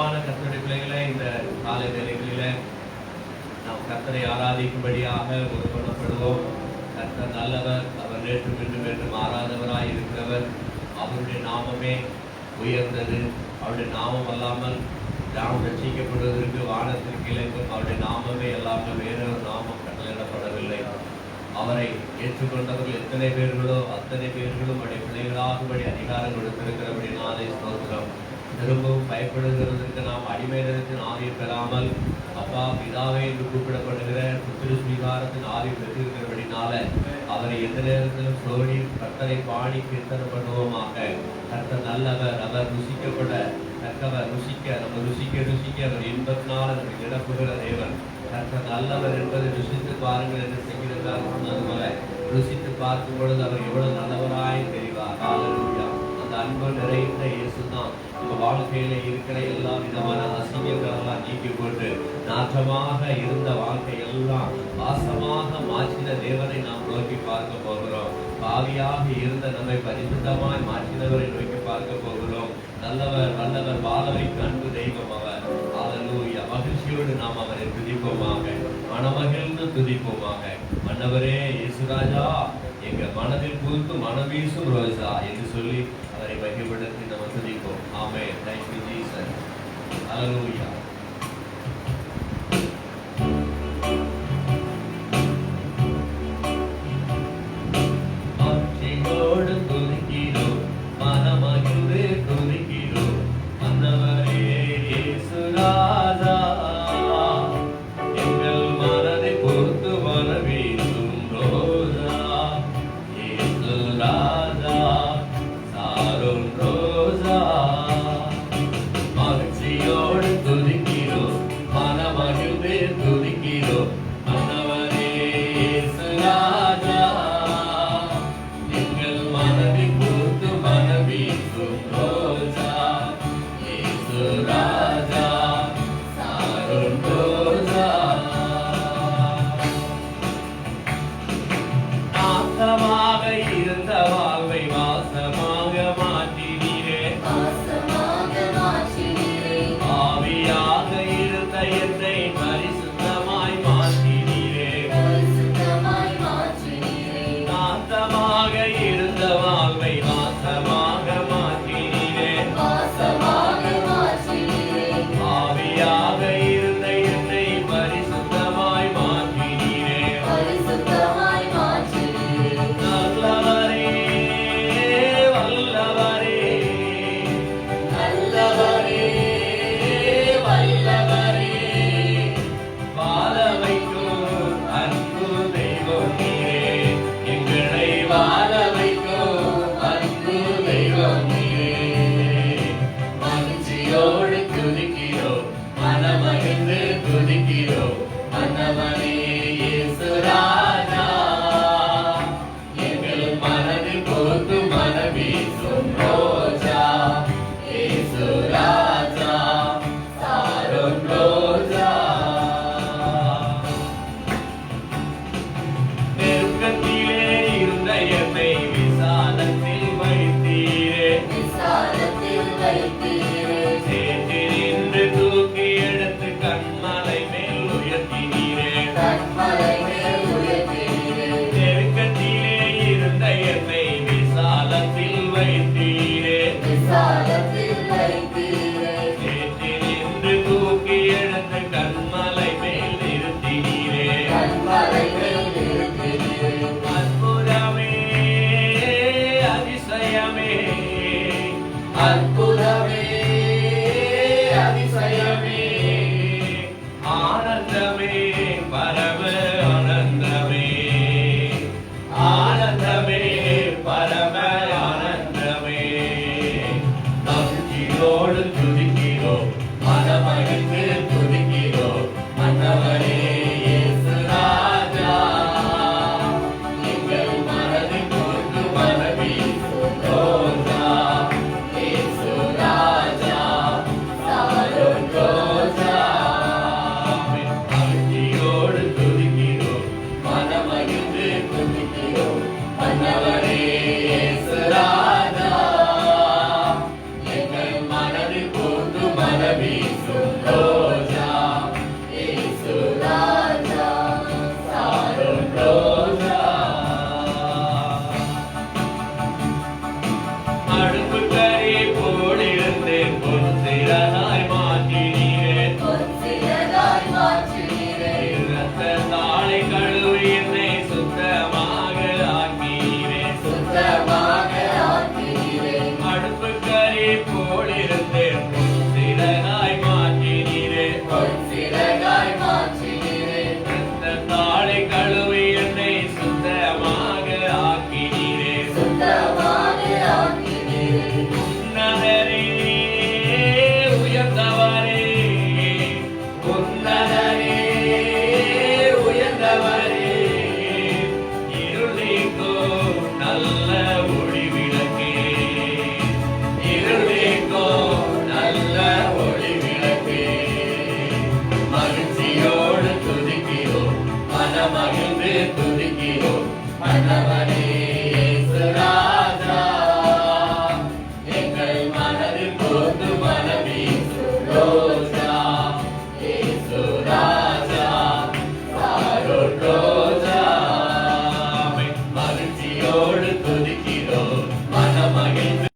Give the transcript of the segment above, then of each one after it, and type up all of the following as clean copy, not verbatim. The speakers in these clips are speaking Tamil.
அன்பான கர்த்தருடைய பிள்ளைகளை, இந்த காலை வேளைகளில நாம் கர்த்தரை ஆராதிக்கும்படியாக ஒரு கொள்ளப்படுவோம். கர்த்தர் நல்லவர், அவர் நேற்றும் இன்றும் என்றும் மாறாதவராய் இருக்கிறவர். அவருடைய நாமமே உயர்ந்தது. அவருடைய நாமம் அல்லாமல் நாம் ரட்சிக்கப்படுவதற்கு வானத்திற்கு இலக்கும் அவருடைய நாமமே அல்லாமல் வேறொரு நாமம் கட்டளையிடப்படவில்லை. அவரை ஏற்றுக்கொண்டவர்கள் எத்தனை பேர்களோ அத்தனை பேர்களும் அவருடைய பிள்ளைகளாகும்படி அதிகாரம் கொடுத்திருக்கிறபடினாலே ஸ்தோத்திரம். திரும்பவும் பயப்படுகிறதற்கு நாம் அடிமையிடத்தின் ஆவியை பெறாமல் அப்பா பிதாவே என்று கூப்பிடப்படுகிற புத்திர ஸ்வீகாரத்தின் ஆவியை பெற்றிருக்கிறபடினால அவரை எந்த நேரத்திலும் சோடி கர்த்தரை பாடி கீர்த்தனம் பண்ணுவோமாக. கர்த்தர் நல்லவர், அவர் ருசிக்கப்பட தக்கவர், நம்ம ருசிக்க அவர் இன்பத்தினால் நமக்கு நிரப்புகிற தேவன். கர்த்தர் நல்லவர் என்பதை ருசித்து பாருங்கள் என்று செய்கிறார். சொன்னது போல ருசித்து பார்க்கும் பொழுது அவர் எவ்வளவு நல்லவராய் தெரிவார். ஹல்லேலூயா. அந்த அன்பு நிறைந்த இயேசு தான் நம்ம வாழ்க்கையில இருக்கிற எல்லா விதமான அசிங்கங்களெல்லாம் நீக்கி போட்டு நாற்றமாக இருந்த வாழ்க்கை எல்லாம் வாசமாக மாற்றின தேவனை நாம் நோக்கி பார்க்க போகிறோம். பாவியாக இருந்த நம்மை பரிசுத்தமாய் மாற்றினவரை நோக்கி பார்க்க போகிறோம். நல்லவர் வல்லவர் வாழவைக்கு அன்பு தெய்வம் அவர். ஹல்லேலூயா. மகிழ்ச்சியோடு நாம் அவரை துதிப்போமாக, மனமகிழ்ந்து துதிப்போமாக. மன்னவரே இயேசுராஜா, எங்க மனதில் பூத்து மனம் வீசும் ரோஜா என்று சொல்லி அவரை மகிழ்ப்படுத்தி நம்ம துதிப்போம். ஆமென். Thank you Jesus. ஹல்லேலூயா. ஆட்சியோடு துதிக்கிறோம், மனமகிழ்ந்து துதிக்கிறோம். மன்னவரே இயேசுராஜா, எங்கள் மனதை பொறுத்து வரவேண்டும் ரோஜா. இயேசுராஜா சாரோன் ரோஜா. மகிழ்ச்சியோடு துதிக்கிறோம், மனமகிழ்ந்து துதிக்கிறோம். மன்னவரே இயேசுராஜா, எங்கள் மனதை பொறுத்து வரவேண்டும் ரோஜா. இயேசுராஜா சாரோன் ரோஜா. நாசமாக இருந்த வாழ்வை வாசமாக மாற்றினீரே, ஆவியாக இருந்த என்னை பரிசுத்தமாய் மாற்றினீரே. நாசமாக இருந்த வாழ்வை வாசமாக மாற்றினீரே, ஆவியாக இருந்த என்னை பரிசுத்தமாய் மாற்றினீரே. நல்லவரே வல்லவரே, நல்லவரே வல்லவரே, வாழ வைக்கும் அன்பு தெய்வம் நீரே. எங்களை வாழ வைக்கும் அன்பு தெய்வம் நீரே. மகிழ்ச்சியோடு துதிக்கிறோம், மனமகிழ்ந்து துதிக்கிறோம். மன்னவரே இயேசுராஜா, எங்கள் மனதில் பொறுத்து மனவீசும் ரோஜா. இயேசுராஜா சாரோன் ரோஜா. மன்னவனே இயேசு ராஜா, எங்கள் மனதில் போந்து மனவீசும் ரோஜா, இயேசு ராஜா, சாரோன் ரோஜா. மகிழ்ச்சியோடு துதிக்கிறோம், மனமகிழ்ந்து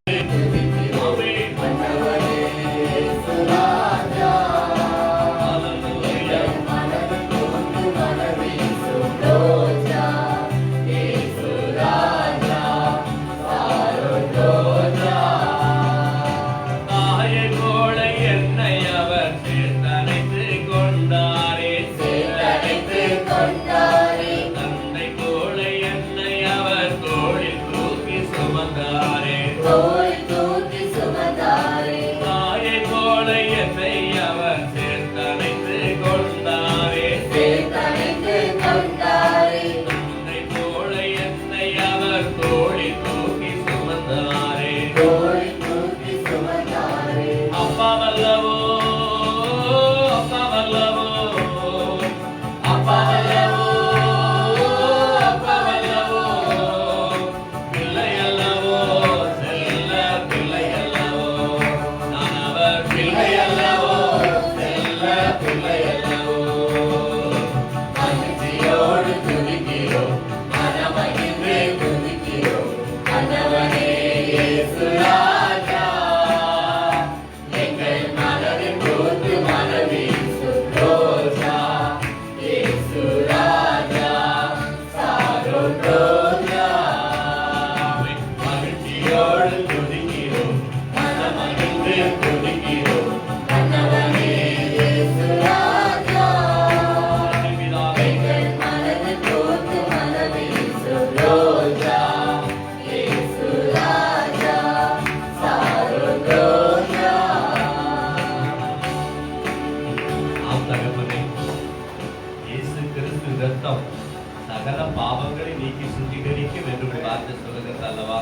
சகல பாவங்களை நீக்கி சுத்திகரிக்கும் என்று வார்த்தை சொல்லுகிறது அல்லவா?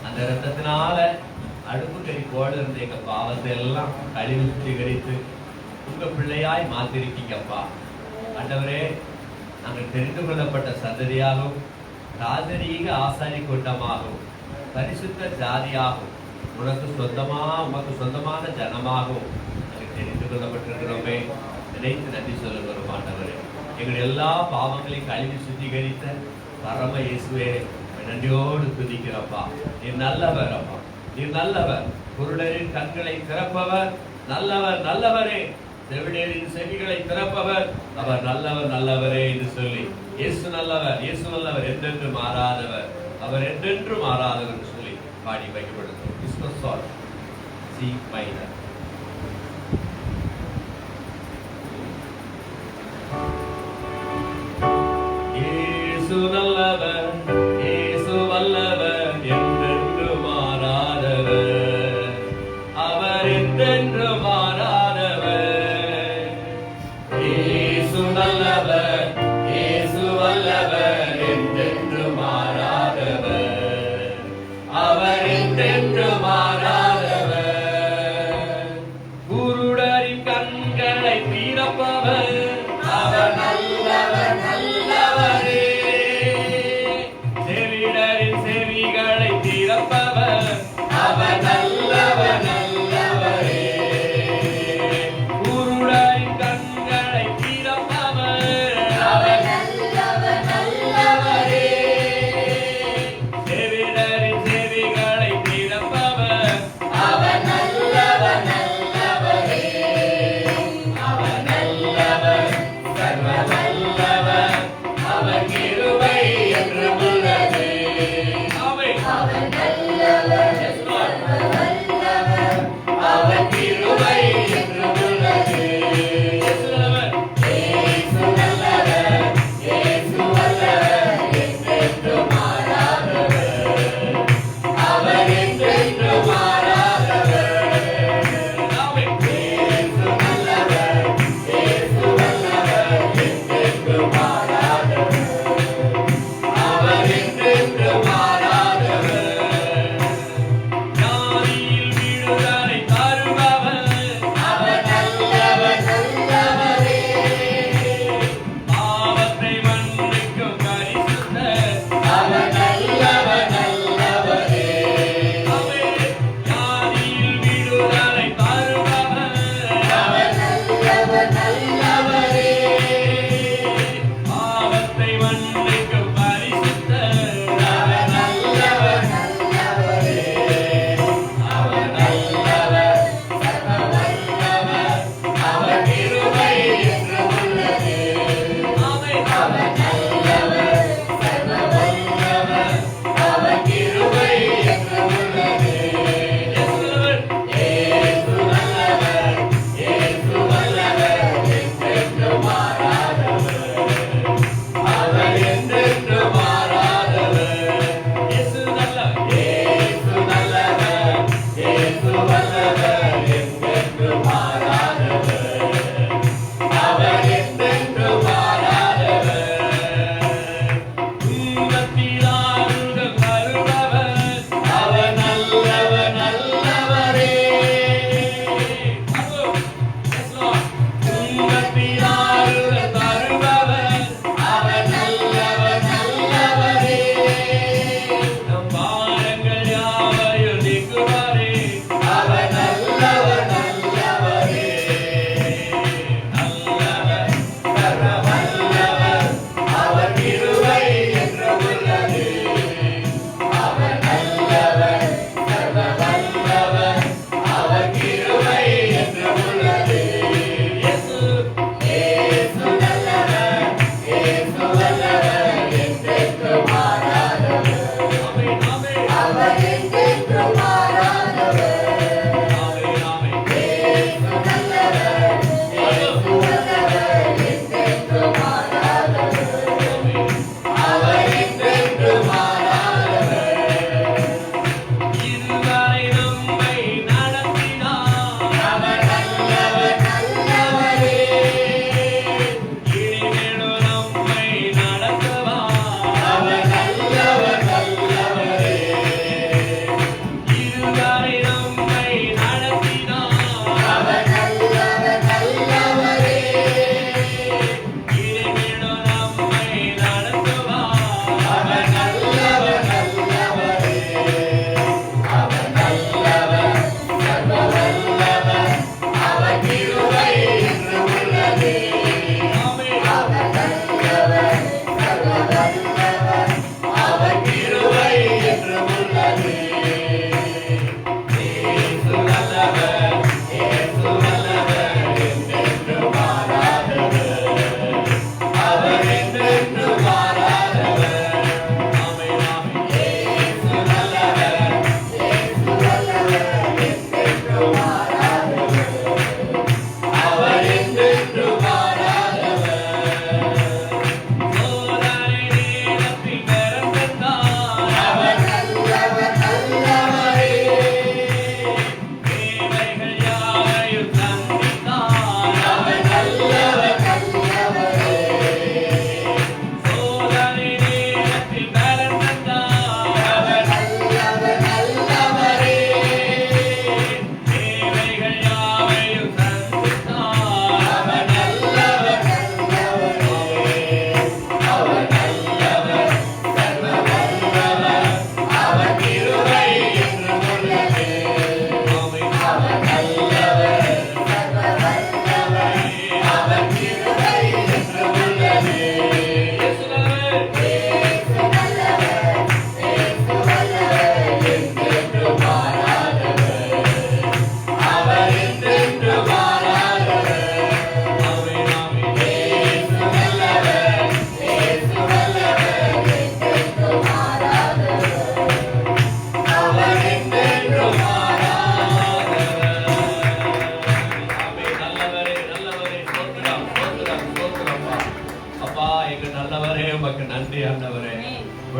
அந்த ரத்தத்தினால அடுப்பு கறி போல இருந்த எங்க பாவத்தை எல்லாம் கழிவு சுத்திகரித்து உங்க பிள்ளையாய் மாத்திருக்கீங்கப்பா. ஆண்டவரே, நாங்கள் தெரிந்து கொள்ளப்பட்ட சந்ததியாகவும் ராஜரீக ஆசாரி கூட்டமாகவும் பரிசுத்த ஜாதியாகவும் உமக்கு சொந்தமான ஜனமாகவும் நாங்கள் தெரிந்து கொள்ளப்பட்டிருக்கிறோமே. நினைத்து நன்றி சொல்லுகிறோம் ஆண்டவரே. எங்கள் எல்லா பாவங்களையும் கழுவி சுத்திகரித்த பரம இயேசுவே, நன்றியோடு துதிக்கிறப்பா. நீர் நல்லவர் அப்பா, நீர் நல்லவர். குருடரின் கண்களை திறப்பவர் நல்லவர், நல்லவரே. செவிடரின் செவிகளை திறப்பவர் அவர் நல்லவர், நல்லவரே என்று சொல்லி இயேசு நல்லவர், இயேசு நல்லவர், என்றென்று மாறாதவர், அவர் என்றென்று மாறாதவர் என்று சொல்லி பாடி வைக்கப்படுகிறோம். Christmas song C minor. Yesu நல்லவர், இயேசு வல்லவர், என்றென்று மாறாதவர், அவர் என்றென்று மாறாதவர். இயேசு நல்லவர், இயேசு வல்லவர், என்றென்று மாறாதவர், அவர் என்றென்று மாறாதவர். குருடரின் கண்களை திறப்பவர் அவர் நல்லவர், நல்லவரே.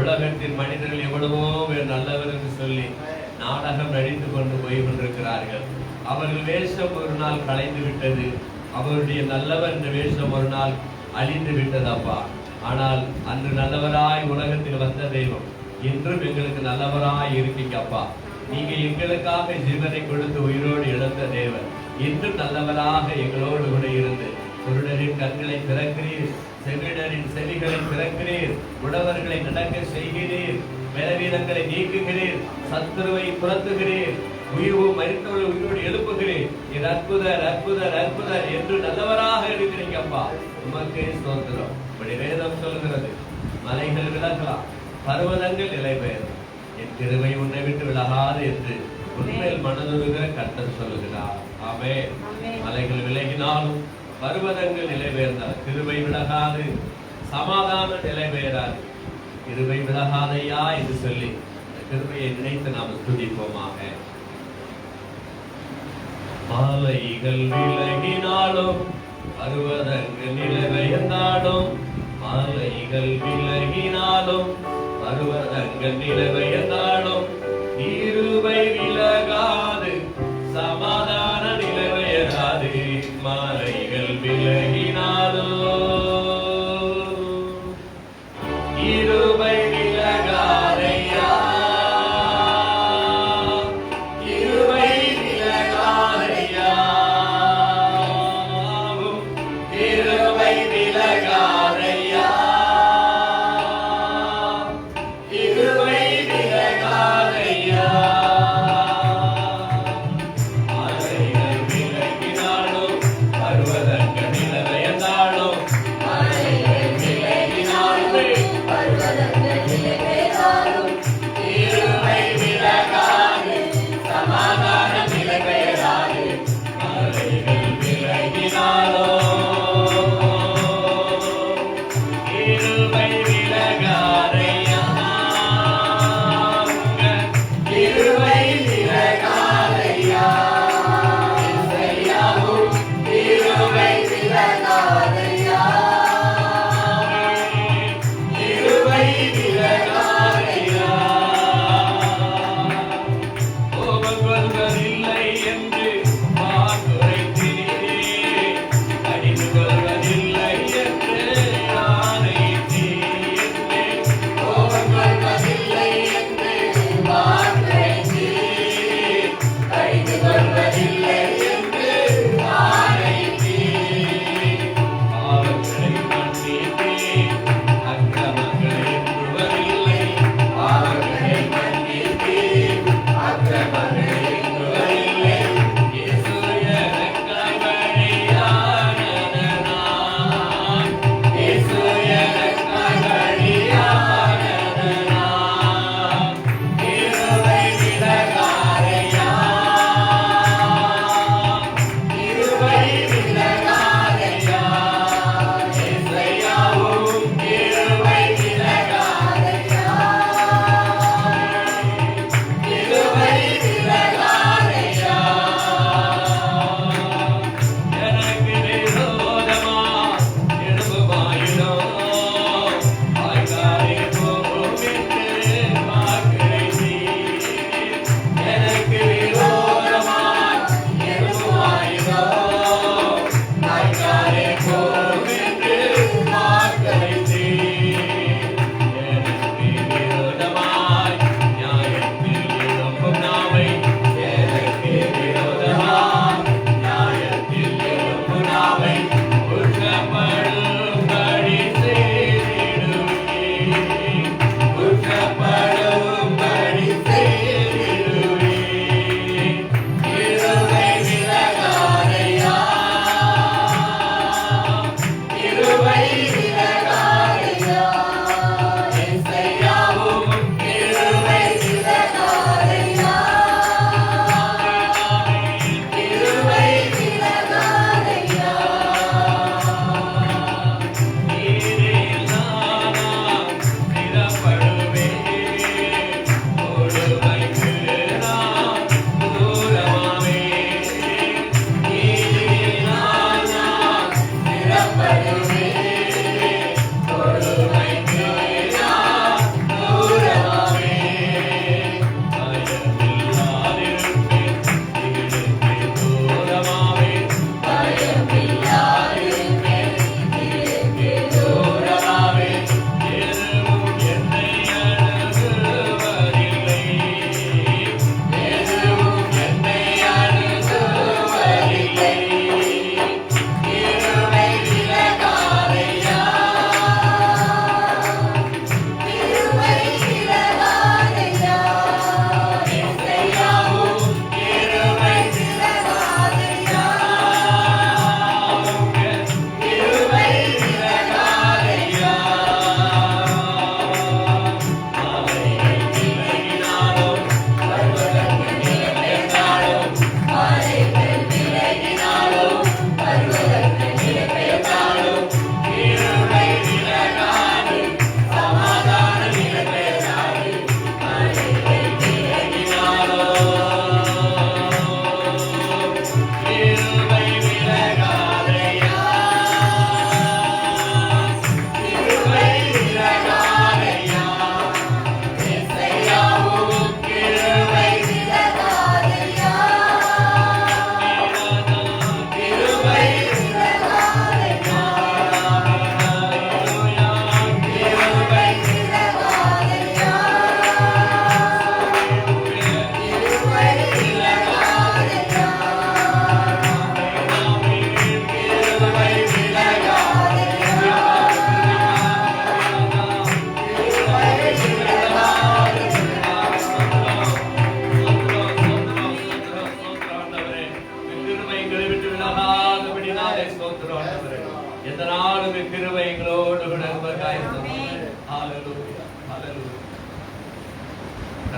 உலகத்தின் மனிதர்கள் எவ்வளவோ பேர் நல்லவர் என்று சொல்லி நாடகம் நடித்து கொண்டு போய் கொண்டிருக்கிறார்கள். அவர்கள் வேஷம் ஒரு நாள் கலைந்து விட்டது. அவருடைய நல்லவர் என்ற வேஷம் ஒரு நாள் அழிந்து விட்டது அப்பா. ஆனால் அன்று நல்லவராய் உலகத்தில் வந்த தெய்வம் இன்றும் எங்களுக்கு நல்லவராய் இருக்கீங்க அப்பா. நீங்க எங்களுக்காக ஜீவனை கொடுத்து உயிரோடு இழந்த தேவன் இன்றும் நல்லவராக எங்களோடு கூட இருந்து குருடரின் கண்களை திறக்கிறீர், செவிடரின் செவிகளை திறக்கிறீர், உழவர்களை நடக்க செய்கிறீர், பலவீனங்களை நீக்குகிறீர், சத்துருவை துரத்துகிறீர், உயிரும் மரித்தவர்கள் உயிரோடு எழுப்புகிறீர். இது அற்புதர் அற்புதர் அற்புதர் என்று நல்லவராக இருக்கிறீங்க அப்பா. உமக்கே ஸ்தோத்திரம். இப்படி வேதம் சொல்கிறது, மலைகள் விலகலாம், பர்வதங்கள் நிலை பெயரும், என் கிருபை உன்னை விட்டு விலகாது என்று உண்மையில் மனதுருகிற கர்த்தர் சொல்லுகிறார். ஆமென். மலைகள் விலகினாலும் பர்வதங்கள் நிலை பெயர்ந்தால் கிருபை விலகாது, சமாதான நிலை பெயராது. கிருபை விலகாதையா என்று சொல்லி கிருபையை நினைத்து நாம் துதிப்போமாக. மலைகள் விலகினாலும் பர்வதங்கள் நிலை பெயர்ந்தாலும், மலைகள் விலகினாலும் பர்வதங்கள் நிலை பெயர்ந்தாலும் கிருபை விலகாது, சமாதான நிலை பெயராது. மலைகள் விலகினாலும் கிருபை விலகாதையா, கிருபை விலகாதையா, கிருபை விலகாதையா, கிருபை விலகாதையா.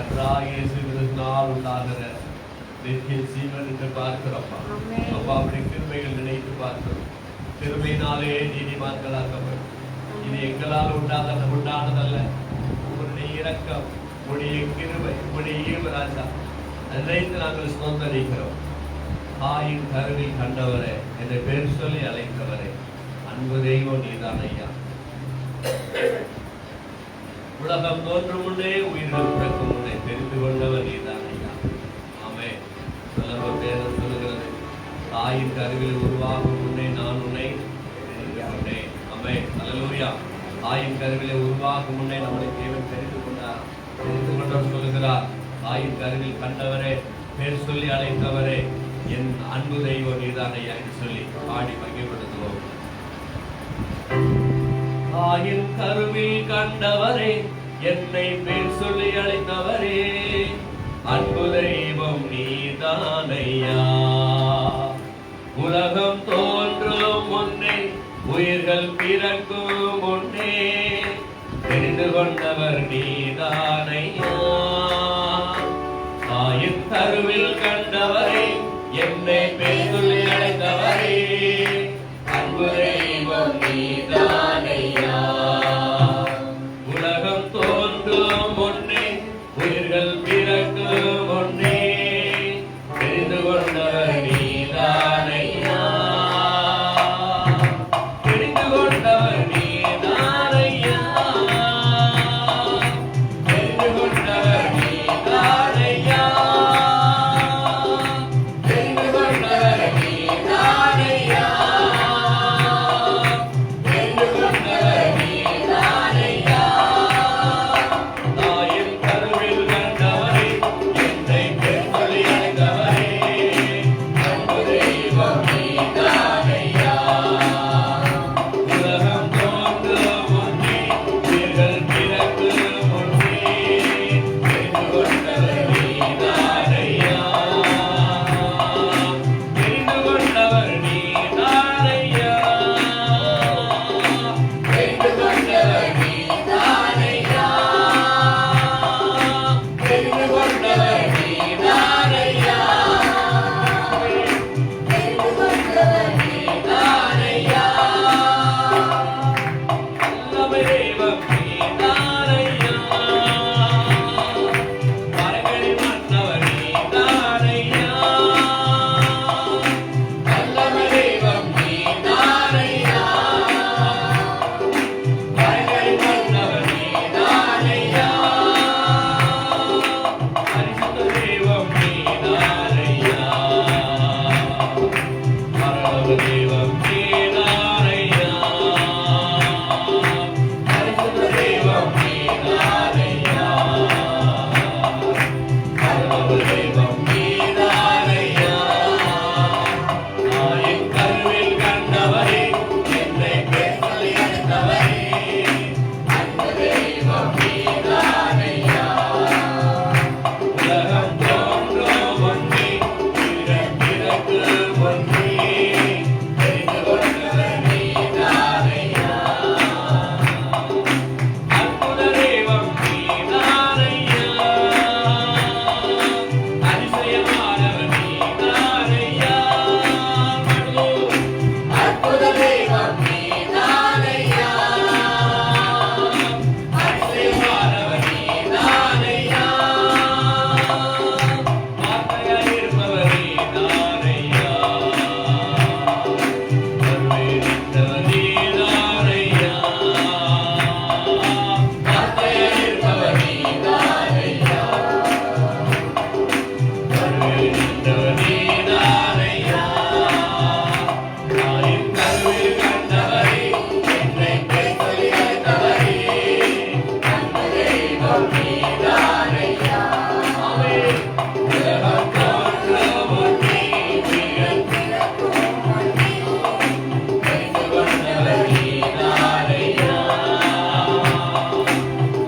கர்த்தராகிய இயேசு கிறிஸ்துவினால் உண்டாகிற நித்திய ஜீவன் என்று பார்க்கிறோம்ப்பா. அப்பா அப்படி கிருபைகள் நினைத்து பார்க்கிறோம். கிருபையினாலே நீதிமான்களாக்கப்படும். இது எங்களால் உண்டானதல்ல, உங்களுடைய இரக்கம், உங்களுடைய கிருபை, உங்களுடைய ஈவு ராஜா, நினைத்து நாங்கள் சுதந்திரிக்கிறோம். தாயின் கருவில் கண்டவரே, என்னை பேர் சொல்லி அழைத்தவரே, அன்பு தெய்வம் நீதான் ஐயா. உலகம் தோன்றும் முன்னே, உயிர்கள் பிறக்கும் முன்னே தெரிந்து கொண்டவர் நீதான் ஐயா. ஆமே. வேதம் சொல்லுகிறது, தாயின் கருவில் உருவாகும் முன்னே நான் உன்னை தெரிந்து கொண்டேன். ஆமே. அல்லேலூயா. தாயின் கருவிலே உருவாகும் முன்னே நம்முடைய தேவன் தெரிந்து கொண்டார். தெரிந்து கொண்டவர் சொல்லுகிறார், தாயின் கருவில் கண்டவரே, பேர் சொல்லி அழைத்தவரே, என் அன்பு தெய்வம் நீதான் ஐயா என்று சொல்லி பாடி மகிழ்ப்படுத்துவோம். தாயின் கருவில் கண்டவரே, என்னை பேர் சொல்லி அழைத்தவரே, அன்பு தெய்வம் நீதான் ஐயா. உலகம் தோன்றும் முன்னே, உயிர்கள் பிறக்கும் முன்னே தெரிந்து கொண்டவர் நீதான் ஐயா. தாயின் கருவில் கண்டவரே, என்னை பேர் சொல்லி அழைத்தவரே, அன்பு தெய்வம் நீதான் ஐயா. உலகம் தோன்றும் முன்னே, உயிர்கள் பிறக்கும் முன்னே தெரிந்து கொண்டவர் நீதான் ஐயா. தெரிந்து கொண்டவர் நீதான் ஐயா. தெரிந்து கொண்டவர் நீதான் ஐயா. தெரிந்து கொண்டவர் நீதான் ஐயா. தெரிந்து கொண்டவர் நீதான் ஐயா. தாயின் கருவில் கண்டவரே, என்னை பேர் சொல்லி அழைத்தவரே, அன்பு தெய்வம் நீதான் ஐயா. உலகம் தோன்றும் முன்னே, உயிர்கள் பிறக்கும் முன்னே தெரிந்து கொண்டவர் நீதான் ஐயா. தெரிந்து கொண்டவர் நீதான் ஐயா. தெரிந்து கொண்டவர் நீதான் ஐயா. தெரிந்து கொண்டவர் நீதான் ஐயா. தெரிந்து கொண்டவர் நீதான் ஐயா. வல்லமை தெய்வம் நீதான் ஐயா. மரங்களின் மன்னவர் நீதான் ஐயா. வல்லமை தெய்வம் நீதான் ஐயா. மரங்களின் மன்னவர் நீதான் ஐயா. பரிசுத்த தெய்வம் நீதான் ஐயா. பரலோக தெய்வம் நீதான் ஐயா. பரிசுத்த தெய்வம் நீதான் ஐயா. பரலோக தெய்வம் நீதான் ஐயா. தாயின் கருவில் கண்டவரே, என்னை பேர் சொல்லி அழைத்தவரே, அன்பு தெய்வம் நீதான் ஐயா. உலகம் தோன்றும் முன்னே, உயிர்கள் பிறக்கும் முன்னே தெரிந்து கொண்டவர் நீதான் ஐயா. அற்புத தெய்வம் நீதான் ஐயா. அதிசயமானவர் நீதான் ஐயா. அற்புத தெய்வம் நீதான் ஐயா. அதிசயமானவர் நீதான் ஐயா. வார்த்தையாய் இருப்பவர் நீதான் ஐயா. வருவேறிட்டவர் நீதான் ஐயா. வார்த்தையாய் இருப்பவர் நீதான் ஐயா. வருவேறிட்டவர் நீதான் ஐயா. தாயின் கருவில் கண்டவரே, என்னை பேர் சொல்லி அழைத்தவரே, அன்பு தெய்வம் நீதான் ஐயா. ஆமென். உலகம் தோன்றும் முன்னே, உயிர்கள் பிறக்கும் முன்னே தெரிந்து கொண்டவர் நீதான் ஐயா.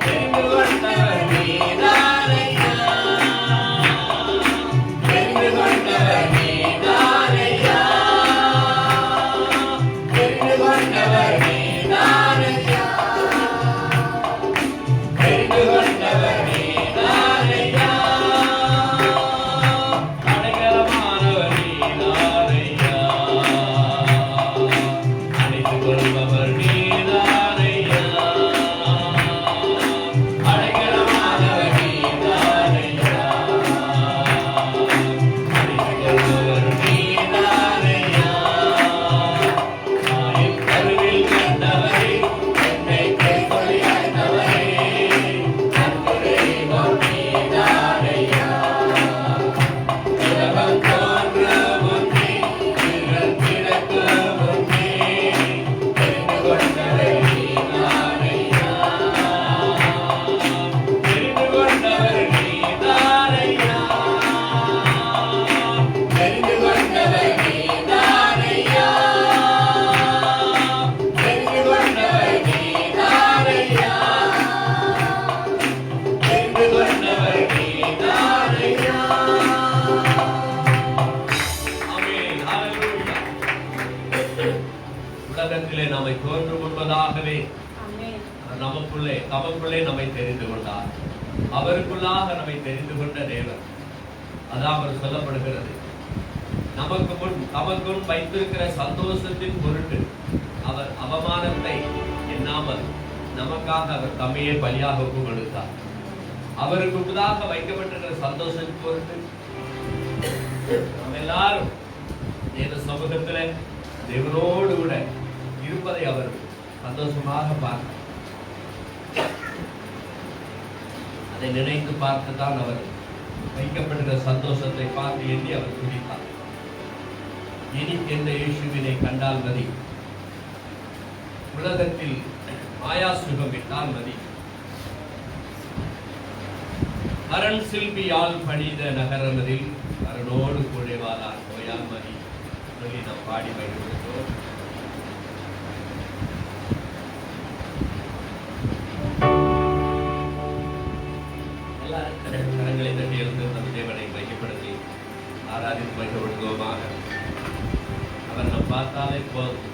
தெரிந்து கொண்டவர் நீதான் ஐயா. தெரிந்து கொண்டவர் நீதான் ஐயா. தெரிந்து கொண்டவர் நீதான் ஐயா. தெரிந்து கொண்டவர் உலகத்திலே நம்மை தோன்றும் முன்பதாகவே நமக்குள்ளே நம்மை தெரிந்து கொண்டார். அவருக்குள்ளாக நம்மை தெரிந்து கொண்ட தேவன். அதான் அவர் சொல்லப்படுகிறது, நமக்குள் வைத்திருக்கிற சந்தோஷத்தின் பொருட்டு அவர் அவமானத்தை எண்ணாமல் நமக்காக அவர் தம்மையே பலியாக ஒப்பு கொடுத்தார். அவருக்கு முன்பதாக வைக்கப்பட்டிருக்கிற சந்தோஷத்தின் பொருட்டு நாம் எல்லாரும் தேவ சமூகத்துல தேவனோடு கூட இருப்பதை அவர் சந்தோஷமாக பார்த்தார். அதை நினைத்து பார்த்துதான் அவர் வைக்கப்பட்டிருக்கிற சந்தோஷத்தை பார்த்து எண்ணி அவர் துதித்தார். இனி எந்த இயேசுவினை கண்டால் மதி, உலகத்தில் மாயா சுகம் விட்டால் மதி, அரண் சில்பியால் பணித நகரமதில் அரணோடு குழைவாளார் நோயால் மதி சொல்லி நாம் பாடி வைத்திருக்கிறோம். கரங்களை தட்டி இருந்து நம் தேவனை மையப்படுத்தி ஆராதித்து வைக்கப்படுவோமாக. அவர் நாம் பார்த்தாலே போதும்.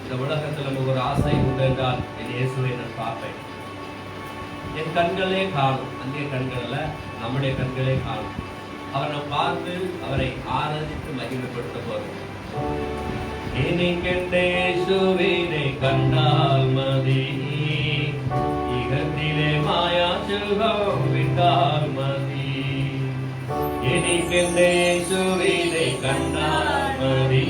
இந்த உலகத்தில் நமக்கு ஒரு ஆசை உண்டு என்றால் என் இயேசுவை நான் பார்ப்பேன். என் கண்களே காணும், அந்நிய கண்கள நம்முடைய கண்களே காணும். அவரை பார்த்து அவரை ஆராதித்து மகிமைப்படுத்த போறோம். இயேசுவினை கண்டால் மதி, இகத்திலே மாயா சுகம் விட்டால் மதி. இயேசுவினை கண்டால் மதி,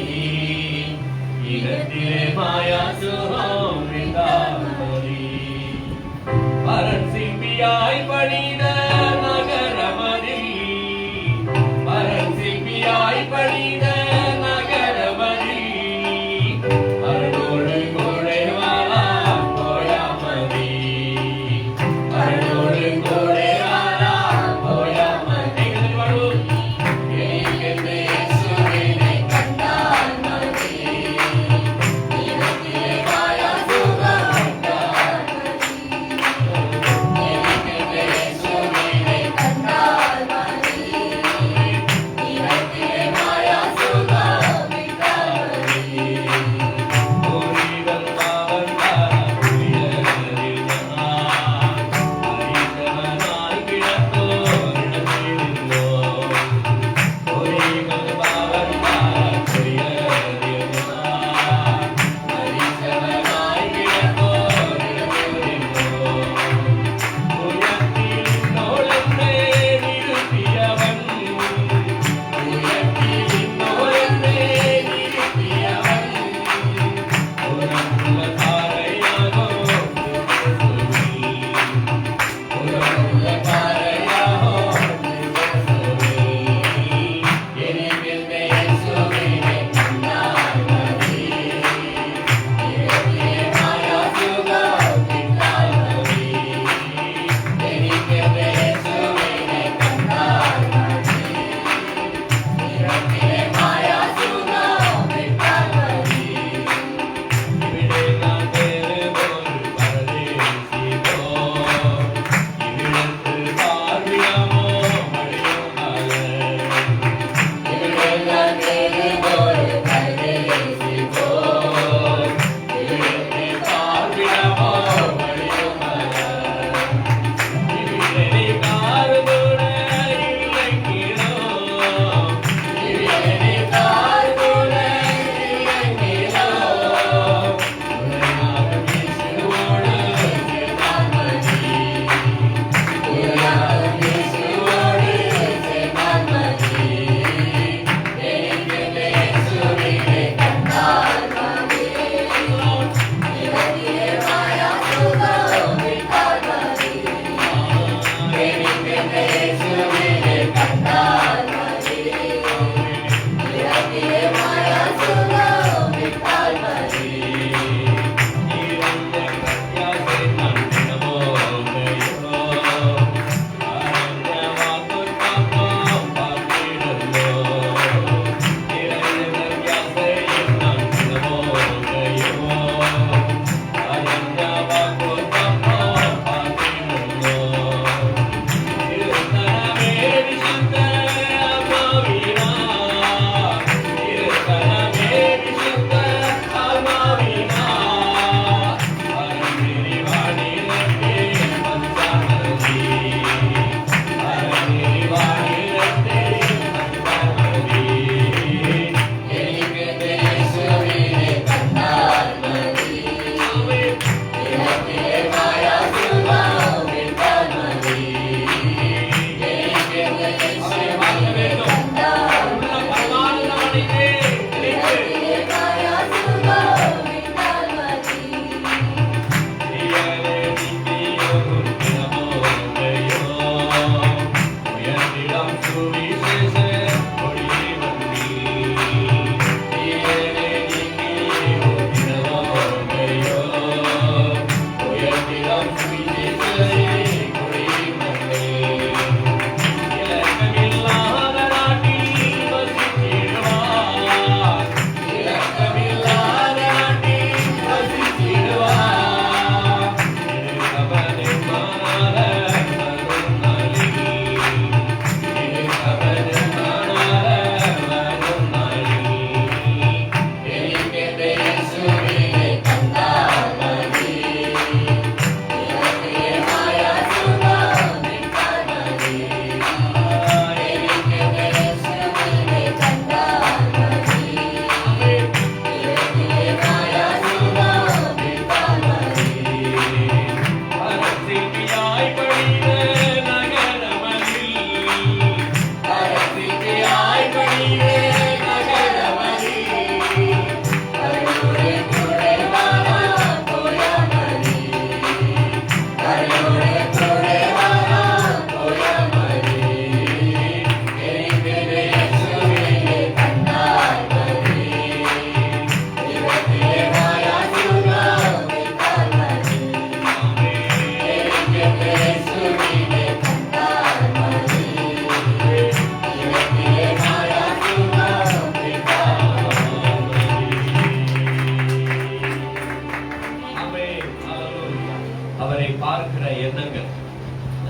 இகத்திலே மாயா சுகம் விட்டால் மதி. பரன் சிற்பியாய் பணித நகரமதில், பரன் சிற்பியாய் பணித நகரமதில், அருளோடு கோடைவாளா போயாமதி, அருளோடு கோடைவாளா போயாமதி. இயேசுவினை கண்டால் மதி, இகத்திலே மாயா சுகம் விட்டால் மதி. இயேசுவினை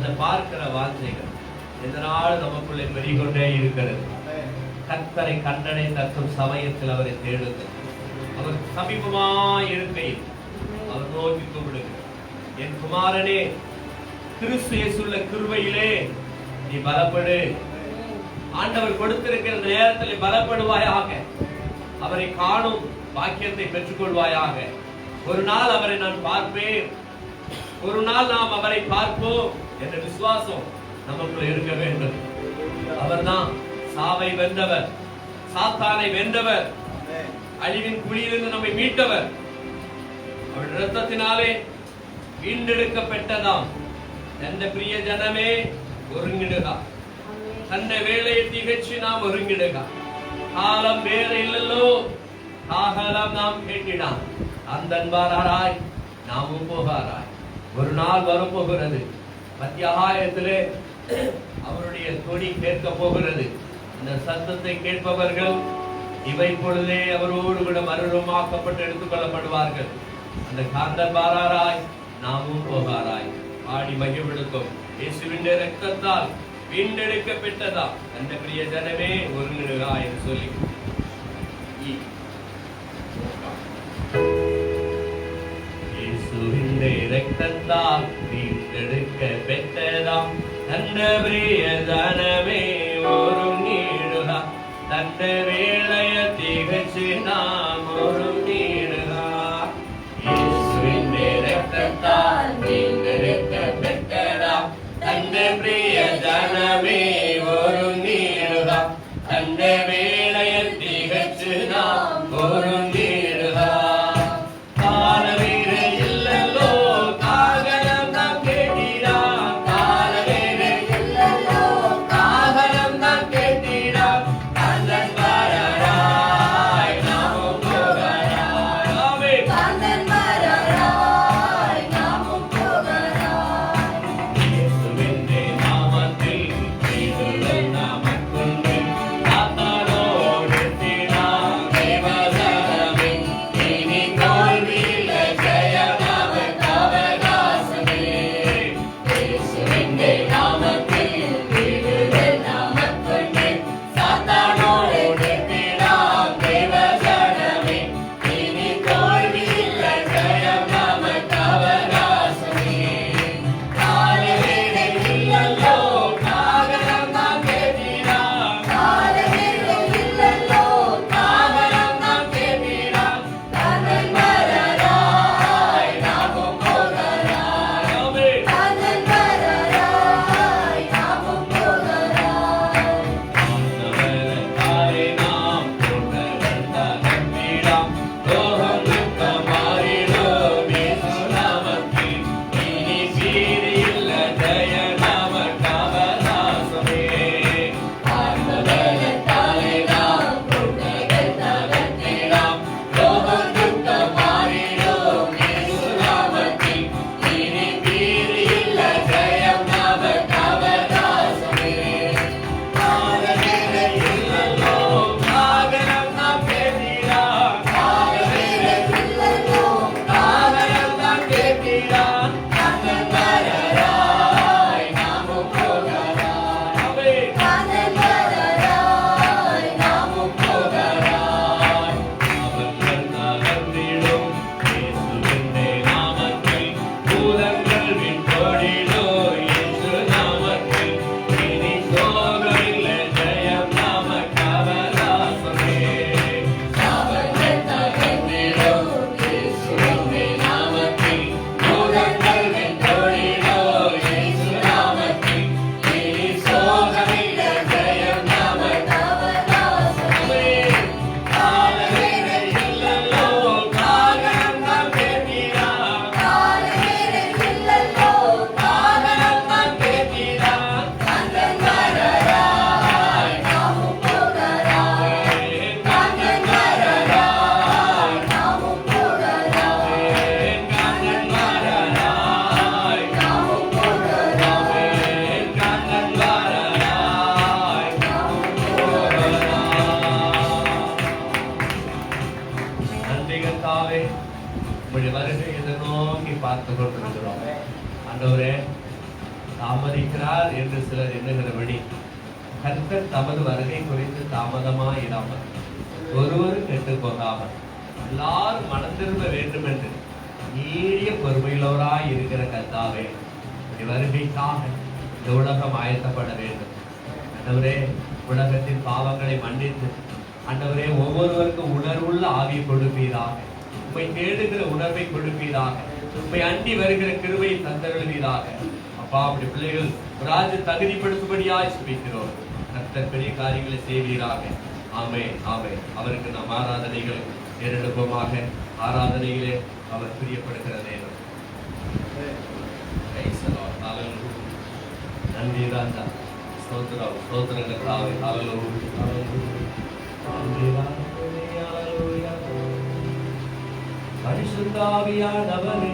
அந்த பார்க்கிற வாஞ்சைகள் இந்த நாள் நமக்குள்ளே பெருகிக்கொண்டே இருக்கிறது. கர்த்தரை கண்டனை தக்கும் சமயத்தில் அவரை தேடுங்கள். அவர் சமீபமாய் இருக்கையில் அவர் நோக்கி கூப்பிடுங்க. என் குமாரனே, கிறிஸ்து இயேசுவுள்ள கிருபையிலே நீ பலப்படு. ஆண்டவர் கொடுத்திருக்கிற நேரத்தில் பலப்படுவாயாக. அவரை காணும் பாக்கியத்தை பெற்றுக்கொள்வாயாக. ஒரு நாள் அவரை நான் பார்ப்பேன், ஒரு நாள் நாம் அவரை பார்ப்போம் என்ற விசுவாசம் நமக்குள்ள இருக்க வேண்டும். அவர்தான் சாவை வென்றவர், சாத்தானை வென்றவர், அழிவின் குழியிலிருந்து நம்மை மீட்டவர். அவர் இரத்தத்தினாலே வீண்டெடுக்கப்பட்டதாம். எந்த பிரிய ஜனமே ஒருங்கிடுக, தன்னை வேலையை திகழ்ச்சி நாம் ஒருங்கிடுக. காலம் வேற இல்லல்லோ, காகலம் நாம் கேட்டிடாம். அந்தன்பாராய் நாமும் போகாராய். ஒரு நாள் வரப்போகிறது, மத்தியாகாயத்திலே அவருடைய கொடி கேட்க போகிறது. அந்த சத்தத்தை கேட்பவர்கள் இவை பொழுதே அவரோடு கூட மறுரூபமாக்கப்பட்டு எடுத்துக் கொள்ளப்படுவார்கள். அந்த காந்தன் பாராராய் நாமும் போகாராய். ஆடி மகிழ்விடுக்கும் இயேசுவின் இரத்தத்தால் வீண்டெடுக்கப்பட்டதா அந்த பிரிய ஜனமே ஒருங்கிடுகா என்று சொல்லி இயேசுவின் இரத்தத்தால் வீண்டெடுக்கப்பட்டதா அந்த பிரிய ஜனமே ஒருங்கிடுகா. தந்த வேளைய திகழ்ச்சி நாம் ஒருங்கிடுகா. இயேசுவின் இரத்தத்தால் வீண்டெடுக்கப்பட்டதா தந்த பிரிய ஜனமே ஒருங்கிடுகா. தந்த வேளைய திகழ்ச்சி நாம் ஒருங்கிடுகா. காலவேளை இல்லல்லோ, காகலம் நாம் கேட்டிடா. காலவேளை இல்லல்லோ, காகலம் நாம் கேட்டிடா. காந்தன் வரராய் நாமும் போகராய். ஆமென். காந்தன் வரராய் நாமும் போகராய். இயேசுவின் நாமத்தில் கிறிஸ்துவின் நாமத்தில் சாத்தானோடு தீராம் தேவதரமே. இனி தோல்வியில ஜெயம் நமக்கு அவகாசமே. இயேசுவின் நாமத்தில் கிறிஸ்துவின் நாமத்தில் சாத்தானோடு தீராம் தேவதரமே. இனி தோல்வியில ஜெயம் நமக்கு அவகாசமே. காலவேளை இல்லல்லோ, காகலம் நாம் கேட்டிடா. காலவேளை இல்லல்லோ, காகலம் நாம் கேட்டிடா. காந்தன் வரராய் நாமும் போகராய். ஆமென். காந்தன் வரராய் நாமும் போகராய். ஆண்டவரே நாம் போற்றவன் தகத்திடாம். லோகம் துக்கம் மாறிடும் இயேசு நாமத்தில். இனி சீரியில்ல ஜெய நமக்கு அவகாசமே. ஆண்டவரே நாம் போற்றவன் தகத்திடாம். லோகம் துக்கம் மாறிடும் இயேசு நாமத்தில். இனி சீரியில்ல ஜெயம் நமக்கு அவகாசமே. காலவேளை இல்லல்லோ, காகலம் நாம் கேட்டிடா. காலவேளை இல்லல்லோ, காகலம் நாம் கேட்டிடா. காந்தன் வரராய் நாமும் போகராய். ஆமென். காந்தன் வரராய் நாமும் போகராய். அவர்கள் நகர்ந்திடும் இயேசுவின் நாமத்தில். பூதங்கள் விட்டோடிடும் இயேசு நாமத்தில். இனி சோகமில்லை ஜெயம் நமக்கு அவகாசமே. அவர்கள் நகர்ந்திடும் இயேசுவின் நாமத்தில். பூதங்கள் விட்டோடிடும் இயேசு நாமத்தில். இனி சோகமில்லை ஜெயம் நமக்கு அவகாசமே. காலவேளை இல்லல்லோ, காகலம் நாம் கேட்டிடா. காலவேளை இல்லல்லோ, காகலம் நாம் கேட்டிடா. காந்தன் வரராய் நாமும் போகராய். காந்தன் வரராய் நாமும் போகராய். காந்தன் வரராய் நாமும் போகராய். காந்தன் வரராய் நாமும் போகராய். நன்றி கர்த்தாவே, உம்முடைய வருகை எதிர்நோக்கி பார்த்து கொண்டிருக்கிறோம். ஆண்டவரே, தாம தாமதிக்கிறார் என்று சிலர் எண்ணுகிறபடி கர்த்தர் தமது வருகை குறித்து தாமதமாயிராமல் ஒருவரும் கெட்டு போகாமல் எல்லாரும் மனம் திரும்ப வேண்டும் என்று நீடிய பொறுமையுள்ளவராய் இருக்கிற கர்த்தாவே, வருகைக்காக இந்த உலகம் ஆயத்தப்பட வேண்டும். ஆண்டவரே, உலகத்தின் பாவங்களை மன்னித்து ஆண்டவரே ஒவ்வொருவருக்கும் உணர்வுள்ள ஆவியை கொடுப்பீராக. உம்மை தேடுகிற உணர்வை கொடுப்பீராக. உம்மை அண்டி வருகிற கிருபையை தந்தருளுவீராக. அப்பா, அப்படி பிள்ளைகள் ராஜ தகுதிப்படுத்தும்படியாய் சுபிக்கிறோம். கர்த்தர் பெரிய காரியங்களை செய்வீராக. ஆமே ஆமே. அவருக்கு நாம் ஆராதனைகளை ஏறெடுப்போமாக. ஆராதனையிலே அவர் பிரியப்படுகிற நேரம். நன்றி ராஜா. ஸ்தோத்திரம் ஸ்தோத்திரங்கள் தாவே. பரிசுத்த ஆவியானவரே,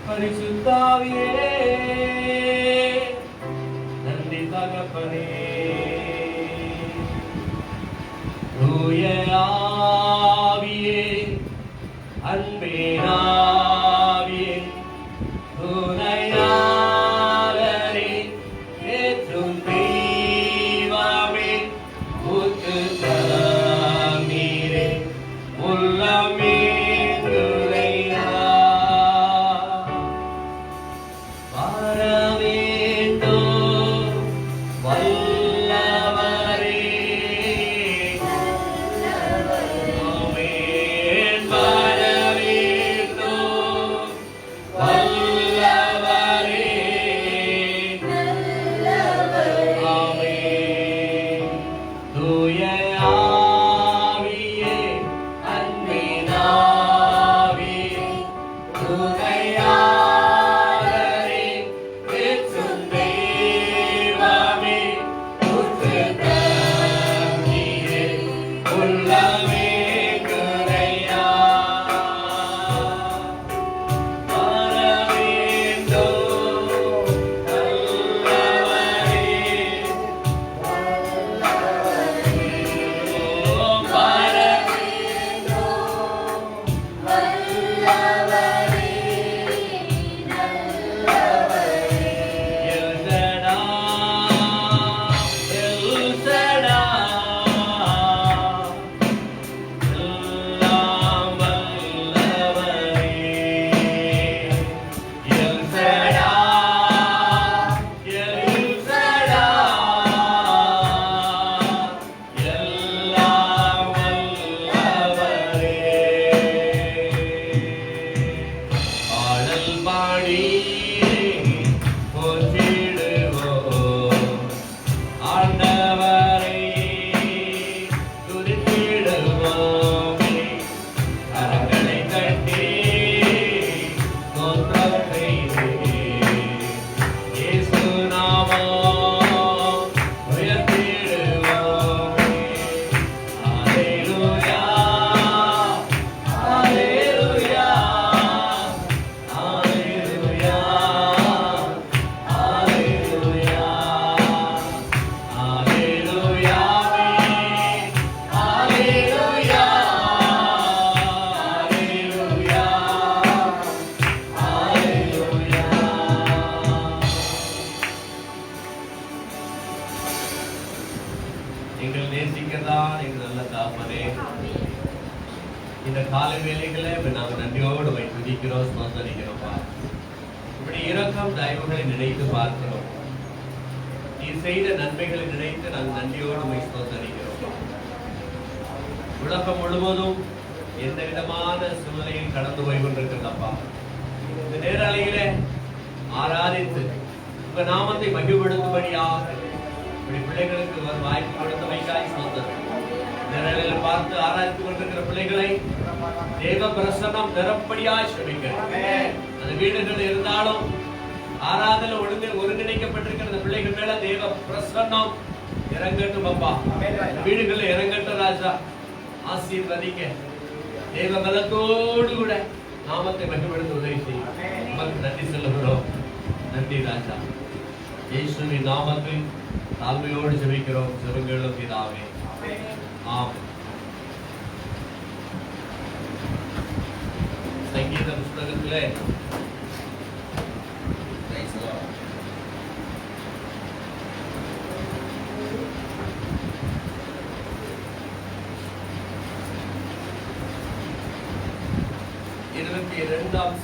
பரிசுத்த ஆவியே, நன்றி தகப்பனே. தூய ஆவியே, அன்பே ஆவியே, துணையாளரே, ஏற்றும் தெய்வமே, ஊற்று தண்ணீரே, உள்ளமே துணையா வர வேண்டும் வல்லவரே. ஆமென். வர வேண்டும் வல்லவரே. ஆமென். தூய ஆவியே, அன்பின் ஆவியே, துணையாளரே, ஏற்றும் தெய்வமே, ஊற்று தண்ணீரே, உள்ளமே துணையா வர வேண்டும் வல்லவரே. எங்கள் நேசிக்கிறதான் எங்கள் நல்ல தாப்பனே, இந்த கால வேலைகளை நாங்கள் நன்றியோடு போய் துதிக்கிறோம், ஸ்தோத்தரிக்கிறோம்ப்பா. இப்படி இரக்கம் தயவுகளை நினைத்து பார்க்கிறோம். நீ செய்த நன்மைகளை நினைத்து நாங்கள் நன்றியோடு போய் ஸ்தோத்தரிக்கிறோம். உலகம் முழுவதும் எந்த விதமான சூழ்நிலையில் கடந்து போய் கொண்டிருக்கிறதப்பா. இந்த நேரலையிலே ஆராதித்து உங்க நாமத்தை மகிழ்ப்படுத்தும்படியாக இப்படி பிள்ளைகளுக்கு ஒரு வாய்ப்பு கொடுத்தமைக்காய் ஸ்தோத்திரம். நேரலையில் பார்த்து ஆராய்ந்து கொண்டிருக்கிற பிள்ளைகளை தேவ பிரசன்னம் நிரப்படியாய் சுபிக்கிறேன். அந்த வீடுகள் இருந்தாலும் ஆராதனை ஒருங்கிணைக்கப்பட்டிருக்கிற பிள்ளைகள் மேல தேவ பிரசன்னம் இறங்கட்டும் அப்பா. வீடுகளில் இறங்கட்டும் ராஜா. ஆசீர்வதிக்க தேவ பலத்தோடு கூட நாமத்தை மகிழ்ப்படுத்த உதவி செய்யும். நமக்கு நன்றி சொல்லுகிறோம். நன்றி ராஜா. இயேசுவின் நாமத்தில் தாழ்மையோடு ஜெபிக்கிறோம். ஜெபங்களும் பிதாவே. ஆமென். சங்கீத புஸ்தகத்திலே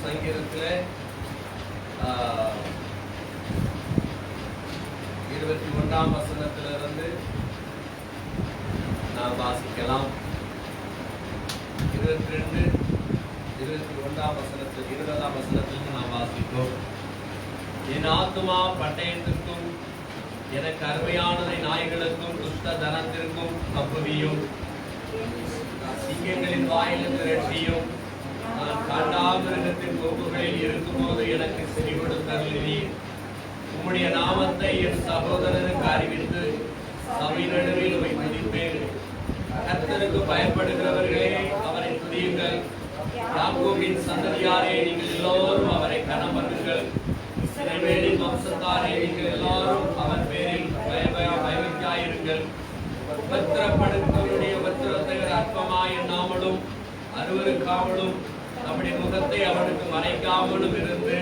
சங்கீதத்திலே 21ஆம் வசனத்திலிருந்து நாம் வாசிக்கலாம். 22, 21ஆம் வசனத்தில் 20ஆம் வசனத்திலிருந்து நாம் வாசிப்போம். என் ஆத்துமா பட்டயத்திற்கும் எனக்கு அருமையானதை நாய்களுக்கும் துஷ்ட தனத்திற்கும் தப்புவியும், சிங்கங்களின் வாயிலிருந்து ரட்சியும், நான் காண்டாமிருகத்தின் கொம்புகளில் இருக்கும்போது எனக்கு செறிகொடுத்தருளினீர். உம்முடைய நாமத்தை என் சகோதரருக்கு அறிவித்து சபை நடுவில் உம்மை துதிப்பேன். கர்த்தருக்கு பயப்படுகிறவர்களே அவரை துதியுங்கள். யாக்கோபின் சந்ததியாரே நீங்கள் எல்லோரும் அவரை கனம் பண்ணுங்கள். இஸ்ரவேலின் வம்சத்தாரே நீங்கள் எல்லாரும் அவர் பேரில் பயபக்தியாயிருங்கள். உபத்திரப்படுத்தவருடைய உபத்திரத்தை அற்பமாய் எண்ணாமலும் அருவருக்காமலும் நம்முடைய முகத்தை அவனுக்கு மறைக்காமலும் இருந்து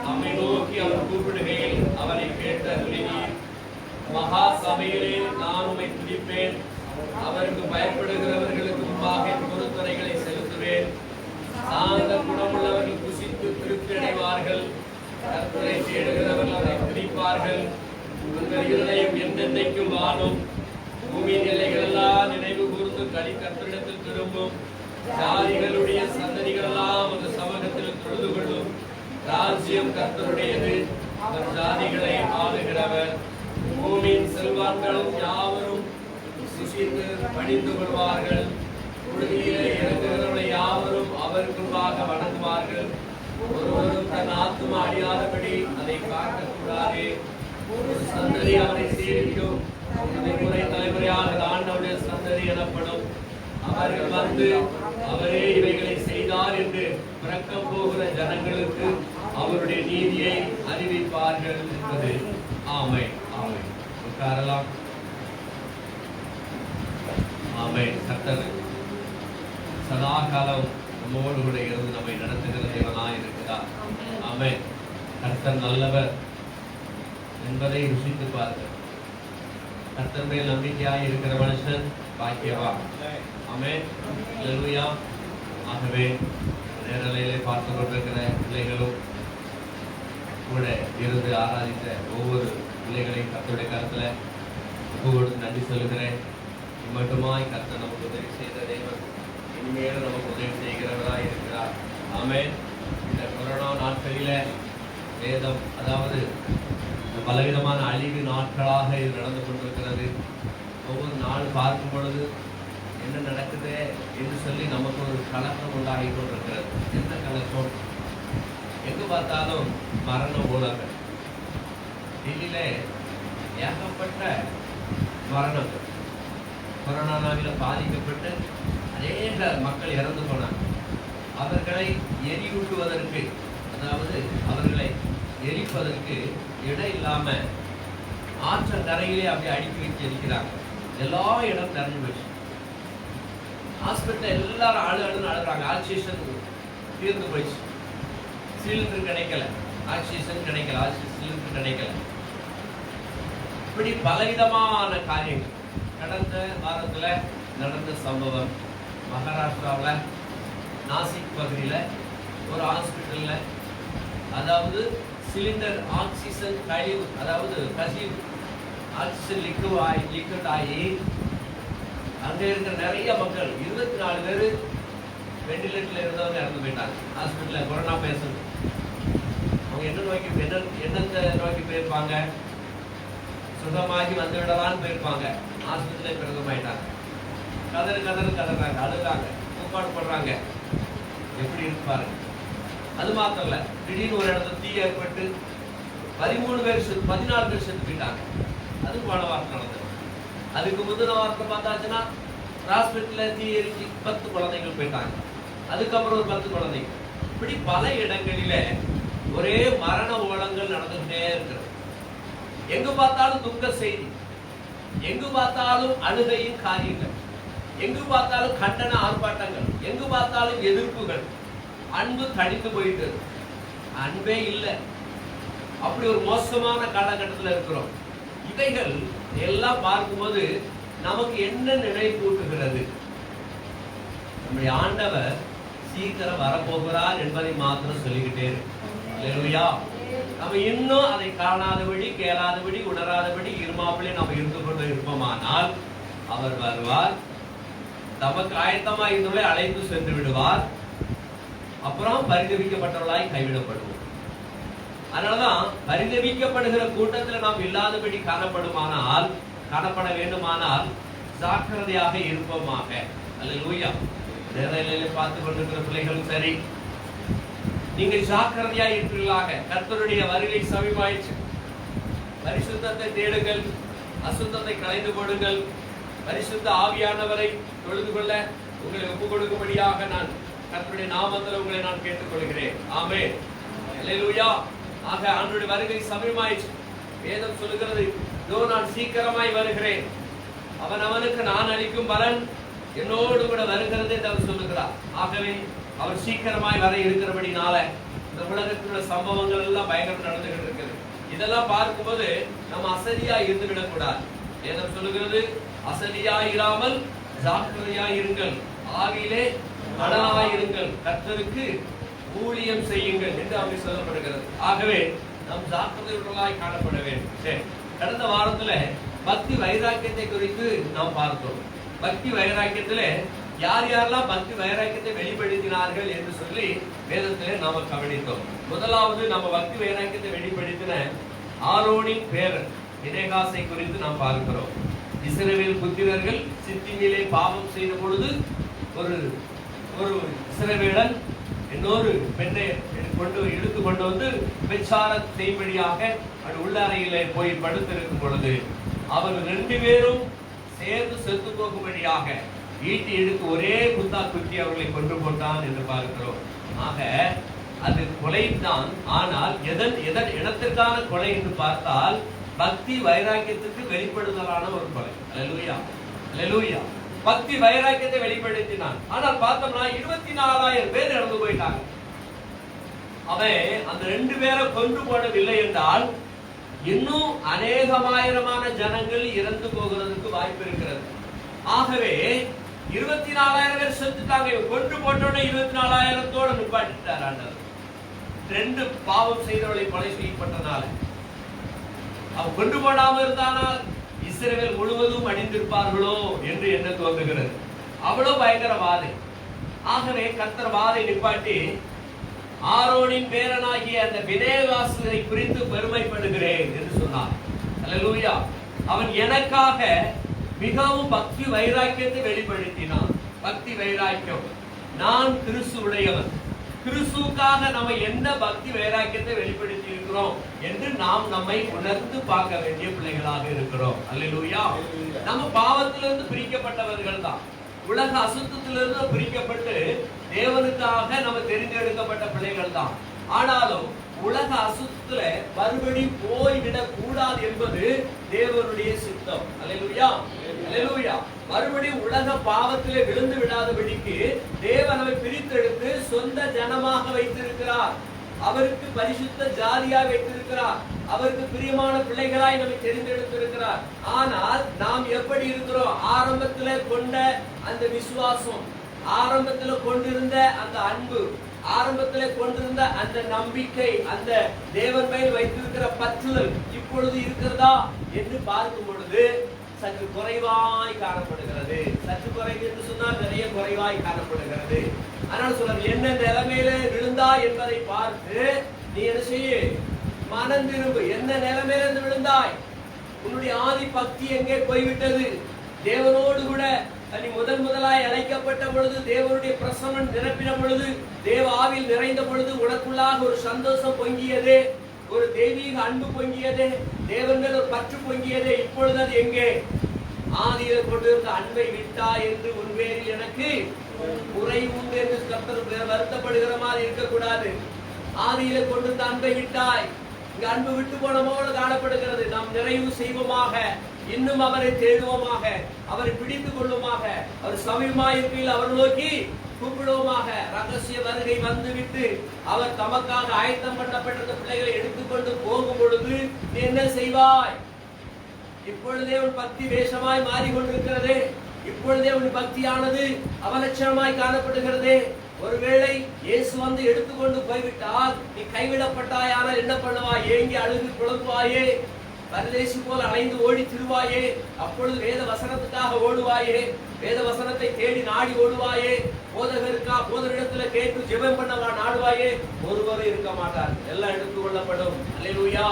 நம்மை நோக்கி அவர் கூப்பிடுகையில் அவரை கேட்டருளினீர். மகா சபையிலே நான் உம்மை துதிப்பேன். அவருக்கு பயப்படுகிறவர்களுக்கு முன்பாக பொறுத்துரைகளை செலுத்துவேன். சாந்த குணமுள்ளவர்கள் புசித்து திருப்தி அடைவார்கள். கர்த்தரை தேடுகிறவர்கள் அவரை துதிப்பார்கள். உங்கள் இருதயம் என்றென்றைக்கும் வாழும். பூமியின் எல்லைகள் எல்லாம் நினைவு கூர்ந்து கர்த்தரிடத்தில் திரும்பும். ஜாதிகளுடைய சந்ததிகள் எல்லாம் அந்த சமூகத்தில் தொழுது கொள்ளும். ராஜ்யம் கர்த்தருடையது, அவர் ஜாதிகளை ஆளுகிறவர். பூமியின் செல்வான்களும் யாவரும் சுசித்து பணிந்து கொள்வார்கள். புழுதியிலே இறங்குகிறவர்களை யாவரும் அவருக்கு முன்பாக வணங்குவார்கள். ஒருவரும் தன் ஆத்துமா அழியாதபடி அதை காக்கக்கூடாதே. ஒரு சந்ததி அவரை சேவிக்கும். தலைமுறை தலைமுறையாக ஆண்டவருடைய சந்ததி எனப்படும். அவர்கள் வந்து அவரே இவைகளை செய்தார் என்று பிறக்கப் போகிற ஜனங்களுக்கு அவருடைய நீதியை அறிவிப்பார்கள் என்பது. ஆமென். ஆமென். உட்காரலாம். ஆமென். கர்த்தர் சதா காலம் நம்மோடு கூட இருந்து நம்மை நடத்துகிற தேவனாய் இருக்கிறார். ஆமென். கர்த்தர் நல்லவர் என்பதை ருசித்து பாருங்கள். கர்த்தர் மேல் நம்பிக்கையாய் இருக்கிற மனுஷன் பாக்கியவான். ஆமென். அல்லேலூயா. ஆகவே நேரலையிலே பார்த்து கொண்டிருக்கிற பிள்ளைகளும் கூட இருந்து ஆராதித்த ஒவ்வொரு பிள்ளைகளையும் கர்த்தருடைய கருத்துல ஒப்பு நன்றி சொல்லுகிறேன். மட்டுமாய் கர்த்தர் நமக்கு உதவி செய்த தெய்வம் இனிமேலும் நமக்கு உதவி செய்கிறவராய் இருக்கிறார். ஆமென். இந்த கொரோனா நாட்களில வேதம், அதாவது பலவிதமான அழிவு நாட்களாக இது நடந்து கொண்டிருக்கிறது. ஒவ்வொரு நாள் பார்க்கும் பொழுது என்ன நடக்குது என்று சொல்லி நமக்கு ஒரு கலக்கம் உண்டாகி கொண்டிருக்கிறது. என்ன கலக்கம்? எங்கு பார்த்தாலும் மரண ஊழல்கள். டெல்லியில ஏகப்பட்ட மரணங்கள். கொரோனாவில் பாதிக்கப்பட்டு அநேக மக்கள் இறந்து போனாங்க. அவர்களை எரியூட்டுவதற்கு, அதாவது அவர்களை எரிப்பதற்கு இடம் இல்லாம ஆற்றங்கரையிலே அப்படி அடுக்கி வச்சு எரிக்கிறாங்க. எல்லா இடம் நிறைஞ்சு போச்சு. ஹாஸ்பிட்டல் எல்லாரும் அழுன்னு அழுகிறாங்க. ஆக்சிஜன் தீர்ந்து போயிடுச்சு. சிலிண்டர் கிடைக்கல, ஆக்சிஜன் கிடைக்கல, சிலிண்டர் கிடைக்கல. இப்படி பலவிதமான காரியங்கள். கடந்த வாரத்துல நடந்த சம்பவம் மகாராஷ்டிராவில் நாசிக் பகுதியில் ஒரு ஹாஸ்பிட்டல்ல, அதாவது சிலிண்டர் ஆக்சிஜன் கழிவு, அதாவது கசிவு ஆக்சிஜன் லிக்விட் ஆகி அங்கே இருக்கிற நிறைய மக்கள் 24 பேர் வெண்டிலேட்டர்ல இருந்தவங்க இறந்து போயிட்டாங்க. ஹாஸ்பிட்டலில் கொரோனா பேஷண்ட். அவங்க என்னத்தை நோக்கி போயிருப்பாங்க? சுகமாகி வந்து விடலான்னு போயிருப்பாங்க. ஹாஸ்பிட்டலே பிரதமாயிட்டாங்க. கதறாங்க, அழுகிறாங்க, கூப்பாடு படுறாங்க. எப்படி இருப்பாரு? அது மாத்திரம் இல்ல, திடீர்னு ஒரு இடத்துல தீ ஏற்பட்டு 14 பேர் செத்து போயிட்டாங்க. அது போன வாரம் நடந்தது. அதுக்கு முந்தின வாரத்தை பார்த்தாச்சுன்னா ஹாஸ்பிட்டல்ல தீ எரிச்சு 10 குழந்தைகள் போயிட்டாங்க. அதுக்கப்புறம் ஒரு 10 குழந்தைங்க. இப்படி பல இடங்களில ஒரே மரண ஓலங்கள் நடந்துகிட்டே இருக்கிறது. எங்கு பார்த்தாலும் துக்க செய்தி, எங்கு பார்த்தாலும் அழுகையின் காரியங்கள், எங்கு பார்த்தாலும் கண்டன ஆர்ப்பாட்டங்கள், எங்கு பார்த்தாலும் எதிர்ப்புகள். அன்பு தடித்து போயிட்டு, அன்பே இல்லை. அப்படி ஒரு மோசமான காலகட்டத்தில் இருக்கிறோம். இவைகள் எல்லாம் பார்க்கும்போது நமக்கு என்ன நினைப்பூட்டுகிறது? நம்முடைய ஆண்டவர் சீக்கிரம் வரப்போகிறார் என்பதை மாத்திரம் சொல்லிக்கிட்டே இருக்கு. அல்லேலூயா. நம்ம இன்னும் அதை காணாதபடி, கேளாதபடி, உணராதபடி இருமாப்பிலே நம்ம இருந்து கொண்டு இருப்போமானால் அவர் வருவார், தமக்கு ஆயத்தமா இருந்தவர்களை அழைத்து சென்று விடுவார், அப்புறம் பரிதவிக்கப்பட்டவர்களாய் கைவிடப்படுவோம். அதனாலதான் பரிதவிக்கப்படுகிற கூட்டத்தில் நாம் இல்லாதபடி காணப்பட வேண்டுமானால் ஜாக்கிரதையாக இருப்போமாக. அல்லேலூயா. நேரலையில பார்த்து கொண்டிருக்கிற பிள்ளைகளும் சரி, நீங்கள் ஜாக்கிரதையா இருப்பீர்களாக. கர்த்தருடைய வருகை சமீபமாயிற்று. பரிசுத்தத்தை தேடுங்கள், அசுத்தத்தை களைந்து போடுங்கள். பரிசுத்த ஆவியானவரை தொழுது கொள்ள உங்களை ஒப்புக் கொடுக்கும்படியாக நான் கர்த்தருடைய நாமத்தில் உங்களை நான் கேட்டுக்கொள்கிறேன். ஆமென். அல்லேலூயா. ஆக ஆண்டவருடைய வருகை சமீபமாயிற்று. வேதம் சொல்லுகிறது, இதோ நான் சீக்கிரமாய் வருகிறேன், அவனுக்கு நான் அளிக்கும் பலன் என்னோடு கூட வருகிறது என்று அவர் சொல்லுகிறார். ஆகவே அவர் சீக்கிரமாய் வர இருக்கிறபடினால இந்த உலகத்திலுள்ள சம்பவங்கள் எல்லாம் பயங்கரம் நடந்துகிட்டு இருக்கிறது. இதெல்லாம் பார்க்கும்போது நம்ம அசதியா இருந்து விடக்கூடாது. வேதம் சொல்லுகிறது, அசதியா இராமல் ஜாக்கிரதையா இருங்கள், ஆவியிலே மனதாயிருங்கள், கர்த்தருக்கு ஊழியம் செய்யுங்கள் என்று அங்கே சொல்லப்படுகிறது. ஆகவே நாம் ஜாக்கிரதையுள்ளவர்களாய் காணப்பட வேண்டும். சரி, கடந்த வாரத்துல பக்தி வைராக்கியத்தை குறித்து நாம் பார்த்தோம். பக்தி வைராக்கியத்துல யார் யாரெல்லாம் பக்தி வைராக்கியத்தை வெளிப்படுத்தினார்கள் என்று சொல்லி வேதத்திலே நாம கவனித்தோம். முதலாவது நம்ம பக்தி வைராக்கியத்தை வெளிப்படுத்தின ஆரோனின் பேரன் பினெகாசை குறித்து நாம் பார்க்கிறோம். இஸ்ரவேல் புத்திரர்கள் சித்திமிலே பாவம் செய்த பொழுது ஒரு இஸ்ரவேலன் இன்னொரு பெண்ணை இழுத்து கொண்டு வந்து விசாரம் செய்யும்படியாக உள்ளறையிலே போய் படுத்திருக்கும் பொழுது அவர்கள் 2 பேரும் சேர்ந்து செத்து போகும்படியாக ஈட்டி எடுத்து ஒரே குத்தா குத்தி அவர்களை கொண்டு போட்டான் என்று பார்க்கிறோம். ஆக அது கொலைதான். ஆனால் இடத்திற்கான கொலை என்று பார்த்தால் பக்தி வைராக்கியத்துக்கு வெளிப்படுதலான ஒரு கொலை. அல்லேலூயா, அல்லேலூயா. பக்தி வைராக்கியத்தை வெளிப்படுத்தினான். ஆனால் பார்த்தோம்னா 24,000 பேர் இறந்து போயிட்டாங்க. அவன் அந்த 2 பேரை கொண்டு போடவில்லை என்றால் இன்னும் அநேகமாயிரமான ஜனங்கள் இறந்து போகிறதுக்கு வாய்ப்பு இருக்கிறது. ஆகவே 24,000 பேர் செத்துட்டாங்க. கொண்டு போட்டோட 24,000தோட நிப்பாட்டிட்டார் ஆண்டவர். 2 பாவம் செய்தவர்களை கொலை செய்யப்பட்டனால. அவன் கொண்டு போடாம இருந்தானால் இஸ்ரவேல் முழுவதும் அழிந்திருப்பார்களோ என்று என்ன தோன்றுகிறது. அவ்வளவு பயங்கர வாதை. ஆகவே கர்த்தர் வாதை நிப்பாட்டி ஆரோனின் பேரனாகிய அந்த பினெகாசை குறித்து பெருமைப்படுகிறேன் என்று சொன்னார். அல்லேலூயா. அவன் எனக்காக மிகவும் பக்தி வைராக்கியத்தை வெளிப்படுத்தினான். பக்தி வைராக்கியம். நான் கிறிஸ்து உடையவன். கிறிஸ்துவுக்காக நம்ம என்ன பக்தி வைராக்கியத்தை வெளிப்படுத்தி இருக்கிறோம் என்று நாம் நம்மை உணர்ந்து பார்க்க வேண்டிய பிள்ளைகளாக இருக்கிறோம். அல்லேலூயா. நம்ம பாவத்திலிருந்து பிரிக்கப்பட்டவர்கள் தான். உலக அசுத்தத்திலிருந்து பிரிக்கப்பட்டு தேவனுக்காக நம்ம தெரிந்தெடுக்கப்பட்ட பிள்ளைகள் தான். ஆனாலும் உலக அசுத்தத்துல மறுபடி போய்விடக் கூடாது என்பது தேவனுடைய சித்தம். அல்லேலூயா, அல்லேலூயா. மறுபடியும் உலக பாவத்திலே விழுந்து விடாதபடிக்கு தேவன் நம்மை பிரித்தெடுத்து சொந்த ஜனமாக வைத்திருக்கிறார். அவருக்கு பரிசுத்த ஜாதியாய் வைத்திருக்கிறார். அவருக்கு பிரியமான பிள்ளைகளாய் நம்மை தெரிந்தெடுத்திருக்கிறார். ஆனால் நாம் எப்படி இருக்கிறோம்? ஆரம்பத்திலே கொண்ட அந்த விசுவாசம், ஆரம்பத்திலே கொண்டிருந்த அந்த அன்பு, ஆரம்பத்திலே கொண்டிருந்த அந்த நம்பிக்கை, அந்த தேவன் மேல் வைத்திருக்கிற பற்றுதல் இப்பொழுது இருக்கிறதா என்று பார்க்கும் பொழுது சற்று குறைவாய் காணப்படுகிறது. சற்று குறைவு என்று சொன்னால் நிறைய குறைவாய் காணப்படுகிறது. அதனால சொல்றாங்க, என்ன நிலைமையில விழுந்தா என்பதை பார்த்து நீ என்ன செய்ய? மனம் திரும்பு. என்ன நிலைமையில இருந்து விழுந்தாய்? உன்னுடைய ஆதி பக்தி எங்கே போய்விட்டது? தேவனோடு கூட நீ முதலாய் அழைக்கப்பட்ட பொழுது, தேவனுடைய பிரசன்னம் நிரப்பின பொழுது, தேவ ஆவியில் நிறைந்த பொழுது உனக்குள்ளாக ஒரு சந்தோஷம் பொங்கியது, ஒரு தெய்வீக அன்பு பொங்கியது, தேவன் மேல் ஒரு பற்று பொங்கியது. இப்பொழுது அது எங்கே? ஆதியில கொண்டிருந்த அன்பை விட்டா என்று உன் பேரில் எனக்கு குறை உண்டு என்று கர்த்தர் வருத்தப்படுகிற மாதிரி இருக்கக்கூடாது. ஆதியில கொண்டிருந்த அன்பை விட்டாய். இங்க அன்பு விட்டு போன போல காணப்படுகிறது. நாம் நிறைவு செய்வோமாக, இன்னும் அவரை தேடுவோமாக, அவரை பிடித்துக் கொள்ளுமாக, அவர் சமீபமாய் இருக்கையில் அவர் நோக்கி கூப்பிடுவோமாக. ரகசிய வருகை வந்துவிட்டு அவர் தமக்காக ஆயத்தம் பண்ணப்பட்ட பிள்ளைகளை எடுத்துக்கொண்டு போகும் பொழுது நீ என்ன செய்வாய்? இப்பொழுதே உன் பக்தி வேஷமாய் மாறிக்கொண்டிருக்கிறது. இப்பொழுதே உன் பக்தியானது அவலட்சணமாய் காணப்படுகிறது. ஒருவேளை இயேசு வந்து எடுத்துக்கொண்டு போய்விட்டால் நீ கைவிடப்பட்டாயானால் என்ன பண்ணுவாய்? ஏங்கி அழுது புலம்புவாயே, பரதேசி போல் அலைந்து ஓடி திருவாயே. அப்பொழுது வேத வசனத்துக்காக ஓடுவாயே, வேத வசனத்தை தேடி நாடி ஓடுவாயே, போதரிடத்துல கேட்டு ஜெபம் பண்ணவா நாடுவாயே. ஒருவரும் இருக்க மாட்டார், எல்லாம் எடுத்துக் கொள்ளப்படும். அல்லேலூயா.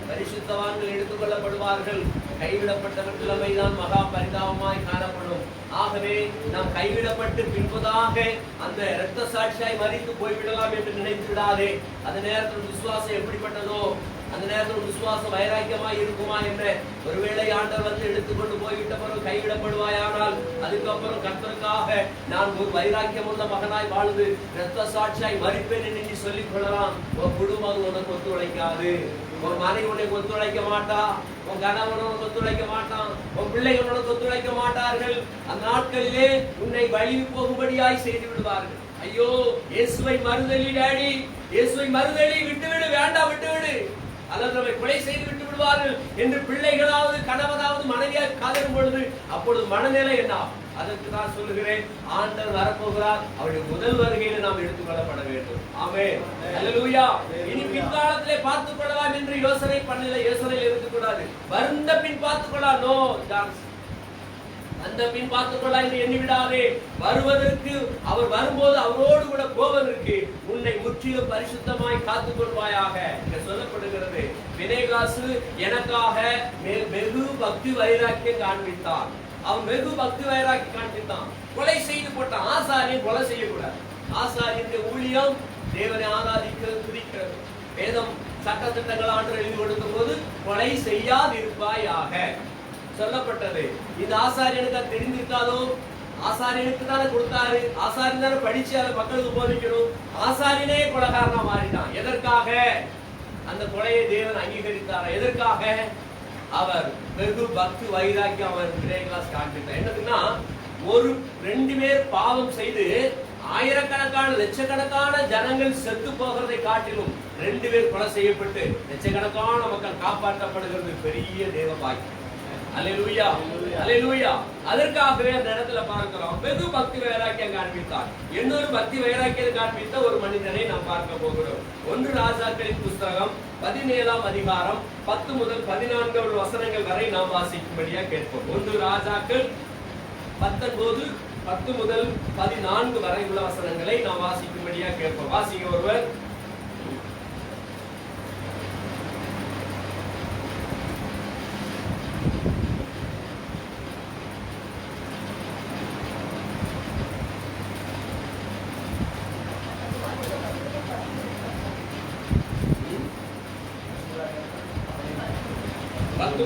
பரிசுத்தவான்கள் எடுத்துக் கொள்ளப்படுவார்கள். கைவிடப்பட்டவர் நிலைமைதான் மகா பரிதாபமாய் காணப்படும். ஆகவே நாம் கைவிடப்பட்டு பின்பதாக அந்த இரத்த சாட்சியாய் மரித்து போய்விடலாம் என்று நினைத்து விடாதே. அந்த நேரத்தில் விசுவாசம் எப்படிப்பட்டதோ, அந்த நேரத்தில் விசுவாசம் வைராக்கியமாய் இருக்குமா என்று. ஒருவேளை ஆண்டவர் வந்து எடுத்துக்கொண்டு போய்விட்ட பிறகு கைவிடப்படுவாயானால் அதுக்கப்புறம் கர்த்தருக்காக நான் ஒரு வைராக்கியம் உள்ள மகனாய் வாழ்ந்து இரத்த சாட்சியாய் மரிப்பேன் என்று நீ சொல்லிக் கொள்ளலாம். உன் குடும்பம் உனக்கு ஒத்துழைக்காது, உன் மனைவி உனக்கு ஒத்துழைக்க மாட்டா, உன் கணவன் உனக்கு ஒத்துழைக்க மாட்டான், உன் பிள்ளைகள் உனக்கு ஒத்துழைக்க மாட்டார்கள். அந்த நாட்களிலே உன்னை வழி போகும்படியாய் செய்து விடுவார்கள். ஐயோ, இயேசுவை மறுதலி டாடி, இயேசுவை மறுதலி, விட்டுவிடு, வேண்டாம் விட்டுவிடு, அல்லது நம்மை கொலை செய்து விட்டு விடுவார்கள் என்று பிள்ளைகளாவது கணவனாவது மனைவியாக கதறும் பொழுது அப்பொழுது மனநிலை என்ன? அதற்கு நான் சொல்லுகிறேன், ஆண்டவர் வரப்போகிறார். அவருடைய முதல் வருகையில நாம் எடுத்துக் கொள்ளப்பட வேண்டும். ஆமென், அல்லேலூயா. இனி பின்காலத்திலே பார்த்துக் கொள்ளலாம் என்று யோசனை பண்ணல, யோசனையில் இருக்கக்கூடாது. வருந்த பின் பார்த்துக் கொள்ளலாம், நோ சான்ஸ். அந்த பின் பார்த்துக் கொள்ளலாம் என்று எண்ணி விடாதே. வருவதற்கு அவர் வரும்போது அவரோடு கூட போவதற்கு உன்னை முற்றிலும் பரிசுத்தமாய் காத்துக் கொள்வாயாக என்று சொல்லப்படுகிறது. பினேகாசு எனக்காக வெகு பக்தி வைராக்கியம் காண்பித்தான். அவன் வெகு பக்தி வைராக்கி காண்பித்தான். கொலை செய்து போட்டான். ஆசாரியன் கொலை செய்யக்கூடாது. ஆசாரியனுடைய ஊழியம் தேவனை ஆராதிக்கிறது, துதிக்கிறது. வேதம் சட்ட திட்டங்கள் ஆண்டு எழுதி கொடுக்கும் போது கொலை செய்யாதிருப்பாயாக சொல்லப்பட்டது. இந்த ஆசாரியனுக்கு அது தெரிந்திருக்காதோ? ஆசாரியனுக்கு தானே கொடுத்தாரு, ஆசாரியன் தானே படிச்சு அதை மக்களுக்கு போதிக்கணும். ஆசாரியனே கொலைகாரனா மாறிட்டான். எதற்காக? அந்த கொலையை தேவன் அங்கீகரித்தாரா? எதற்காக? அவர் வெகு பக்தி வைராக்கியம் அவர் பினேகாஸ் காண்பித்தார். என்னதுன்னா, ஒரு 2 பேர் பாவம் செய்து ஆயிரக்கணக்கான லட்சக்கணக்கான ஜனங்கள் செத்து போகிறதை காட்டிலும் 2 பேர் கொலை செய்யப்பட்டு லட்சக்கணக்கான மக்கள் காப்பாற்றப்படுகிறது பெரிய தேவ பாக்கியம். அல்லேலூயா, அல்லேலூயா. அதற்காகவே அந்த இடத்துல பார்க்கிறோம், வெகு பக்தி வைராக்கியம் காண்பித்தார். இன்னொரு பக்தி வைராக்கியம் காண்பித்த ஒரு மனிதனை நாம் பார்க்க போகிறோம். 1 ராஜாக்களின் புஸ்தகம் 17ஆம் அதிகாரம் 10 முதல் 14 வசனங்கள் வரை நாம் வாசிக்கும்படியா கேட்போம். 1 ராஜாக்கள் 19 10 முதல் 14 வரை உள்ள வசனங்களை நாம் வாசிக்கும்படியா கேட்போம். வாசிங்க ஒருவர்.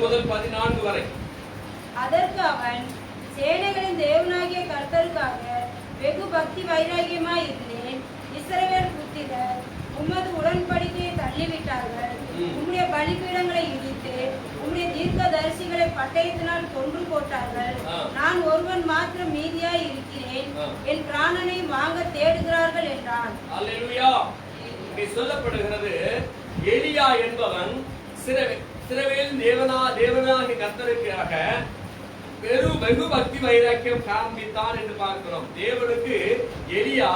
முதல் 14 வரை. அதற்கு அவன், சேனைகளின் தேவனாகிய கர்த்தருக்காக வெகு பக்தி வைராகியமாய் இருந்தேன். இஸ்ரவேல் புத்திரர் உமது உடன்படிக்கையை தள்ளிவிட்டார்கள். உம்முடைய பலிபீடங்களை இடித்து உம்முடைய தீர்க்கதரிசிகளை பட்டயத்தினால் கொன்று போட்டார்கள். நான் ஒருவன் மாத்திரம் மீதியாய் இருக்கிறேன். என் பிராணனை வாங்க தேடுகிறார்கள் என்றான். அல்லேலூயா. இங்கே சொல்லப்படுகிறது, எலியா என்பவன் இஸ்ரவேல் தேவனாகிய கர்த்தருக்காக வெகு பக்தி வைராக்கியம் காண்பித்தான் என்று பார்க்கிறோம். தேவனுக்கு எலியா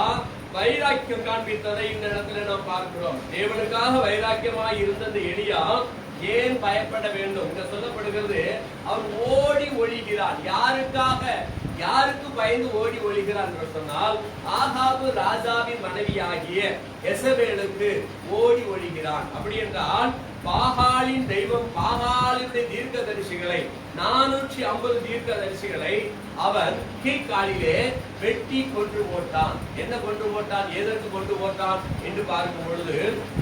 வைராக்கியம் காண்பித்ததை இந்த இடத்துல நாம் பார்க்கிறோம். தேவனுக்காக வைராக்கியமாய் இருந்த எலியா ஏன் பயப்பட வேண்டும் என்று சொல்லப்படுகிறது. அவன் ஓடி ஒளிகிறான். யாருக்காக? யாருக்கு பயந்து ஓடி ஒளிகிறான் என்று சொன்னால், ஆகாபு ராஜாவின் மனைவியாகிய எசபேலுக்கு ஓடி ஒளிகிறான். அப்படி என்றால் பாகாலின் தெய்வம், பாகாலினுடைய தீர்க்கதரிசிகளை 450 தீர்க்கதரிசிகளை அவன் கீழ்காலிலே வெட்டி கொன்று போட்டான். என்ன கொன்று போட்டான்? எதற்கு கொன்று போட்டான் என்று பார்க்கும் பொழுது,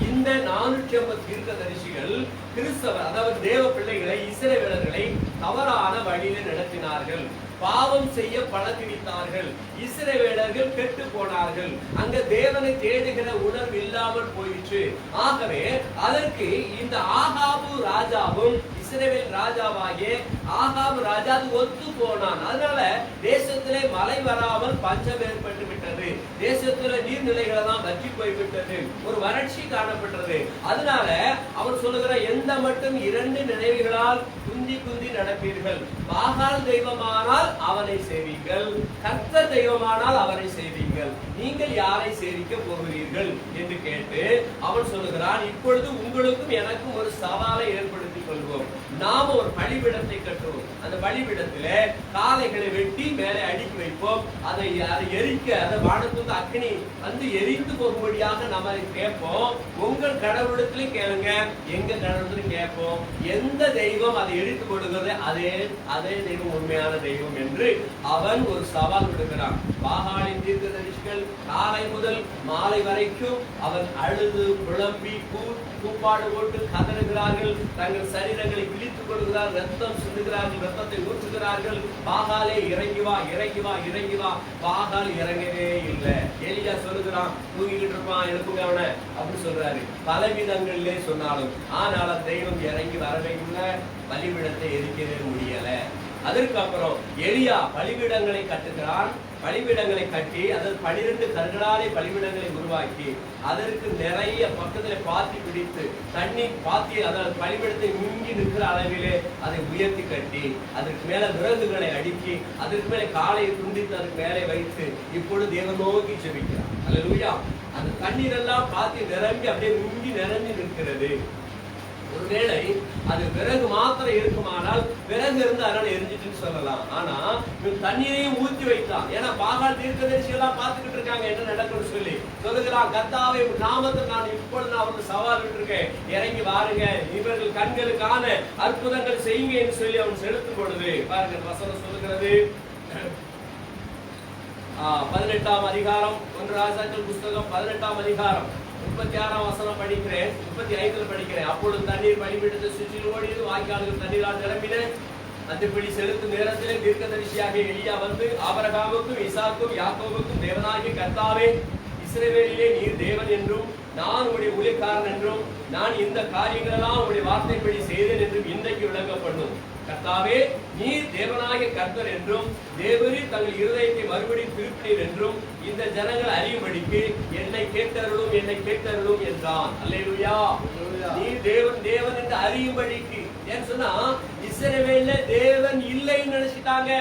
இந்த 450 தீர்க்கதரிசிகள் கிறிஸ்தவர், அதாவது தேவ பிள்ளைகளை, இஸ்ரவேலர்களை தவறான வழியில் நடத்தினார்கள். பாவம் செய்ய பழக்கிவித்தார்கள். இஸ்ரவேலர்கள் கெட்டு போனார்கள். அங்க தேவனை தேடுகிற உணர்வு இல்லாமல் போயிற்று. ஆகவே அதற்கு இந்த ஆகாபு ராஜாவும் இஸ்ரவேல் ராஜாவாகிய ஆகாப் ராஜா அது ஒத்து போனான். அதனால தேசத்திலே மழை வராமல் பஞ்சம் ஏற்பட்டு விட்டது. தேசத்துல நீர்நிலைகள் எல்லாம் வற்றி போய்விட்டது. ஒரு வறட்சி காணப்பட்டது. அதனால அவர் சொல்லுகிற எந்த மட்டும் 2 நினைவுகளால் குந்தி குந்தி நடப்பீர்கள். பாகால் தெய்வமானால் அவனை சேவிங்கள், கர்த்தர் தெய்வமானால் அவனை சேவிங்கள். நீங்கள் யாரை சேவிக்க போகிறீர்கள் என்று கேட்டு அவன் சொல்லுகிறான், இப்பொழுது உங்களுக்கும் எனக்கும் ஒரு சவாலை ஏற்படுத்திக் கொள்வோம். நாம ஒரு பலிபீடத்தை கட்டுவோம். அந்த பலிபீடத்திலே காளைகளை வெட்டி மேலே அடுக்கி வைப்போம். அதை எரிக்க, அதை வானத்துக்கு அக்னி வந்து எரிந்து போகும்படியாக நம்ம கேட்போம். உங்கள் கடவுளத்திலே கேளுங்க, எங்க கடவுளத்திலும் கேட்போம். எந்த தெய்வம் அதை எடுத்து கொடுக்கிறது அதே தெய்வம் உண்மையான தெய்வம் என்று அவன் ஒரு சவால் விடுகிறான். பாகாலின் தீர்க்கதரிசிகள் காலை முதல் மாலை வரைக்கும் அவன் அழுது புலம்பி கூப்பாடு போட்டு கதறுகிறார்கள். தங்கள் சரீரங்களை கிழித்துக் கொள்கிறார், ரத்தம் சிந்துகிறார்கள், ரத்தத்தை ஊற்றுகிறார்கள். பாகாலே இறங்கி வா, இறங்கி வா, இறங்கி வா. பாகால் இறங்கவே இல்லை. எலியா சொல்லுகிறான், தூங்கிக்கிட்டு இருப்பான், எழுப்புங்க அவனை அப்படின்னு சொல்றாரு. பலவிதங்களிலே சொன்னாலும் ஆனால் தெய்வம் இறங்கி வரவே இல்லை. பலிபீடத்தை எரிக்கவே முடியல. அதற்கு அப்புறம் எலியா பலிபீடங்களை கட்டுகிறான். பலிபீடங்களை கட்டி அதில் 12 கற்களாலே பலிபீடங்களை உருவாக்கி அதற்கு நிறைய பக்கத்துல பாத்தி பிடித்து தண்ணி பாத்தி அதாவது பலிபீடத்தை மிங்கி நிற்கிற அளவிலே அதை உயர்த்தி கட்டி அதற்கு மேல விறகுகளை அடுக்கி அதற்கு மேலே காலையை துண்டித்து அதற்கு மேலே வைத்து இப்பொழுது தேவன் நோக்கி ஜெபிக்கிறார். அல்லேலூயா. அந்த தண்ணீர் எல்லாம் பாத்தி நிரம்பி அப்படியே மிங்கி நிரம்பி நிற்கிறது. ஒருவேளை அது விறகு மாத்திரம் இருக்குமானால் விறகு இருந்து அதனால எரிஞ்சிட்டுன்னு சொல்லலாம். ஆனா தண்ணீரையும் ஊற்றி வைத்தான். ஏன்னா பாகால் தீர்க்கதரிசி எல்லாம் பார்த்துக்கிட்டு இருக்காங்க என்ன நடக்கும்னு சொல்லி சொல்லுகிறான், கர்த்தாவே நாமத்தில் நான் இப்பொழுது அவருக்கு சவால் விட்டுருக்கேன், இறங்கி வாருங்க, இவர்கள் கண்களுக்கான அற்புதங்கள் செய்யுங்க என்று சொல்லி அவன் செலுத்தும் பொழுது பாருங்க வசனம் சொல்லுகிறது. 18ஆம் அதிகாரம் 1 ராஜாக்கள் புஸ்தகம் 18ஆம் அதிகாரம் 36ஆம் வசனம் படிக்கிறேன், 35 படிக்கிறேன். அப்பொழுது தண்ணீர் பலிபீடத்தை சுற்றிலும் ஓடியது, வாய்க்கால்கள் தண்ணீரால் நிரம்பின. அந்தபடி செலுத்தும் நேரத்திலே தீர்க்கதரிசியாக எலியா வந்து ஆபிரகாமுக்கும் ஈசாக்கும் யாக்கோபுக்கும் தேவனாகிய கர்த்தாவே, இஸ்ரவேலிலே நீர் தேவன் என்றும் நான் உடைய ஊழியக்காரன் என்றும் நான் இந்த காரியங்களெல்லாம் உடைய வார்த்தைப்படி செய்தேன் என்றும் இன்றைக்கு விளங்கப்படும். கர்த்தாவே, நீர் தேவனாகிய கர்த்தர் என்றும் தேவரீர் தங்கள் இருதயத்தை மறுபடியும் திருப்பினீர் என்றும் இந்த ஜனங்கள் அறியும்படிக்கு என்னை கேட்டருளும், என்னை கேட்டருளும் என்றான். அல்லேலூயா. நீர் தேவன் தேவன் என்று அறியும்படிக்கு. ஏன்னு சொன்னா இஸ்ரவேல்ல தேவன் இல்லைன்னு நினைச்சிட்டாங்க.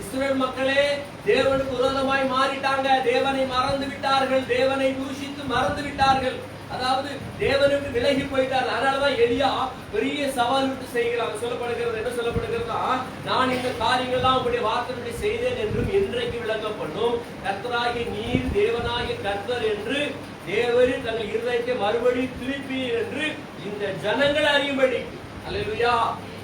இஸ்ரவேல் மக்களே தேவனுக்கு விரோதமாய் மாறிட்டாங்க. தேவனை மறந்து விட்டார்கள், தேவனை தூஷித்து மறந்து விட்டார்கள். அதாவது தேவனுக்கு விலகி போயிட்டார். அதனாலதான் எலியா பெரிய சவால் விட்டு செய்கிறார். சொல்லப்படுகிறது என்ன சொல்லப்படுகிறதா, நான் இந்த காரியங்கள்லாம் உங்களுடைய வார்த்தைப்படி செய்தேன் என்றும் இன்றைக்கு விளங்கப்படும். கர்த்தராகி நீர் தேவனாகிய கர்த்தர் என்று தேவரின் தங்கள் இருதயத்தை மறுபடியும் திருப்பீர் என்று இந்த ஜனங்கள் அறியும்படி. அல்லேலூயா.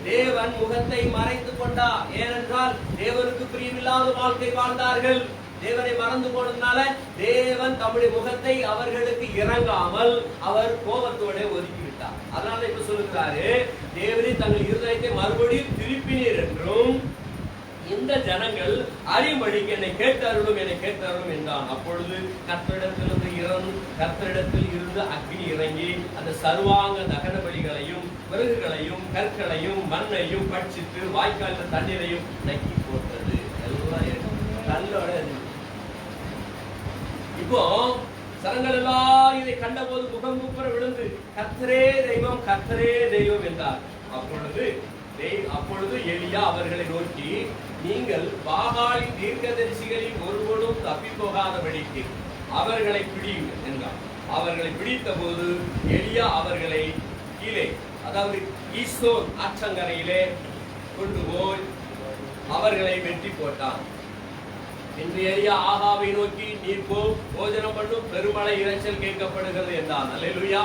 தேவன் முகத்தை மறைத்து கொண்டார். ஏனென்றால் தேவனுக்கு பிரியமில்லாத வாழ்க்கை வாழ்ந்தார்கள். தேவனை மறந்து போனதுனால தேவன் தம்முடைய முகத்தை அவர்களுக்கு இறங்காமல் அவர் கோபத்தோட ஒதுக்கிவிட்டார். அதனால இப்ப சொல்லுகிறாரு, தேவனை தங்கள் இருதயத்தை மறுபடியும் திருப்பினீர் என்றும் இந்த ஜனங்கள் அறியும்படிக்கு என்னை கேட்டருளும், என்னை கேட்டருளும் என்றான். அப்பொழுது கர்த்தரிடத்தில் இருந்து அக்னி இறங்கி அந்த சர்வாங்க தகன பலிகளையும் விறகுகளையும் கற்களையும் மண்ணையும் பட்சித்து வாய்க்கால தண்ணீரையும் நக்கி போட்டது. கல்லோட இப்போ சனங்கள் எல்லாம் இதை கண்டபோது முகம் குப்புற விழுந்து கர்த்தரே தெய்வம், கர்த்தரே தெய்வம் என்றார். அப்பொழுது எலியா அவர்களை நோக்கி, நீங்கள் பாகாலின் தீர்க்கதரிசிகளில் ஒருவனும் தப்பி போகாதபடிக்கு அவர்களை பிடியுங்கள் என்றார். அவர்களை பிடித்த போது எலியா அவர்களை கீழே, அதாவது ஈசோன் ஆற்றங்கரையிலே கொண்டு போய் அவர்களை வெட்டி போட்டான். இன்று எலியா ஆகாவை நோக்கி, நீர் போ, போஜனம் பண்ணும், பெருமழை இறைச்சல் கேட்கப்படுகிறது என்றான். அல்லேலூயா.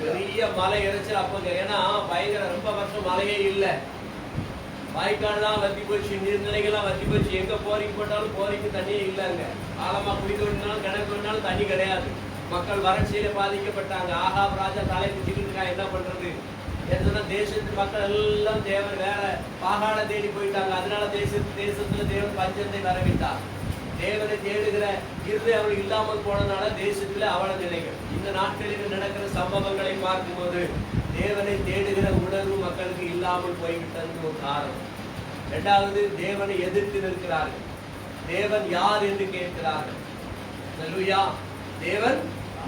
பெரிய மலை இறைச்சல். அப்போ ஏன்னா பயங்கர ரொம்ப வருஷம் மழையே இல்லை, வாய்க்கால்லாம் வத்தி போச்சு, நீர்நிலைகள்லாம் வத்தி போச்சு. எங்க போரிக்கு போட்டாலும் போரிக்கு தண்ணியே இல்லைங்க. ஆழமா குடிக்க வேண்டினாலும் கிணக்கு வேணாலும் தண்ணி கிடையாது. மக்கள் வறட்சியில பாதிக்கப்பட்டாங்க. ஆகாப் ராஜா தலை குச்சிக்கிட்டு இருக்கா, என்ன பண்றது? தேசத்து மக்கள் எல்லாம் தேவன் வேற பாகால தேடி போயிட்டாங்க. அதனால தேசத்துல தேவன் பஞ்சத்தை வரவிட்டார். தேவனை தேடுகிற இருதை அவளுக்கு இல்லாமல் போனதுனால தேசத்துல அவள நிலைகள். இந்த நாட்களில் நடக்கிற சம்பவங்களை பார்க்கும்போது தேவனை தேடுகிற உணர்வு மக்களுக்கு இல்லை. இல்லாமல் போய்விட்டது ஒரு காரணம். இரண்டாவது, தேவனை எதிர்த்து நிற்கிறார்கள். தேவன் யார் என்று கேட்கிறார்கள். அல்லேலூயா. தேவன்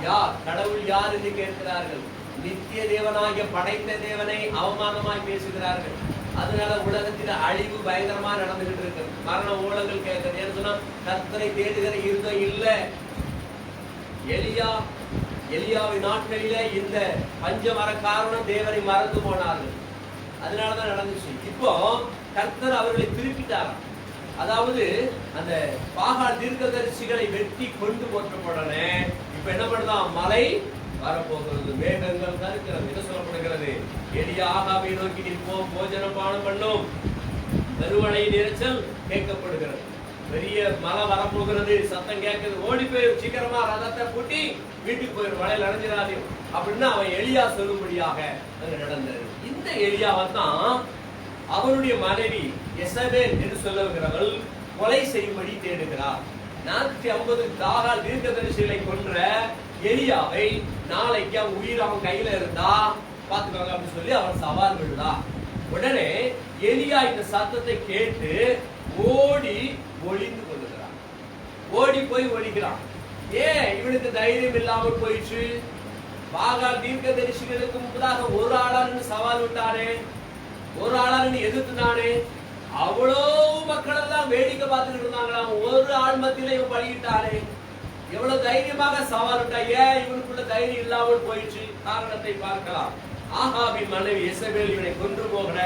யார், கடவுள் யார் என்று கேட்கிறார்கள். நித்திய தேவனாகிய படைத்த தேவனை அவமானமாய் பேசுகிறார்கள். அதனால உலகத்தில் அழிவு பயங்கரமா நடந்துகிட்டு இருக்கு. மரண ஊழல்கள் கேட்கிறது. ஏன்னு சொன்னா கர்த்தரை தேடுகிற இருதம் இல்ல. எலியாவின் நாட்களிலே இந்த பஞ்சம் வர காரணம் தேவனை மறந்து போனார்கள். அதனாலதான் நடந்துச்சு. இப்போ கர்த்தர் அவர்களை திருப்பிட்டாராம். அதாவது அந்த பாகால் தீர்க்கதரிசிகளை வெட்டி கொண்டு போட்ட உடனே இப்ப என்ன பண்ணுதான், மழை வரப்போகிறது, மேகங்கள் கருக்கிறது. என்ன சொல்லப்படுகிறது, எலியா ஆகாவை நோக்கி நிற்போம், போஜனம் பானம் பண்ணும், கருவளை இரைச்சல் கேட்கப்படுகிறது. பெரிய மழை வரப்போகிறது, சத்தம் கேட்குது, ஓடி போய் சீக்கிரமா ரதத்தை பூட்டி வீட்டுக்கு போயிடும், மழையில் அடைஞ்சிடாது அப்படின்னு அவன் எலியா சொல்லும்படியாக அங்க நடந்தது. இந்த எலியாவை தான் அவனுடைய மனைவி எசபேல் என்று சொல்லுகிறவள் கொலை செய்யும்படி தேடுகிறார். 450 தாகால் தீர்க்கதரிசிகளை கொன்ற எலியாவை நாளைக்கு அவன் உயிர் அவன் கையில இருந்தா பாத்துக்கோங்க அப்படின்னு சொல்லி அவன் சவால் விடுதா. உடனே எலியா இந்த சத்தத்தை கேட்டு ஓடி ஒளிந்து கொள்ளுகிறான். ஓடி போய் ஒளிக்கிறான். ஏன் இவனுக்கு தைரியம் இல்லாமல் போயிடுச்சு? பாகால் தீர்க்கதரிசிகளுக்கு முன்பதாக ஒரு ஆளான்னு சவால் விட்டானே, ஒரு ஆளான்னு எதிர்த்துனானே, அவ்வளோ மக்கள் எல்லாம் வேடிக்கை பார்த்துட்டு இருந்தாங்களாம். ஒரு ஆள் மத்தியில இவன் பழகிட்டானே, எவ்வளவு தைரியமாக சவால் விட்டா. ஏன் இவனுக்குள்ள தைரியம் இல்லாமல் போயிடுச்சு? காரணத்தை பார்க்கலாம். ஆகாபின் மனைவி எசபேல் இவனை கொன்று போகிற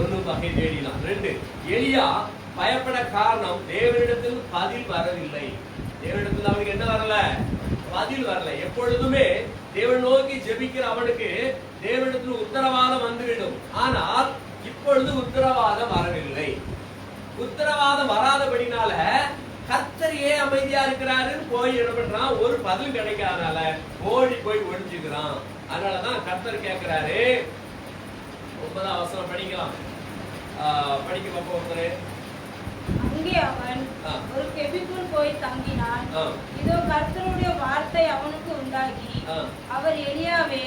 ஒன்று வகை தேடினான். 2, எலியா பயப்பட காரணம் தேவனிடத்தில் பதில் வரவில்லை. தேவனிடத்தில் அவனுக்கு என்ன வரல? பதில் வரல. எப்பொழுதுமே தேவன் நோக்கி ஜெபிக்கிற அவனுக்கு தேவனிடத்தில் உத்தரவாதம் வந்துவிடும். ஆனால் இப்பொழுது உத்தரவாதம் வரவில்லை. உத்தரவாதம் வராதபடினால கர்த்தர் ஏன் அமைதியா இருக்கிறாருன்னு போய் என்ன பண்றான், ஒரு பதில் கிடைக்காதனால ஓடி போய் ஒழிஞ்சுக்கிறான். அதனாலதான் கர்த்தர் கேட்கிறாரு. 9ஆம் வசனம் படிக்கலாம். படிக்க பார்ப்போம் ஒருத்தரு. அங்கே அவன் ஒரு கெபிக்குள் போய் தங்கினான். இதோ கர்த்தருடைய வார்த்தை அவனுக்கு உண்டாகி, அவர் எலியாவே,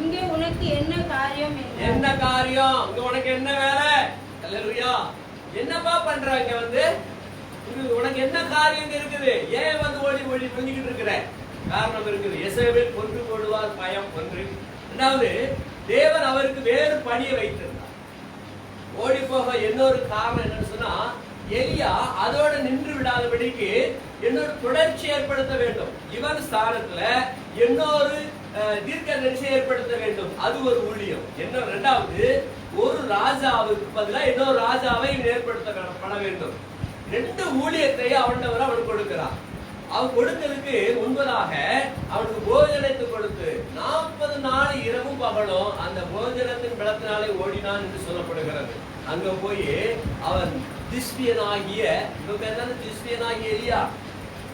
இங்கே உனக்கு என்ன காரியம்? என்ன காரியம்? இங்க உனக்கு என்ன வேலை? அல்லேலூயா. என்னப்பா பண்றாங்க வந்து? உனக்கு என்ன காரியம் இருக்குது? ஏன் வந்து ஓடி ஓடி பண்ணிக்கிட்டு இருக்கிற? காரணம் இருக்குது. எசபேல் கொன்று போடுவார் பயம் ஒன்று. இரண்டாவது, தேவன் அவருக்கு வேறு பணியை வைத்திருந்தார். ஓடி போக இன்னொரு காரணம் என்னன்னு சொன்னா, எலியா அதோட நின்று விடாதபடிக்கு இன்னொரு தொடர்ச்சி ஏற்படுத்த வேண்டும். இவன் ஸ்தானத்துல இன்னொரு தீர்க்கதரிசி ஏற்படுத்த வேண்டும். அது ஒரு ஊழியம். என்ன? இரண்டாவது, ஒரு ராஜாவுக்கு பதிலாக இன்னொரு ராஜாவை ஏற்படுத்தப்பட வேண்டும். 2 ஊழியத்தை அவனுக்கு கொடுக்கிறான். அவன் கொடுத்ததுக்கு முன்பதாக அவனுக்கு போஜனத்தை கொடுத்து 40 நாள் இரவும் பகலும் அந்த போஜனத்தின் பலத்தினாலே ஓடினான் என்று சொல்லப்படுகிறது. அங்க போய் அவன் திஸ்பியனாகிய எலியா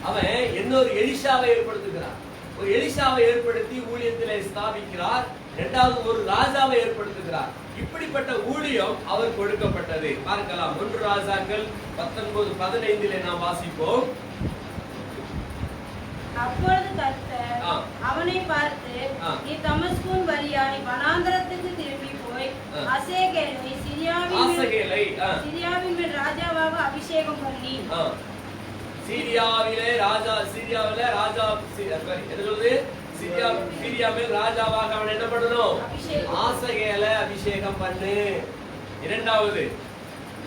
அவன் இன்னொரு எலிஷாவை ஏற்படுத்துகிறான். ஒரு எலிஷாவை ஏற்படுத்தி ஊழியத்திலே ஸ்தாபிக்கிறார். 2வது ஒரு ராஜாவை ஏற்படுத்துகிறார். இப்படிப்பட்ட ஊழியம் அவர் கொடுக்கப்பட்டது. பார்க்கலாம். 1 ராஜாக்கள் 19:15 நாம் வாசிப்போம். அப்பொழுது கர்த்தர் அவனை பார்த்து, நீ தமஸ்குன் வழியாய் வனாந்தரத்துக்கு திரும்பி போய் ஆசகேலை சிரியாவின் மேல் ராஜாவாக அபிஷேகம் பண்ணி. சீரியாவிலே ராஜாவாக அவன் என்ன பண்ணணும்? ஆசகேலை அபிஷேகம் பண்ணு. 2வது,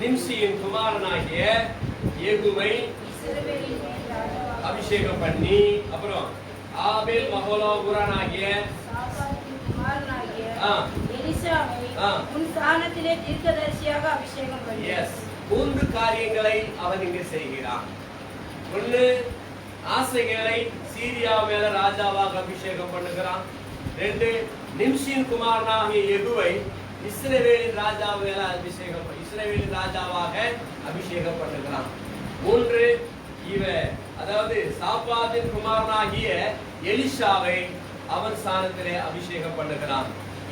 நிம்சியின் குமாரனாகிய யெகூவை அபிஷேகம் பண்ணி, அப்புறம் ஆபேல் மகோலாபுரனாகிய எலிசாவை உன் ஸ்தானத்திலே தீர்க்கதரிசியாக அபிஷேகம் பண்ணி. எஸ், 3 காரியங்களை அவன் இங்கே செய்கிறான். 1, ஆசகேலை சீரியா மேல ராஜாவாக அபிஷேகம் பண்ணுகிறான். 2, நிம்சியின் குமாரனாகிய யெகூவை இஸ்ரவேலின் ராஜாவாக அபிஷேகம் பண்ணுகிறான். 3, அதாவது சாப்பாத்தின் குமாரனாகிய எலிஷாவை அவன் ஸ்தானத்திலே அபிஷேகம் பண்ணுகிறான்.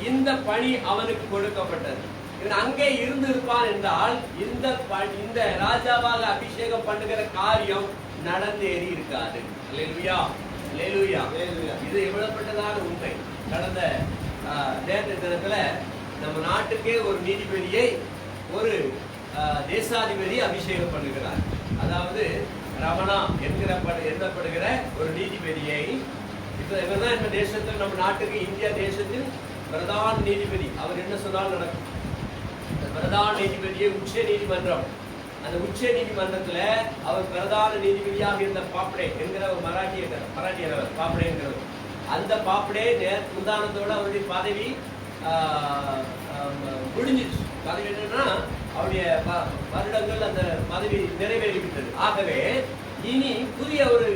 இந்த பணி அவனுக்கு கொடுக்கப்பட்டது. இவன் அங்கே இருந்து இருப்பான் என்றால் இந்த ராஜாவாக அபிஷேகம் பண்ணுகிற காரியம் நடந்தேறி இருக்காது. அல்லேலூயா, அல்லேலூயா. இது எவ்வளவுப்பட்டதான உண்மை. கடந்த நேற்று தினத்துல நம்ம நாட்டுக்கே ஒரு நீதிபதியை ஒரு தேசாதிபதி அபிஷேகம் பண்ணுகிறார். அதாவது ரமணா எண்ணப்படுகிற ஒரு நீதிபதியை, இவர்தான் இந்த தேசத்தில், நம்ம நாட்டுக்கு இந்தியா தேசத்தில் பிரதான நீதிபதி. அவர் என்ன சொன்னாலும் நடக்கும். பிரதான நீதிபதியை உச்ச நீதிமன்றம், அந்த உச்ச நீதிமன்றத்துல அவர் பிரதான நீதிபதியாக இருந்த பாப்டே என்கிற ஒரு மராட்டியர் பாப்டே என்கிறவர். அந்த பாப்டே முந்தானத்தோட அவருடைய பதவி முடிஞ்சிச்சு. பதவி என்னன்னா அவருடைய வருடங்கள் அந்த பதவி நிறைவேறிவிட்டது. ஆகவே இனி புதிய ஒரு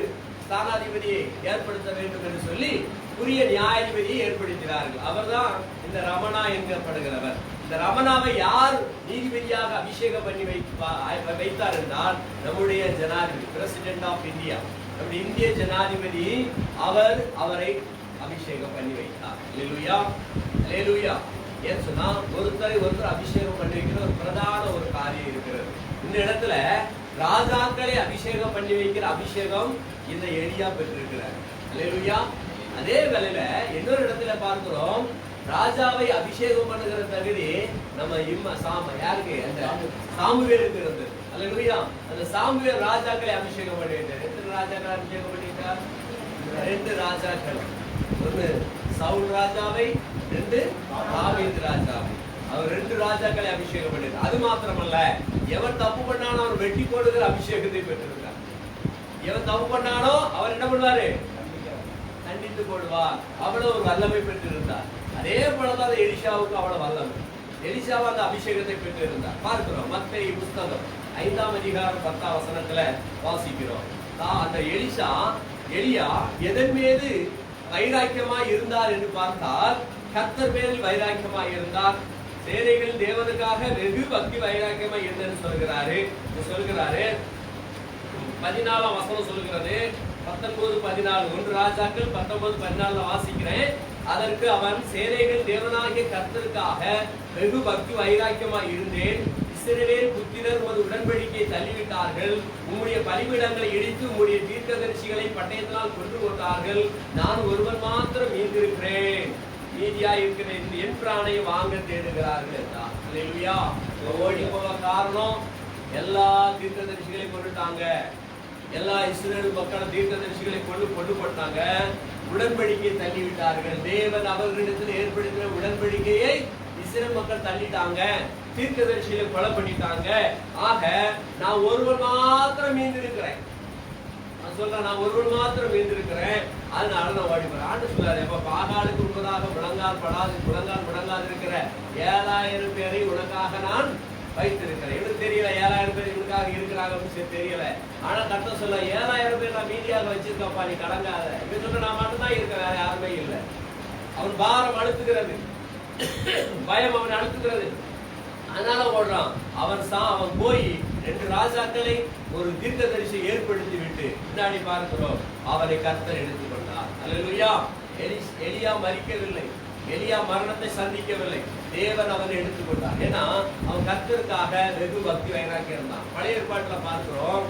ஸ்தானாதிபதியை ஏற்படுத்த வேண்டும் என்று சொல்லி புதிய நியாயாதிபதியை ஏற்படுத்தினார்கள். அவர்தான் இந்த ரமணா என்கப்படுகிறவர். இந்த ரமணாவை யார் நீதிபதியாக அபிஷேகம் பண்ணி வைத்தார் என்றால் நம்முடைய ஜனாதிபதி, பிரசிடென்ட் ஆஃப் இந்தியா, நம்முடைய இந்திய ஜனாதிபதி அவரை அபிஷேகம் பண்ணி வைத்தார். அல்லேலூயா, அல்லேலூயா. ஏன் சொன்னா ஒருத்தர் அபிஷேகம் பண்ணி வைக்கிற ஒரு பிரதான ஒரு காரியம் இருக்கிறது. இந்த இடத்துல ராஜாக்களை அபிஷேகம் பண்ணி வைக்கிற அபிஷேகம் இந்த எலியா பெற்றிருக்கிறார். அல்லேலூயா. அதே வேளையில இன்னொரு இடத்துல பார்க்கிறோம், ராஜாவை அபிஷேகம் பண்ணுகிற தகுதி நம்ம யாருக்கு? அந்த சாமுவேலுக்கு இருந்தது. அல்லேலூயா. அந்த சாமுவேல் ராஜாக்களை அபிஷேகம் பண்ணி வைத்தார். எத்தனை ராஜாக்களை அபிஷேகம் பண்ணிட்டார்? 2 ராஜாக்கள். ஒன்னு சவுல் ராஜாவை, 2 தாவீது ராஜாவை. அவர் 2 ராஜாக்களை அபிஷேகம் பண்ணிட்டார். அது மாத்திரமல்ல, எவன் தப்பு பண்ணானோ அவர் வெட்டி போடுகிற அபிஷேகத்தை பெற்றிருக்கார். எவன் தப்பு பண்ணானோ அவர் என்ன பண்ணுவாரு? கண்டித்து போடுவார். அவ்வளவு ஒரு வல்லமை பெற்றிருந்தார். அதே போலதான் எலிஷாவுக்கு அவ்வளவு வல்லமை. எலிஷாவை அந்த அபிஷேகத்தை பெற்றிருந்தார். பார்க்கிறோம் மத்தேயு புத்தகம் 5ஆம் அதிகாரம் 10ஆம் வசனத்துல வாசிக்கிறோம். அந்த எலியா எதன் மீது வைராக்கியமாய் இருந்தார் என்று பார்த்தால் கர்த்தர் பேரில் வைராக்கியமாய் இருந்தார். சேனைகள் தேவனுக்காக வெகு பக்தி வைராக்கியமாய் இருந்தன்னு சொல்கிறாரு. 14ஆம் வசனம் சொல்கிறது. 19:14 1 ராஜாக்கள் 19:14 வாசிக்கிறேன். அதற்கு அவன், சேனைகள் தேவனாகிய கர்த்தருக்காக வெகு பக்தி வைராக்கியமாய் இருந்தேன். இஸ்ரவேல் புத்திரர் உமது உடன்படிக்கையை தள்ளிவிட்டார்கள். உம்முடைய பலிபீடங்களை இடித்து உம்முடைய தீர்க்கதரிசிகளை பட்டயத்தினால் கொண்டு போட்டார்கள். நான் ஒருவன் மாத்திரம் மீந்திருக்கிறேன். மீதியா இருக்கிற என் பிராணையை வாங்க தேடுகிறார்கள் என்றார். அல்லேலூயா. ஓடி போக காரணம், எல்லா தீர்க்கதரிசிகளையும் கொண்டுட்டாங்க. எல்லா இஸ்ரவேல் மக்கள் தீர்க்கதரிசிகளை கொண்டு போட்டாங்க. உடன்படிக்கையை தள்ளிவிட்டார்கள். தேவன் அவர்களிடத்தில் ஏற்படுத்தின உடன்படிக்கையை இஸ்ரவேல் மக்கள் தள்ளிட்டாங்க. தீர்க்கதரிசிகளை கொலை பண்ணிட்டாங்க. ஆக நான் ஒருவன் மாத்திரம் மீந்திருக்கிறேன். நான் சொல்றேன், நான் ஒருவன் மாத்திரம் மீந்திருக்கிறேன். அதனால நான் ஓடி போறேன். ஆண்டு சொல்லாரு, எப்ப பாகாலுக்கு முன்பதாக முழங்கால் இருக்கிற 7000 பேரை உனக்காக நான் வைத்திருக்கிறேன். எனக்கு தெரியல 7000 பேர் இவனுக்காக இருக்கிறாங்க தெரியல. ஆனா கர்த்தர் சொல்ல, 7000 பேர் நான் மீதியாக வச்சிருக்கப்பா, நீ கடங்காத. இப்ப சொல்ற, நான் மட்டும்தான் இருக்கேன், வேற யாருமே இல்லை. அவன் பாரம் அழுத்துகிறது, பயம் அவன் அழுத்துகிறது. அதனால ஓடுறான். அவன் போய் 2 ராஜாக்களை ஒரு தீர்க்கதரிசியை ஏற்படுத்தி விட்டு பின்னாடி பார்க்கிறோம், அவரை கர்த்தர் எடுத்துக்கொண்டார். அல்லேலூயா. எலியா மரிக்கவில்லை, எலியா மரணத்தை சந்திக்கவில்லை. தேவன் அவனை எடுத்துக்கொண்டார். ஏன்னா அவன் கர்த்தருக்காக வெகு பக்தி வைராக்கியம் இருந்தான். பழைய ஏற்பாட்டுல பார்க்கிறோம்,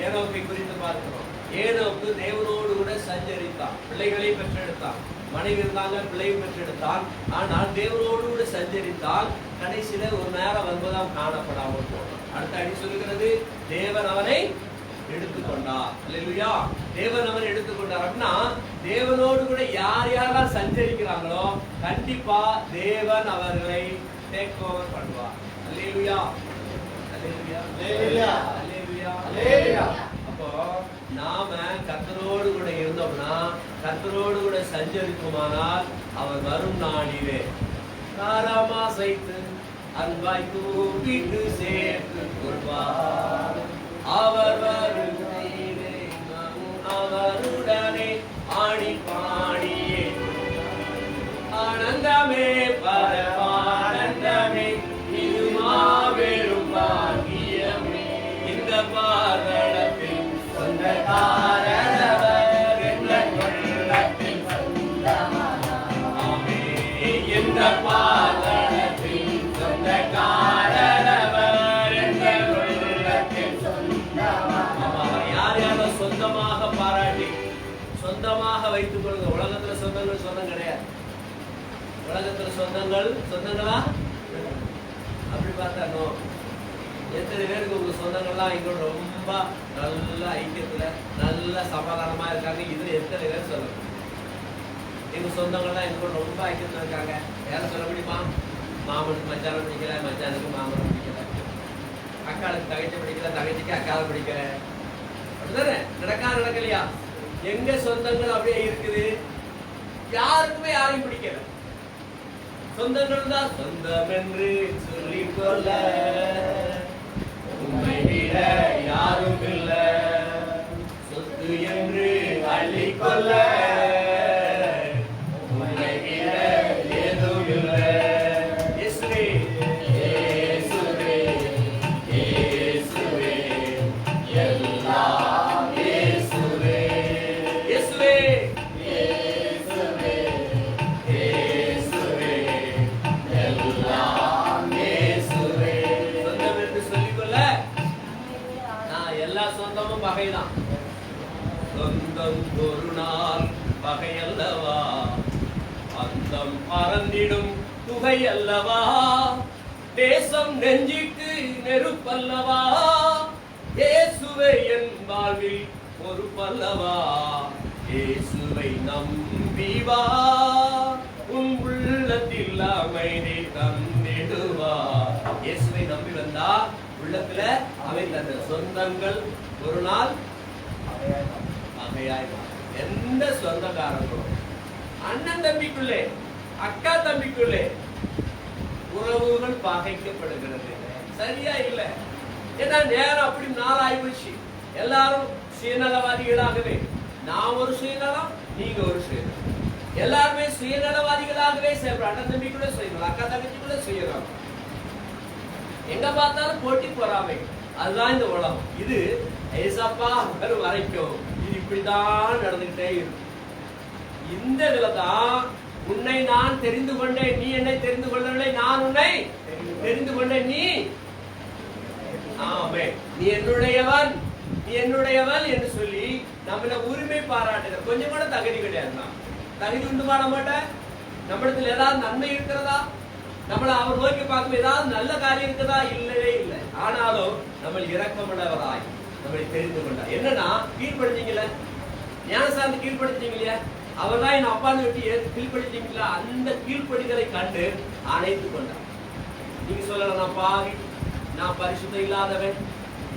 ஏனோக்கை குறித்து பார்க்கிறோம். ஏனோக்கு தேவனோடு கூட சஞ்சரித்தான், பிள்ளைகளை பெற்றெடுத்தான். மனைவி இருந்தாங்க, பிள்ளையும் பெற்றெடுத்தான். ஆனால் தேவனோடு கூட சஞ்சரித்தால் கடைசியில ஒரு நேரம் வருவதாம் காணப்படாமல் போனான். அடுத்த அடி சொல்லுகிறது, தேவன் அவனை எடுத்துக்கொண்டார். அல்லேலூயா. தேவன் அவனை எடுத்துக்கொண்டார். அப்படின்னா தேவனோடு கூட யார் யாரெல்லாம் சஞ்சரிக்கிறாங்களோ கண்டிப்பா தேவன் அவர்களை டேக் ஓவர் பண்ணுவார். அல்லேலூயா, அல்லேலூயா, அல்லேலூயா, அல்லேலூயா, அல்லேலூயா. அப்போ நாம கர்த்தரோடு கூட இருந்தோம்னா, கர்த்தரோடு கூட சஞ்சரிக்குமானால் அவர் வரும் நாளிலே தாராமா சைத்து அன்பாய் கூப்பிட்டு சேர்த்து கொள்வார். அவர் வருகையிலே அவருடனே ஆடி பாடியே ஆனந்தமே பரமானந்தமே, இது மாபெரும் பாக்கியமே. இந்த பாதளத்தில் சொந்தக்காரவர் எங்கள் உள்ளத்தில் சொந்தமானாமே. இந்த பாதளத்தில் சொந்தக்காரவர் எங்கள் உள்ளத்தில் சொந்தமானாமே. யார் யாரோ சொந்தமாக பாராட்டி சொந்தமாக வைத்துக் கொள்ளுங்க. உலகத்துல சொந்தங்கள் சொந்தம் கிடையாது. உலகத்துல சொந்தங்களா அப்படி பார்த்தா எத்தனை பேருக்கு உங்க சொந்தங்கள்லாம் எங்களோட ரொம்ப நல்ல ஐக்கியத்துல நல்ல சமாதானமா இருக்காங்க? இதுல எத்தனை பேர் சொல்லணும்? எங்க சொந்தங்கள்லாம் எங்களோட ரொம்ப ஐக்கியத்துல இருக்காங்க. யாரும் சொல்ல முடியுமா? மாமனுக்கு மச்சான பிடிக்கல, மச்சானுக்கு மாமனும் பிடிக்கல, அக்காளுக்கு தகைச்சி பிடிக்கல, தகைச்சிக்கு அக்காவை பிடிக்கல. அப்படிதானே? நடக்கலையா? எங்க சொந்தங்கள் அப்படியே இருக்குது. யாருக்குமே யாரையும் பிடிக்கல. சொந்தங்கள் தான் சொந்தம் என்று சொல்லிக் கொள்ள உண்மை விட யாரும் இல்ல, சொத்து என்று அள்ளிக்கொள்ள உண்மை விட ஏதும் இல்ல. இயேசுவே இயேசுவே இயேசுவே எல்லாம் இயேசுவே இயேசுவே இயேசுவே இயேசுவே எல்லாம் இயேசுவே. சொந்தம் என்று சொல்லிக்கொள்ள எல்லா சொந்தமும் பகைதான். சொந்தம் ஒரு நாள் பகை அல்லவா, அந்தம் பறந்திடும் புகை அல்லவா, தேசம் நெஞ்சுக்கு நெருப்பல்லவா, இயேசுவை என் வாழ்வில் பொறுப்பல்லவா, இயேசுவை நம்பி வா, உன் உள்ளத்தில் அமைதி தந்திடுவா. இயேசுவை நம்பி வந்தா உள்ளத்துல அமைந்த சொந்தங்கள் ஒரு நாள் பகையாய் மாறும். எந்த சொந்தக்காரங்களும் அண்ணன் தம்பிக்குள்ளே அக்கா தம்பிக்குள்ளே உறவுகள் பகைக்கப்படுகிறது. சரியா இல்ல? ஏன்னா நேரம் அப்படி நாளாகி போச்சு. எல்லாரும் சுயநலவாதிகளாகவே, நான் ஒரு சுயநலம், நீங்க ஒரு சுயநலம், எல்லாருமே சுயநலவாதிகளாகவே செயல்படும். அண்ணன் தம்பிக்குள்ள சுயநலம், அக்கா தம்பிக்குள்ள சுயநலம், எங்க பார்த்தாலும் போட்டி பொறாமை. அதுதான் இந்த உலகம். இது ஏசப்பா வரும் வரைக்கும் இது இப்படிதான் நடந்துகிட்டே இருக்கும். இந்த இதுலதான் உன்னை நான் தெரிந்து கொண்டேன், நீ என்னை தெரிந்து கொள்ளவில்லை, நான் உன்னை தெரிந்து கொண்டேன், நீ ஆமே நீ என்னுடையவன், நீ என்னுடையவன் என்று சொல்லி நம்மள உரிமை பாராட்டுகிற கொஞ்சம் கூட தகுதி கிடையாது. தகுதி உண்டு பண்ண மாட்டேன். நம்மிடத்தில் ஏதாவது நன்மை இருக்கிறதா? நம்மள அவர் நோக்கி பார்க்கும் ஏதாவது நல்ல காரியம் இருக்குதா? இல்லவே இல்லை. ஆனாலும் நம்ம இரக்கமுள்ளவராய் நம்மளை தெரிந்து கொண்டார். என்னன்னா கீழ்படுத்தீங்கள, ஞானசார்ந்து கீழ்படுத்தீங்க இல்லையா, அவர் தான் என் அப்பான்னு விட்டு கீழ்படுத்தீங்களா, அந்த கீழ்படிதலை கண்டு அணைத்து கொண்டார். நீங்க சொல்லலாம், நான் பாவி, நான் பரிசுத்தம் இல்லாதவன்,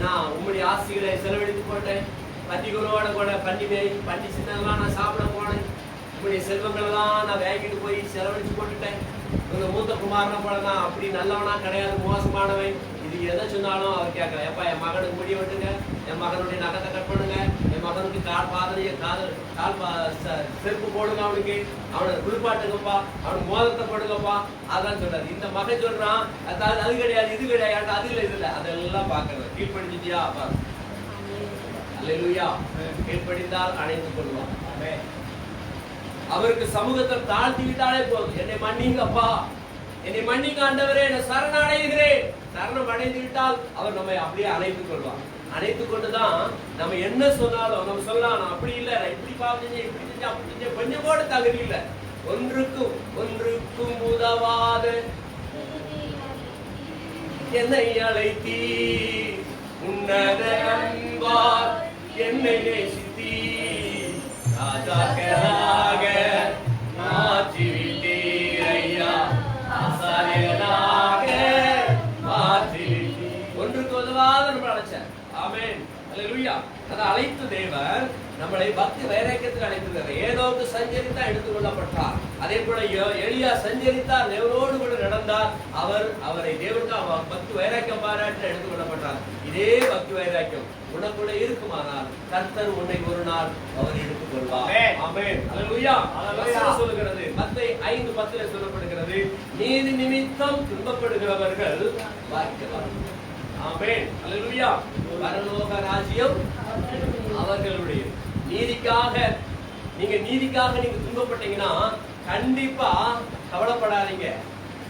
நான் உங்களுடைய ஆசைகளை செலவழித்து போட்டேன், பண்டிகளோட கூட பண்டி சின்னெல்லாம் நான் சாப்பிட போனேன், உங்களுடைய செல்வங்களெல்லாம் நான் வேகிட்டு போய் செலவழிச்சு போட்டுட்டேன், உங்க மூத்த குமாரனை போல நான் அப்படி நல்லவனா கிடையாது, மோசமானவன். இது எதை சொன்னாலும் அவர் கேட்கல. எப்பா என் மகனுக்கு முடிய விட்டுங்க, என் மகனுடைய நகத்தை கட் பண்ணுங்க, என் மகனுக்கு செருப்பு போடுங்க, அவனுக்கு அவனை குளிப்பாட்டுங்கப்பா, அவனுக்கு மோதத்தை போடுங்கப்பா, அதான் சொல்றாரு. இந்த மகன் சொல்றான் அது கிடையாது, இது கிடையாது, அது இல்லை, இது இல்லை, அதெல்லாம் பாக்குறது. கீழ்படிஞ்சிட்டியா பாரு, அல்லேலூயா. கீழ்படிந்தால் அணைத்துக் கொள்வான். அவருக்கு சமூகத்தை தாழ்த்தி விட்டாலே போதும். என்னை மன்னிங்கப்பா, என்னை மன்னிங்க ஆண்டவரே, என்னை சரணடைகிறேன். சரணம் அடைந்து விட்டால் அவர் நம்மை அப்படியே அணைத்துக் கொள்வார். அணைத்துக் கொண்டுதான் நம்ம என்ன சொன்னாலும் நம்ம சொல்லலாம், நான் அப்படி இல்லை, நான் இப்படி பாவம் இப்படி செஞ்சு அப்படி செஞ்ச, கொஞ்சம் கூட தகுதி இல்லை, ஒன்றுக்கும் உதவாத என்னை அழைத்தீ, உன்னத அன்பார் என்னை நேசித்தீ, ராஜாக்களாக மாற்றிவிட்டீர் ஐயா, ஆசாரியனாக மாற்றிவிட்டீர். ஒன்றுக்கு உதவாத நம்ம அழைச்சார். ஆமென், அல்லேலூயா. அதை அழைத்த தேவன் நம்மளை பக்தி வைராக்கியத்துக்கு அழைத்திருக்கிறார். ஏதோக்கு சஞ்சரித்தா எடுத்துக் கொள்ளப்பட்டார். அதே போல எலியா சஞ்சரித்தார், தேவனோடு கூட நடந்தார். அவரை தேவனுக்கு பக்தி வைராக்கியம் பாராட்ட எடுத்துக் கொள்ளப்பட்டார். இதே பக்தி வைராக்கியம் உனக்குள்ள இருக்குமானால் கர்த்தர் உன்னை ஒரு நாள் அவர் எடுத்துக் கொள்வார். ஆமென், அல்லேலூயா. சொல்லுகிறது மத்தேயு 5:10 சொல்லப்படுகிறது, நீதி நிமித்தம் துன்பப்படுகிறவர்கள் பாக்கியவான்கள். ஆமென், அல்லேலூயா. பரலோக ராஜ்யம் அவர்களுடைய. நீதிக்காக நீங்க துன்பப்பட்டீங்கன்னா கண்டிப்பா கவலைப்படாதீங்க.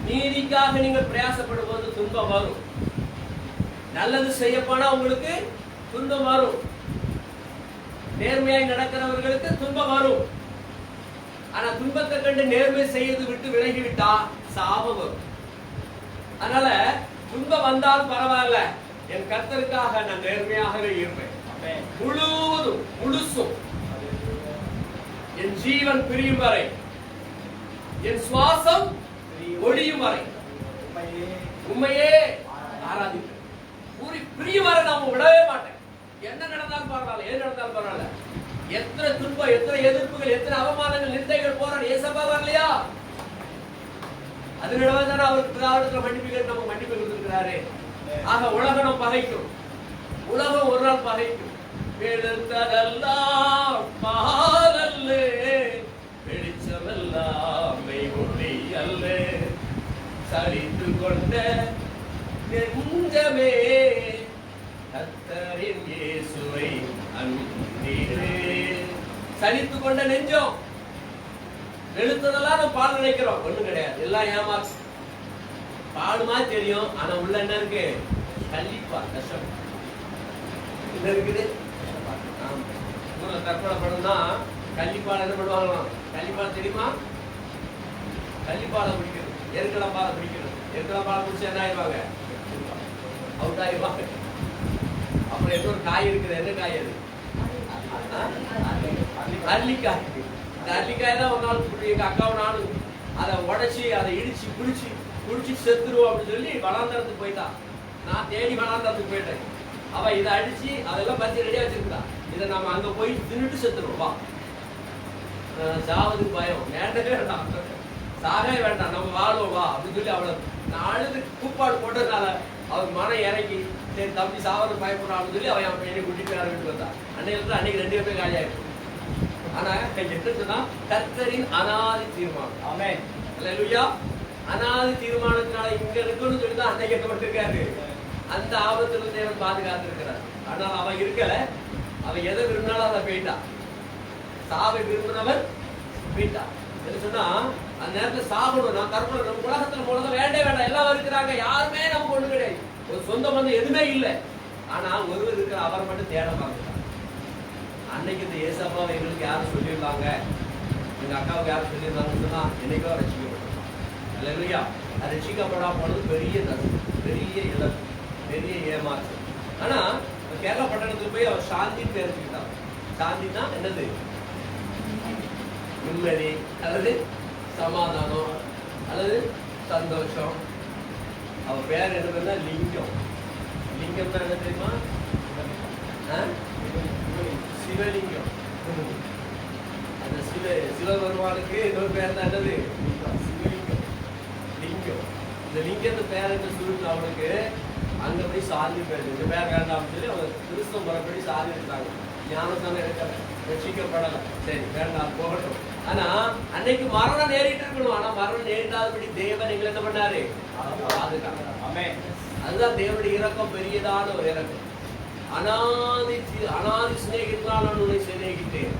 நீதிக்காக நீங்க பிரயாசப்படும் போது துன்பம் வரும். நல்லது செய்யப்போனா உங்களுக்கு துன்பம் வரும். நேர்மையாய் நடக்கிறவர்களுக்கு துன்பம் வரும். ஆனா துன்பத்தை கண்டு நேர்மை செய்து விட்டு விலகிவிட்டா சாபம் வரும். அதனால துன்பம் வந்தால் பரவாயில்ல, என் கர்த்தருக்காக நான் நேர்மையாகவே இருப்பேன். முழுவதும் முழுசும் என் ஜீவன் பிரியும் வரை, என் சுவாசம் ஒழியும் வரை உண்மையே ஆராதிப்பேன். பிரியும் வரை நான் விடவே மாட்டேன். என்ன நடந்தாலும் பரவாயில்ல, ஏன் நடந்தாலும் பரவாயில்ல. எத்தனை துன்பம், எத்தனை எதிர்ப்புகள், எத்தனை அவமானங்கள், நிந்தைகள் போறான், ஏசப்பா வரலையா? அதனாலதான் அவருக்கு பிதாவிடத்துல மன்னிப்பு கேட்டு நமக்கு மன்னிப்பு கொடுத்திருக்கிறாரு. ஆக உலகம் நம்ம பகைக்கும், உலகம் ஒரு நாள் பகைக்கும். வெளுத்ததெல்லாம் பாலல்ல, வெளிச்சமெல்லாம் ஒளி அல்ல, சலித்து கொண்ட நெஞ்சமே கர்த்தரின் இயேசுவை அன்பீரே. சலித்து கொண்ட நெஞ்சம், வெளுத்ததெல்லாம் நம்ம பால் நினைக்கிறோம், ஒண்ணும் கிடையாது, எல்லாம் ஏமாச்சு. பாடுமா தெரியும், ஆனா உள்ள என்ன இருக்கு? கண்டிப்பா கஷ்டம் என்ன இருக்குது. தற்கொலை பண்ணா கள்ளிப்பால் என்ன பண்ணுவாங்களாம்? கள்ளிப்பால் தெரியுமா? கள்ளிப்பாலை குடிக்கிறது, எருக்கலம் பாலை குடிக்கிறது. எருக்கலம் பாலை குடிச்சு என்ன ஆயிடுவாங்க? அவுட் ஆயிடுவாங்க. அப்புறம் ஏதோ ஒரு காய் இருக்குது, என்ன காய் அது? அரளிக்காய். இந்த அரளிக்காய் தான் ஒரு நாள் எங்க அக்காவும் நானும் அதை உடைச்சி அதை இடிச்சு குடிச்சு செத்துருவோம் அப்படின்னு சொல்லி வளாந்தரத்துக்கு போயிட்டான். நான் தேடி வளாந்தரத்துக்கு போயிட்டேன். அவ இதை அடிச்சு அதெல்லாம் பத்தி ரெடியா வச்சிருக்கா. இதை நம்ம அங்க போய் தின்னுட்டு செத்துருவோம். வா, சாவதுக்கு பயம், வேண்டவே வேண்டாம், சாகவே வேண்டாம், நம்ம வாழ்வோம் வா அப்படின்னு சொல்லி அவளை அழுது கூப்பாடு போட்டதுனால அவருக்கு மனம் இறங்கி, சரி தம்பி சாவது பயப்படும் அப்படின்னு சொல்லி அவன் என்னை கூட்டிட்டு வேற வீட்டுக்கு வந்தான். அன்னைக்கு 2 பேரும் காலியாயிருக்கு. ஆனா என்ன கர்த்தரின் அனாதி தீர்மானம். ஆமென், அல்லேலூயா. அனாதி தீர்மானத்தினால இங்க இருக்குன்னு சொல்லிதான் அன்னைக்கு எட்டப்பட்டிருக்காரு. அந்த ஆபத்துல தேவன் பாதுகாத்து இருக்கிறார். ஆனால் அவன் இருக்கல, அவன் எதை விரும்பினாலும் அதை போயிட்டான். சாவை விரும்பினவன் போயிட்டான். சொன்னா அந்த நேரத்துல சாகணும், நான் தற்கொலை, நம்ம உலகத்துல போனதை வேண்டே வேண்டாம், எல்லாம் இருக்கிறாங்க, யாருமே நமக்கு ஒண்ணு கிடையாது, ஒரு சொந்த பந்தம் எதுவுமே இல்லை. ஆனா ஒருவர் இருக்கிற, அவர் மட்டும் தேட பார்க்கிறார். அன்னைக்கு இந்த ஏசப்பாவை எங்களுக்கு யாரும் சொல்லியிருந்தாங்க, எங்க அக்காவுக்கு யாரும் சொல்லியிருந்தாங்கன்னு சொன்னா என்னைக்கோ ரசிக்கப்படும். அல்லேலூயா. ரசிக்கப்படா போனது பெரிய நஷ்டம், பெரிய இழப்பு, பெரிய ஏமாற்றம். ஆனா கேரளா பட்டணத்துக்கு போய் அவர் சாந்தின்னு தெரிஞ்சுக்கிட்டான். சாந்தினா என்னது? நிம்மதி அல்லது சமாதானம் அல்லது சந்தோஷம். அவ பேர் என்ன? லிங்கம். லிங்கம் தான் என்ன தெரியுமா? சிவலிங்கம். அந்த சிவபெருமானுக்கு இன்னொரு பேர் தான் என்னது? சிவலிங்கம், லிங்கம். இந்த லிங்கத்து பேர் என்ன சுருட்டு அவனுக்கு அங்க போய் சாதி பேர், இந்த பேர் வேண்டாம் சொல்லி அவங்க கிறிஸ்தவ முறைப்படி சாதி இருக்காங்க. ஞானத்தானே இருக்கிற, ரட்சிக்கப்படல, சரி வேண்டாம் போகட்டும். ஆனா அன்னைக்கு மரணம் நேரிட்டு இருக்கணும். ஆனா மரணம் நேரிடாதபடி தேவன் எங்களை என்ன பண்ணாரு? பாதுகாக்க. அதுதான் தேவனுடைய இரக்கம், பெரியதான ஒரு இரக்கம். அனாதி சிநேகித்தால் நான் உன்னை சிநேகித்தேன்,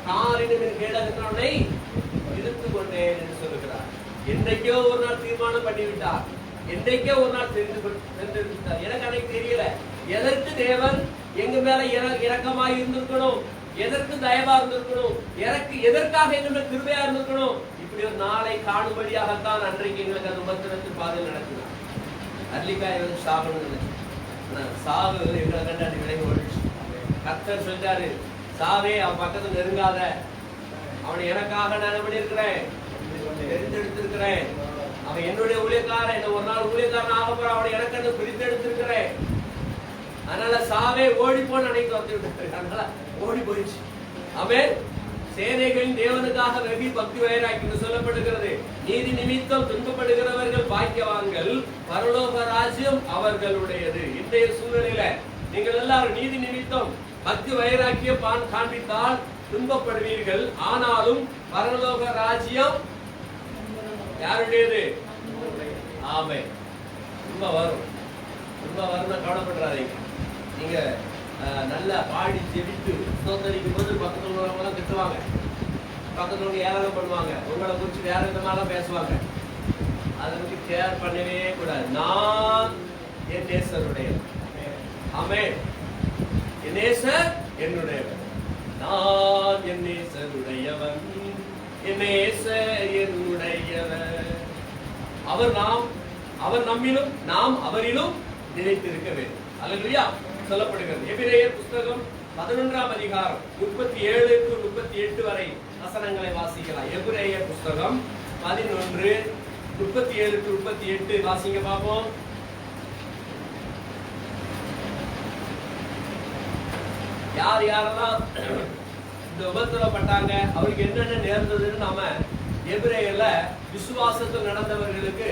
காரின் கேடகத்தினை இழுத்து கொண்டேன் என்று சொல்லுகிறார். என்றைக்கோ ஒரு நாள் தீர்மானம் பண்ணிவிட்டார், என்றைக்கோ ஒரு நாள் தெரிந்துவிட்டார். எனக்கு அன்னைக்கு தெரியல எதற்கு தேவன் எங்க மேல இரக்கமாய் இருந்திருக்கணும், எதற்கு தயவா இருந்திருக்கணும், எதற்காக எங்களுடைய கிருபையா இருந்திருக்கணும். இப்படி ஒரு நாளை காணும்படியாகத்தான் அன்றைக்கு எங்களுக்கு அந்த உபத்திரத்து பாதையில் நடத்தினார். அரளிக்காய் வந்து சாகணும்னு நினைச்சு, சாவு எங்களை கண்டாடி விலகி ஓடிச்சு. கர்த்தர் சொல்றாரு, சாவே அவன் பக்கத்துல நெருங்காத, அவனை எனக்காக நான் எப்படி இருக்கிறேன், தெரிந்தெடுத்திருக்கிறேன். அவன் என்னுடைய ஊழியக்காரன், என்ன ஒரு நாள் ஊழியக்காரன் ஆக போற, அவனை எனக்கு பிரித்து எடுத்திருக்கிறேன். அதனால சாவே ஓடி போன அன்னைக்கு வந்து, அதனால ஓடி போயிடுச்சு. அவன் சேனைகளின் தேவனுக்காக வெகு பக்தி வயராக்கி சொல்லப்படுகிறது. நீதி நிமித்தம் துன்பப்படுகிறவர்கள் பாக்கியவான்கள், பரலோக ராஜ்யம் அவர்களுடையது. இன்றைய சூழ்நிலையில நீங்கள் எல்லாரும் நீதி நிமித்தம் பக்தி வைராக்கிய காண்பித்தால் துன்பப்படுவீர்கள். ஆனாலும் பரலோக ராஜ்யம் யாருடையது? ஆமென். துன்ப வரும், துன்ப வரும்னு கவலைப்படுறாதீங்க. நீங்க நல்லா பாடி ஜெபித்து ஸ்தோத்தரிக்கும் போது பக்கத்துல உள்ளவங்க திட்டுவாங்க, பக்கத்துல உள்ளவங்க ஏளனம் பண்ணுவாங்க, உங்களை குறிச்சு வேற விதமாலாம் பேசுவாங்க. அதை பத்தி கேர் பண்ணவே கூடாது. நான் என் நேசருடையவன். ஆமென். என் நேசர் என்னுடையவன், நான் என் நேசருடையவன். என்னுடையவர். அவர் நம்மிலும் நாம் அவரிலும் நிலைத்திருக்க வேண்டும். அல்லேலூயா. சொல்லப்படுகிறது. எபிரேயர் புத்தகம் 11ஆம் அதிகாரம் 37 to 38 வரை வசனங்களை வாசிக்கலாம். எபிரேயர் புத்தகம் 11 37 to 38 வாசிங்க பாப்போம். யார் யாரெல்லாம் இந்த உபத்திரப்பட்டாங்க, அவருக்கு என்னென்ன நேர்ந்ததுன்னு நாம எபிரேயர்ல விசுவாசத்தில் நடந்தவர்களுக்கு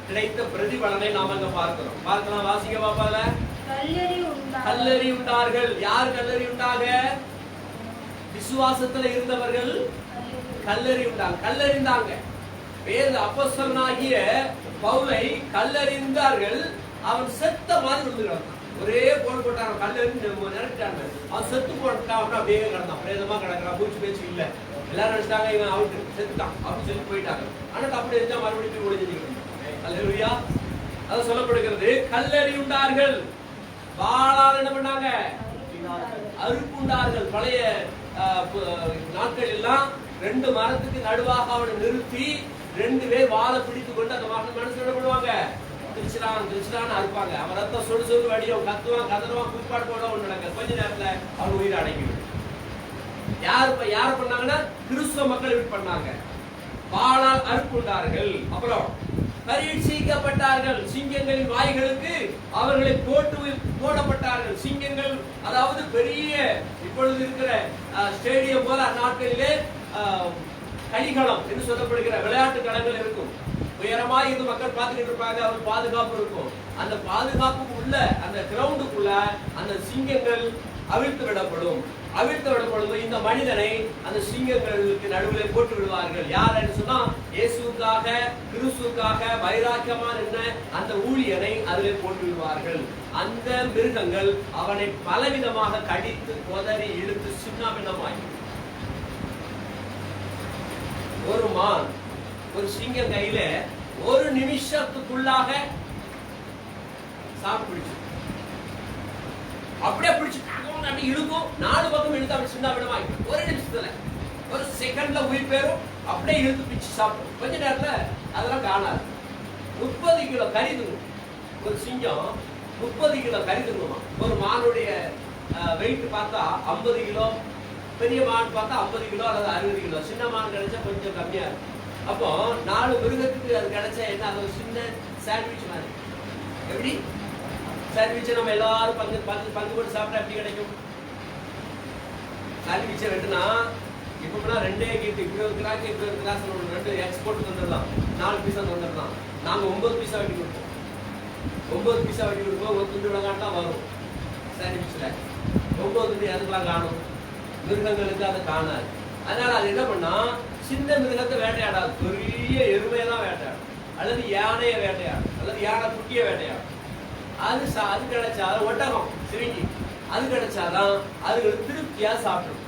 கிடைத்த பிரதிபலனை நாம அங்க பார்க்கலாம். வாசிங்க பாப்பால. கல்லறி உண்டார்கள். யார் கல்லறி உண்டாக? விசுவாசத்துல இருந்தவர்கள் கல்லறிந்தாங்க. வேறு அப்போஸ்தலனாகிய பவுலை கல்லறிந்தார்கள். அவன் செத்த மாதிரி விழுந்து கிடந்தான். ஒரே போன் போட்டாங்க. கல்லறிந்து நினைச்சிட்டாங்க. அவன் செத்து போட்டான். அப்படியே கிடந்தான். பிரேதமா கிடக்கிறான். பூச்சி பேச்சு இல்ல. எல்லாரும் நினைச்சிட்டாங்க இவன் அவுட்டு, செத்துட்டான் அப்படி சொல்லி போயிட்டாங்க. ஆனா அப்படி இருந்தா மறுபடியும் ஒளிஞ்சிருக்கணும். அல்லேலூயா. அது சொல்லப்படுகிறது. கல்லறி உண்டார்கள். வாளால் என்ன பண்ணாங்க? அறுப்புண்டார்கள். பழைய நாட்கள் எல்லாம் 2 மரத்துக்கு நடுவாக அவனை நிறுத்தி 2 பேர் வாழை பிடித்து கொண்டு அந்த மனசு என்ன பண்ணுவாங்க? திருச்சிரான்னு அறுப்பாங்க. அவன் ரத்தம் சொடு வடியும், கத்துவான், கதறுவான், குப்பாடு போட ஒண்ணு நடக்க. கொஞ்ச நேரத்துல அவன் உயிரை அடங்கிவிடும். யார் பண்ணாங்கன்னா கிறிஸ்தவ மக்கள் இப்படி பண்ணாங்க. வாளால் அறுப்புண்டார்கள். அப்புறம் பரீட்சிக்கப்பட்டார்கள். சிங்கங்களின் வாய்களுக்கு அவர்களை போடப்பட்டார்கள். சிங்கங்கள் அதாவது பெரிய இப்பொழுது இருக்கிற ஸ்டேடியம் போல அந்நாட்களிலே களிகளம் என்று சொல்லப்படுகிற விளையாட்டு களங்கள் இருக்கும். உயரமாக இருந்து மக்கள் பார்த்துக்கிட்டு இருப்பாங்க. அவர் பாதுகாப்பு இருக்கும். அந்த பாதுகாப்புக்கு உள்ள அந்த கிரவுண்டுக்குள்ள அந்த சிங்கங்கள் அவிழ்த்து விடப்படும். இந்த மனிதனை அந்த சிங்கங்களுக்கு நடுவில் போட்டு விடுவார்கள். யார் என்று சொன்னா இயேசுவுக்காக கிறிஸ்துவுக்காக வைராக்கியமான அந்த ஊழியனை அதிலே போட்டு விடுவார்கள். அந்த மிருகங்கள் அவனை பலவிதமாக கடித்து கொதறி இழுத்து சின்னாபின்னமாகி, ஒரு மான் ஒரு சிங்கம் கையில ஒரு நிமிஷத்துக்குள்ளாக சாப்பிடுச்சு. அப்படியே பிடிச்சு அப்படி இழுக்கும். 4 பக்கம் இழுத்து அப்படி சின்ன விடமாய் ஒரு நிமிஷத்துல ஒரு செகண்ட்ல உயிர் பேரும். அப்படியே இழுத்து பிச்சு சாப்பிடும். கொஞ்ச நேரத்துல அதெல்லாம் காணாது. 30 கிலோ கறி தூங்கும். ஒரு சிங்கம் 30 கிலோ கறி தூங்குமா. ஒரு மானுடைய வெயிட் பார்த்தா 50 கிலோ, பெரிய மான் பார்த்தா 50 கிலோ அல்லது 60 கிலோ. சின்ன மான் கிடைச்சா கொஞ்சம் கம்மியா இருக்கும். அப்போ 4 மிருகத்துக்கு அது கிடைச்சா என்ன? அது ஒரு சின்ன சாண்ட்விச் மாதிரி. எப்படி சாண்ட்விச் நம்ம எல்லாரும் பங்கு போட்டு சாப்பிட்டா எப்படி கிடைக்கும்? சாண்ட்விச்சை வெட்டுனா இப்போ 2 கேட்டு இப்படி ஒரு கிராக்கு இப்படி ஒரு கிராஸ் 2 எக்ஸ்போர்ட் வந்துடலாம். 4 பீஸா வந்துடலாம். நாங்கள் 9 பீஸா வெட்டி கொடுப்போம். 9 பீஸா வெட்டி கொடுப்போம். ஒரு துண்டு விளங்காட்டா வரும் சாண்ட்விச்சில். 9 துண்டு அதுக்கெல்லாம் காணும். மிருகங்களுக்கு அதை காணாது. அதனால அது என்ன பண்ணா, சின்ன மிருகத்தை வேட்டையாடாது. பெரிய எருமையெல்லாம் வேட்டையாடும், அல்லது யானையை வேட்டையாடும், அல்லது யானை குட்டியை வேட்டையாடும். அது கிடைச்சாதான் ஒட்டகம் சிறுங்கி அது கிடைச்சாதான் அதுகளுக்கு திருப்தியா சாப்பிடும்.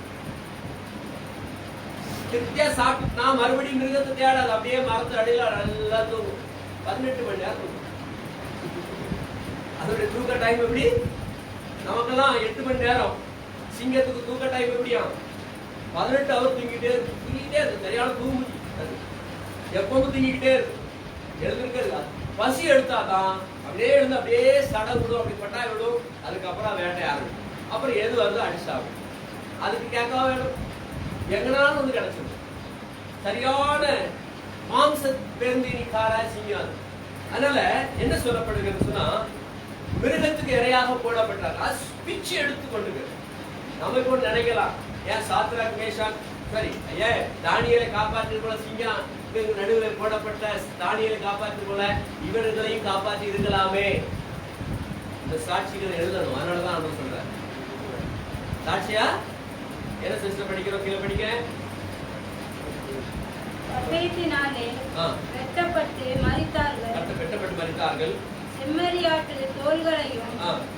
திருப்தியா சாப்பிட்டுனா மறுபடியும் மிருகத்தை தேடாது. அப்படியே மரத்து அடியில நல்லா தூங்கும். 18 மணி நேரம் தூங்கும். அதோட தூக்க டைம் எப்படி? நமக்கெல்லாம் 8 மணி நேரம். சிங்கத்துக்கு தூக்க டைம் எப்படியா? 18 ஹவர் தூங்கிட்டே இருக்கு. சரியான தூங்கு. எப்பவும் தூங்கிக்கிட்டே இருக்கு. எழுந்திருக்கிறது பசி எடுத்தாதான் அப்படியே எழுந்து அப்படியே சடை விடும், அப்படி பட்டா விடும். அதுக்கப்புறம் வேட்டை ஆரம்பிக்கும். அப்புறம் எது வருதோ அடிச்சாகும். அதுக்கு கேட்கவா வேணும்? எங்கனாலும் வந்து கிடைச்சிடும். சரியான மாம்ச பேருந்தினிக்கார சிங்கம். அதனால என்ன சொல்லப்படுகிறது சொன்னா, மிருகத்துக்கு இரையாக போடப்பட்டார். பிச்சு எடுத்து கொண்டு நம்ம இப்போ நினைக்கலாம், ஏன் சாத்ராக் மேஷாக் சரி ஏன் தானியேலை காப்பாற்றி போல சிங்கம் நடுவில் போடப்பட்ட தானியேலை காப்பாற்றி போல இவர்களையும் காப்பாற்றி இருக்கலாமே. இந்த சாட்சிகளை எழுதணும். அதனாலதான் நான் சொல்றேன். சாட்சியா என்ன சிஸ்டர் படிக்கிறோம்? கீழே படிக்க வெட்டப்பட்டு மரித்தார்கள். செம்மறியாட்டு தோள்களையும்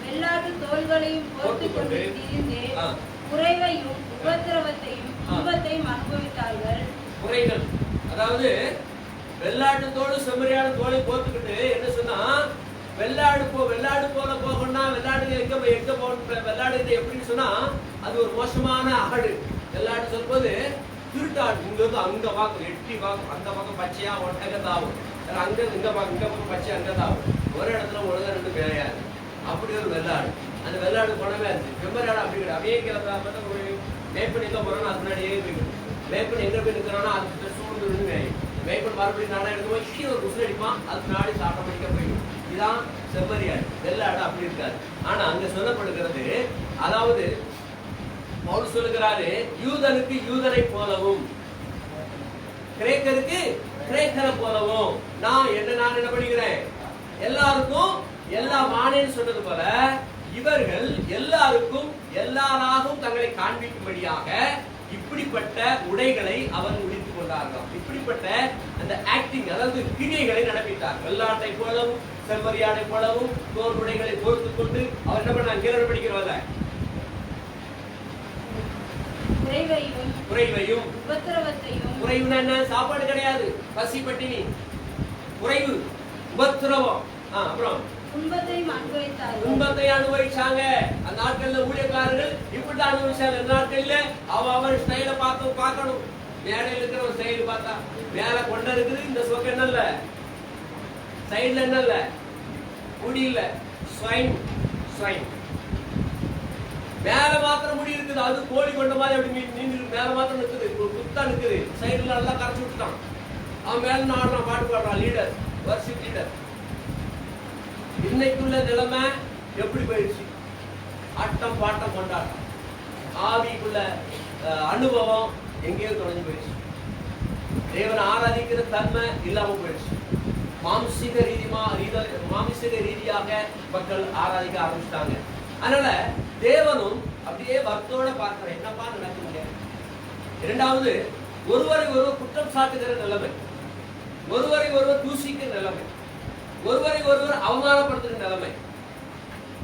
வெள்ளாட்டு தோள்களையும் போர்த்து கொண்டு திரிந்து குறைவையும் உபத்திரவத்தையும் துன்பத்தையும் அனுபவித்தார்கள். குறைகள் அதாவது வெள்ளாட்டு தோடு செம்மறியாடு தோலை போத்துக்கிட்டு என்ன சொன்னா, வெள்ளாடு போல போகணும்னா வெள்ளாடு எங்க போகணும்? வெள்ளாடு எப்படின்னு சொன்னா அது ஒரு மோசமான ஆடு. வெள்ளாடு சொல்வது திருட்டாடு இங்க இருந்து அங்க பார்க்கும், எட்டி பார்க்கும், அந்த பக்கம் பச்சையா ஒட்டகத்தாவும், அங்க இங்க பார்க்கும், இந்த பக்கம் பச்சையா அங்க தாவும், ஒரு இடத்துல ஒழுங்கா ரெண்டு மேயாது. அப்படி ஒரு வெள்ளாடு. அந்த வெள்ளாடு குணமே இருந்துச்சு. செம்மறியாடு அப்படி கிடையாது. அப்படியே கிளம்ப மேய்ப்பன் எங்க போறானோ அது முன்னாடியே போய்க்கணும். மேய்ப்பன் எங்க போய் நிற்கிறானோ அது சூழ்ந்து மேயும். மேய்ப்பன் மறுபடியும் நானா எடுத்து போய் கீழே ஒரு குசு அடிப்பான், அது முன்னாடி ஆட்டோமேட்டிக்கா போயிடும். இதான் செம்மறியாடு. வெள்ளாடு அப்படி இருக்காது. ஆனா அங்க சொல்லப்படுகிறது, அதாவது பவுல் சொல்லுகிறாரு, யூதனுக்கு யூதனை போலவும் கிரேக்கருக்கு கிரேக்கரை போலவும் நான் என்ன பண்ணுகிறேன், எல்லாருக்கும் எல்லா மானேன்னு சொன்னது போல இவர்கள் எல்லாருக்கும் எல்லாராகவும் தங்களை காண்பிக்கும்படியாக இப்படிப்பட்ட உடைகளை அவர் உடுத்திக் கொண்டார்கள். இப்படிப்பட்ட அந்த ஆக்டிங், அதாவது கிரியைகளை நடப்பித்தார். வெள்ளாட்டை போலவும் செம்மறியாடை போலவும் தோல் உடைகளை போர்த்துக் கொண்டு அவர் என்ன பண்ணாங்க, கீழே படிக்கிறவங்க குறைவையும் குறைவுனா என்ன, சாப்பாடு கிடையாது, பசி பட்டினி, குறைவு, உபத்திரவம், அப்புறம் துன்பத்தை அனுபவிச்சாங்க. அந்த நாட்கள்ல ஊழியக்காரர்கள் இப்படிதான் அனுபவிச்சாங்க. அந்த நாட்கள்ல அவர் ஸ்டைல பார்க்கணும். மேடையில் இருக்கிற ஒரு ஸ்டைல் பார்த்தா மேல கொண்ட இருக்குது, இந்த சொக்க என்ன இல்ல, சைடுல என்ன இல்ல, முடி இல்ல, ஸ்வைன் ஸ்வைன், மேல மாத்திரம் முடி இருக்குது, அது கோழி கொண்ட மாதிரி அப்படி நீங்க மேல மாத்திரம் நிக்குது, குத்தா நிக்குது, சைடுல நல்லா கரைச்சு விட்டுட்டான். அவன் மேல ஆடுறான், பாட்டு பாடுறான், லீடர், வர்ஷிப் லீடர். இன்னைக்குள்ள நிலைமை எப்படி போயிடுச்சு, ஆட்டம் பாட்டம் கொண்டாட்டம், ஆவிக்குள்ள அனுபவம் எங்கேயோ தொலைஞ்சு போயிடுச்சு. தேவனை ஆராதிக்கிற தன்மை இல்லாம போயிடுச்சு. மாம்சீக ரீதியாக மக்கள் ஆராதிக்க ஆரம்பிச்சிட்டாங்க. அதனால தேவனும் அப்படியே பக்தோட பார்க்கிற என்னப்பா நடக்குங்க. இரண்டாவது, ஒருவரை ஒருவர் குற்றம் சாட்டுகிற நிலைமை, ஒருவரை ஒருவர் தூசிக்கிற நிலைமை, ஒருவரை ஒருவர் அவமானப்படுத்துகிற நிலைமை.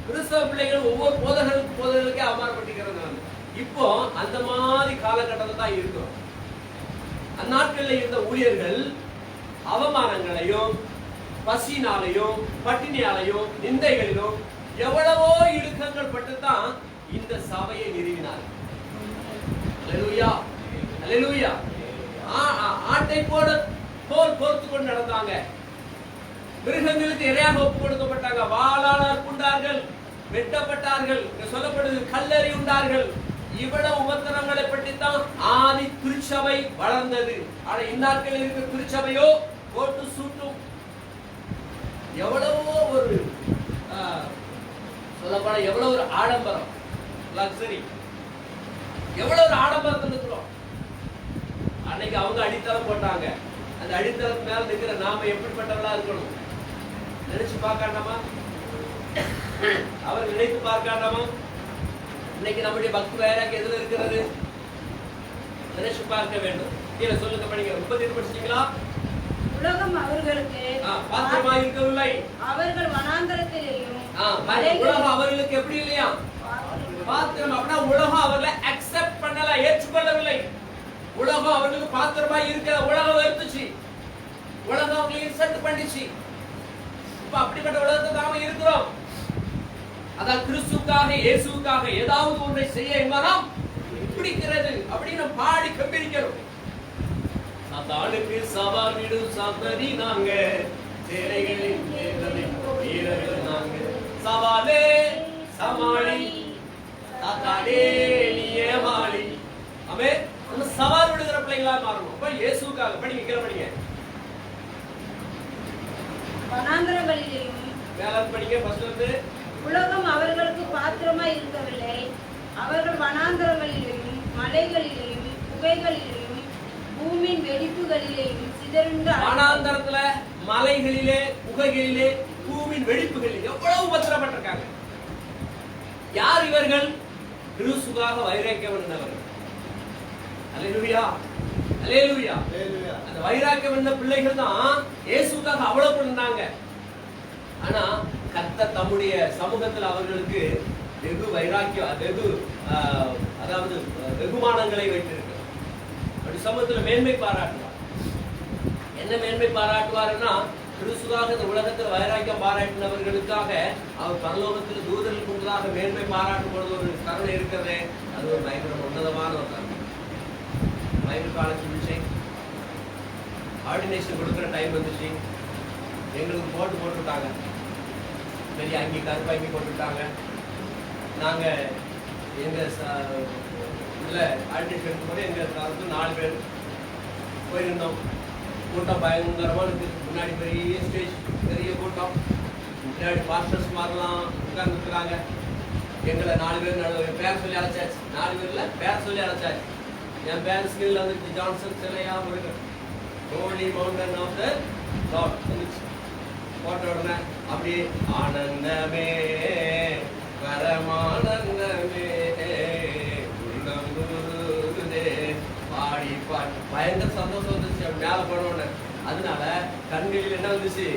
கிறிஸ்தவ பிள்ளைகள் ஒவ்வொரு போதகர்களுக்கே அவமானப்படுத்திக்கிற நிலைமை. இப்போ அந்த மாதிரி காலகட்டத்தில் தான் இருக்கிறோம். அந்நாட்களில் இருந்த ஊழியர்கள் அவமானங்களையும் பசினாலையும் பட்டினியாலையும் நிந்தைகளிலும் எவ்வளவோ இடுக்கங்கள் பட்டுத்தான் இந்த சபையை நிறுவினார். அல்லேலூயா, அல்லேலூயா. ஆட்டை போல தோல் பொறுத்து கொண்டு நடந்தாங்க. மிருகங்களுக்கு இரையாக ஒப்பு கொடுக்கப்பட்டாங்க. வாளால் அறுப்புண்டார்கள், வெட்டப்பட்டார்கள், சொல்லப்படுது கல்லறி உண்டார்கள். இவ்வளவு உபத்திரங்களை பற்றித்தான் ஆதி திருச்சபை வளர்ந்தது. ஆனா இந்நாட்கள் இருக்கிற திருச்சபையோ போட்டு சூட்டும். எவ்வளவோ ஒரு சொல்லப்பட எவ்வளவு ஒரு ஆடம்பரம், லக்ஸரி, எவ்வளவு ஒரு ஆடம்பரத்தில் இருக்கிறோம். அன்னைக்கு அவங்க அடித்தளம் போட்டாங்க. அந்த அடித்தளத்து மேல இருக்கிற நாம எப்படிப்பட்டவர்களா இருக்கணும் நினைச்சு பார்க்காண்டாமா, அவர் நினைத்து பார்க்காண்டாமா. இன்னைக்கு நம்முடைய பக்தி வைராக்கியம் எதுல இருக்கிறது நினைச்சு பார்க்க வேண்டும். கீழே சொல்லுங்க, படிங்க. 30 படிச்சீங்களா? உலகம் அவர்களுக்கு பாத்திரமா இருக்கவில்லை, அவர்கள் வனாந்தரத்திலேயும். உலகம் அவர்களுக்கு எப்படி இல்லையா, பாத்திரம். அப்படின்னா உலகம் அவர்களை அக்செப்ட் பண்ணல, ஏற்றுக்கொள்ளவில்லை. உலகம் அவர்களுக்கு பாத்திரமா இருக்கிற உலகம் வெறுத்துச்சு, உலகம் அவங்களை இன்சல்ட் பண்ணிச்சு. இப்ப அப்படிப்பட்ட உலகத்தை நாம இருக்கிறோம். அதான் கிறிஸ்துக்காக இயேசுக்காக ஏதாவது ஒன்றை செய்ய மனம் பிடிக்கிறது அப்படின்னு பாடி கம்பீரிக்கிறோம். சாத்தானுக்கு சவால் விடும் சந்ததி நாங்க, சேனைகளின் வீரர்கள் நாங்க. சவாலே சமாளி, சாத்தானே நீ ஏமாளி. ஆமென். நம்ம சவால் விடுகிற பிள்ளைகளா மாறணும். அப்ப இயேசுக்காக படிங்க, கீழே படிங்க. வனாந்தரங்களிலேயும் மேல படிங்க, ஃபர்ஸ்ட்ல இருந்து. உலகம் அவர்களுக்கு பாத்திரமா இருக்கவில்லை, அவர்கள் வனாந்தரங்களிலேயும் மலைகளிலேயும் குகைகளிலேயும் பூமியின் வெடிப்புகளிலேயும் சிதறுண்ட. வனாந்தரத்துல, மலைகளிலே, குகைகளிலே, பூமியின் வெடிப்புகளிலே எவ்வளவு உபத்திரப்பட்டிருக்காங்க. யார் இவர்கள்? கிறிஸ்துவாக வைராக்கியம் உள்ளவர்கள். அல்லேலூயா, அல்லேலூயா. அந்த வைராக்கியம் உள்ள பிள்ளைகள் தான் இயேசுக்காக அவ்வளவு பண்ணாங்க. ஆனா கர்த்தர் தம்முடைய சமூகத்தில் அவர்களுக்கு வெகு வைராக்கியம், வெகு அதாவது வெகுமானங்களை வைத்திருக்கிறார். அப்படி சமூகத்தில் மேன்மை பாராட்டுவார். என்ன மேன்மை பாராட்டுவார்னா, கிறிஸ்துவாக இந்த உலகத்தில் வைராக்கியம் பாராட்டினவர்களுக்காக அவர் பரலோகத்தில் தூதர்கள் கொண்டதாக மேன்மை பாராட்டும் பொழுது ஒரு கருணை இருக்கிறதே, அது ஒரு பயங்கர உன்னதமான ஒரு கருணை. பைபிள் காலேஜ் முடிச்சேன். ஆர்டினேஷன் கொடுக்குற டைம் வந்துச்சு. எங்களுக்கு போட்டுட்டாங்க. பெரிய அங்கி கருப்பு அங்கி போட்டுட்டாங்க. நாங்கள் எங்கள் இதில் ஆர்டினேஷன் போது எங்கள் தரத்து 4 பேர் போயிருந்தோம். கூட்டம் பயங்கரமாக இருக்குது. முன்னாடி பெரிய ஸ்டேஜ், பெரிய கூட்டம். முன்னாடி பாஸ்டர்ஸ் மாதிரிலாம் உட்கார்ந்துருக்குறாங்க. எங்களை 4 பேர் நடுவில் பேர் சொல்லி அழைச்சாச்சு. 4 பேரில் பேர் சொல்லி அழைச்சாச்சு. என் பேர் ஸ்கில் வந்துச்சு, ஜான்சன் சிலையா Murugan, holy mountain of the lord வந்துச்சு. போட்ட உடனே அப்படியே ஆனந்தமே பரமானந்தமே பாடி பாடி பயங்கர சந்தோஷம் வந்துச்சு. மேலே போன உடனே அதனால கண்களில் என்ன வந்துச்சு,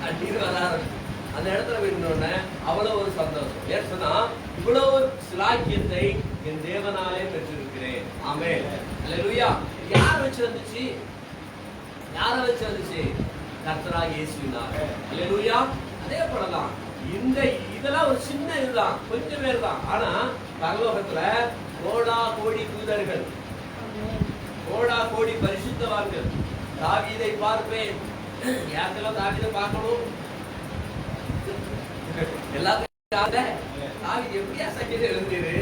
கண்ணீர் வர ஆரம்பிச்சு. அந்த இடத்துல போயிருந்தோடனே அவ்வளவு ஒரு சந்தோஷம். ஏன் சொன்னா இவ்வளவு சிலாக்கியத்தை என் தேவனாலே பெற்றிருக்கிறேன். ஆமென். அல்லேலூயா. யார் வச்சு வந்துச்சு? யாரை வச்சு வந்துச்சு? கர்த்தராகிய இயேசுவினால. அல்லேலூயா. அதே போலதான் இந்த இதெல்லாம் ஒரு சின்ன இதுதான், கொஞ்சம் பேர் தான். ஆனா பரலோகத்துல கோடா கோடி தூதர்கள், கோடா கோடி பரிசுத்தவான்கள். தாவீதை பார்ப்பேன். யாருக்கெல்லாம் தாவீதை பார்க்கணும்? எல்லாத்துக்கும் தாவீது எப்படியா சங்கீதம் எழுந்தீரு?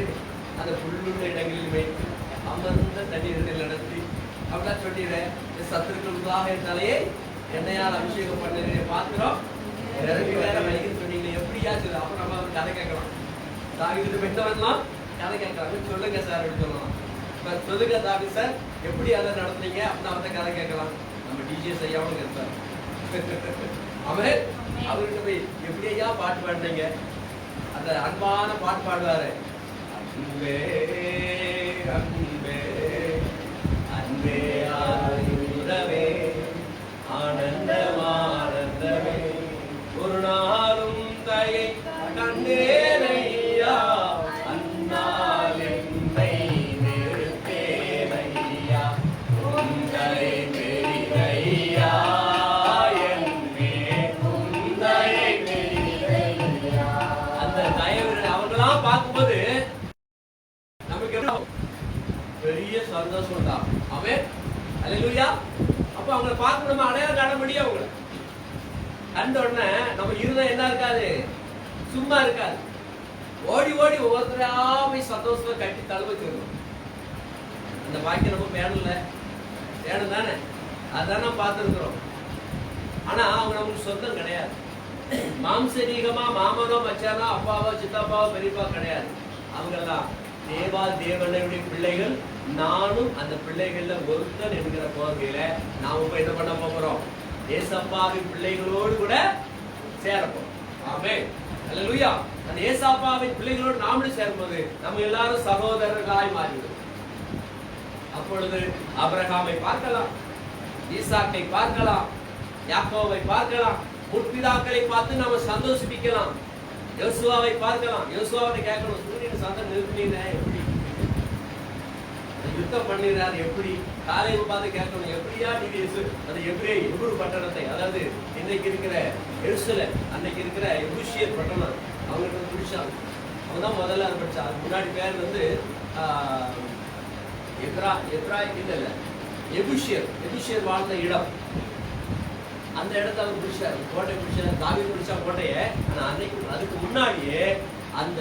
அந்த புல்லுள்ள இடங்களில் வைத்து அமர்ந்த தண்ணீர்கள் நடத்தி அப்படிலாம் சொல்லிடுறேன். சத்துருக்களுக்காக என் தலையை என்னையால் அபிஷேகம் பண்ண பாத்திரம் இறங்கி வேற வலிக்குன்னு சொன்னீங்க. எப்படியாச்சு? அப்ப நம்ம கதை கேட்கலாம். தாவீது பெற்றவன்லாம் கதை கேட்கலாம். சொல்லுங்க சார் அப்படின்னு சொல்லலாம். இப்ப சொல்லுங்க தாவீது சார், எப்படி அதை நடத்துனீங்க அப்படின்னு அவர்கிட்ட கதை கேட்கலாம். நம்ம டிஜே செய்யாமல் இருப்பார். அவன் அவர்கிட்ட போய் எப்படி ஐயா பாட்டு பாடுனீங்க? அந்த அன்பான பாட்டு பாடுவாரு. அன்பே அன்பே அன்பே ஆயுதவே ஆனந்தமானந்தமே ஒரு நாளும் தயை கண்டேனையா அன்னால் என்னை நிறுத்தேனையா உந்தை பெரிதையா பார்க்கும்போது நமக்கு பெரிய சந்தோஷம் தான். ஆமென். அல்லேலூயா. அப்ப அவங்களை பார்க்க நம்ம அடையாளம் காண முடியும். அவங்களை கண்ட உடனே நம்ம இருதயம் என்ன இருக்காது, சும்மா இருக்காது. ஓடி ஓடி ஒவ்வொருத்தரா போய் சந்தோஷமா கட்டி தழுவச்சிருக்கோம். அந்த பாக்கியம் நம்ம வேணும்ல, வேணும் தானே? அதான் நம்ம பார்த்துருக்கிறோம். ஆனா அவங்க நமக்கு சொந்தம் கிடையாது. மாம்சரீகமா மாமனோ மச்சானோ அப்பாவோ சித்தப்பாவோ பெரியப்பா கிடையாது. அவங்கெல்லாம் தேவனுடைய பிள்ளைகள். நானும் அந்த பிள்ளைகள்ல ஒருத்தன் என்கிற போகையில நாம போய் என்ன பண்ண போறோம்? ஏசப்பாவின் பிள்ளைகளோடு கூட சேரப்போம். ஆமென். அல்லேலூயா. அந்த ஏசப்பாவின் பிள்ளைகளோடு நாமளும் சேரும்போது நம்ம எல்லாரும் சகோதரர்களாய் மாறிவிடும். அப்பொழுது ஆபிரகாமை பார்க்கலாம், ஈசாக்கை பார்க்கலாம், யாக்கோவை பார்க்கலாம், முற்பிதாக்களை பார்த்து நம்ம சந்தோஷிக்கலாம். யோசுவாவை பார்க்கலாம். யோசுவாவை கேட்கணும், சூரியன் சந்தம் நிறுத்தினீங்க எப்படி? யுத்தம் பண்ணிடுறாரு எப்படி? காலையை பார்த்து கேட்கணும், எப்படியா நீங்க அந்த எப்ரூ பட்டணத்தை, அதாவது இன்னைக்கு இருக்கிற எருசலேம், அன்னைக்கு இருக்கிற எபூசியர் பட்டணம் அவங்களுக்கு பிடிச்சாங்க. அவங்க தான் முதல்ல அதை படிச்சாங்க. அதுக்கு முன்னாடி பேர் வந்து எபூசியர் வாழ்ந்த இடம். அந்த இடத்த அவர் பிடிச்சாரு, கோட்டை பிடிச்சாரு. தாவீது பிடிச்சா கோட்டையை. ஆனா அன்னைக்கு அதுக்கு முன்னாடியே அந்த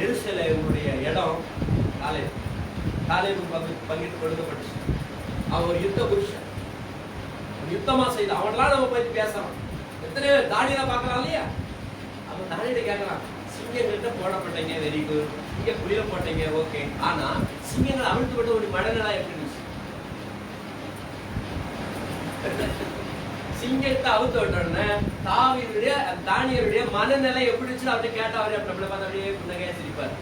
எருசலேமுடைய இடம் காலேபு பங்கிட்டு கொடுக்கப்பட்டுச்சு. அவன் ஒரு யுத்த புருஷன், யுத்தமா செய்த அவன்லாம் நம்ம போய் பேசலாம். எத்தனை தாடியெல்லாம் பார்க்கலாம் இல்லையா? அவன் தாடியில கேட்கலாம், சிங்கங்கள்கிட்ட போடப்பட்டீங்க, வெரி குட். இங்க புளிய போட்டீங்க, ஓகே. ஆனா சிங்கங்கள் அவிழ்த்துப்பட்ட ஒரு மனநிலை எப்படி இருந்துச்சு? சிங்கத்தை அவுத்த விட்டோன்னு தாவீதுடைய தானியேலுடைய மனநிலை எப்படி இருந்துச்சு அவர்கிட்ட கேட்டா அவரே நம்மளை பார்த்து அப்படியே புன்னகையா சிரிப்பார்.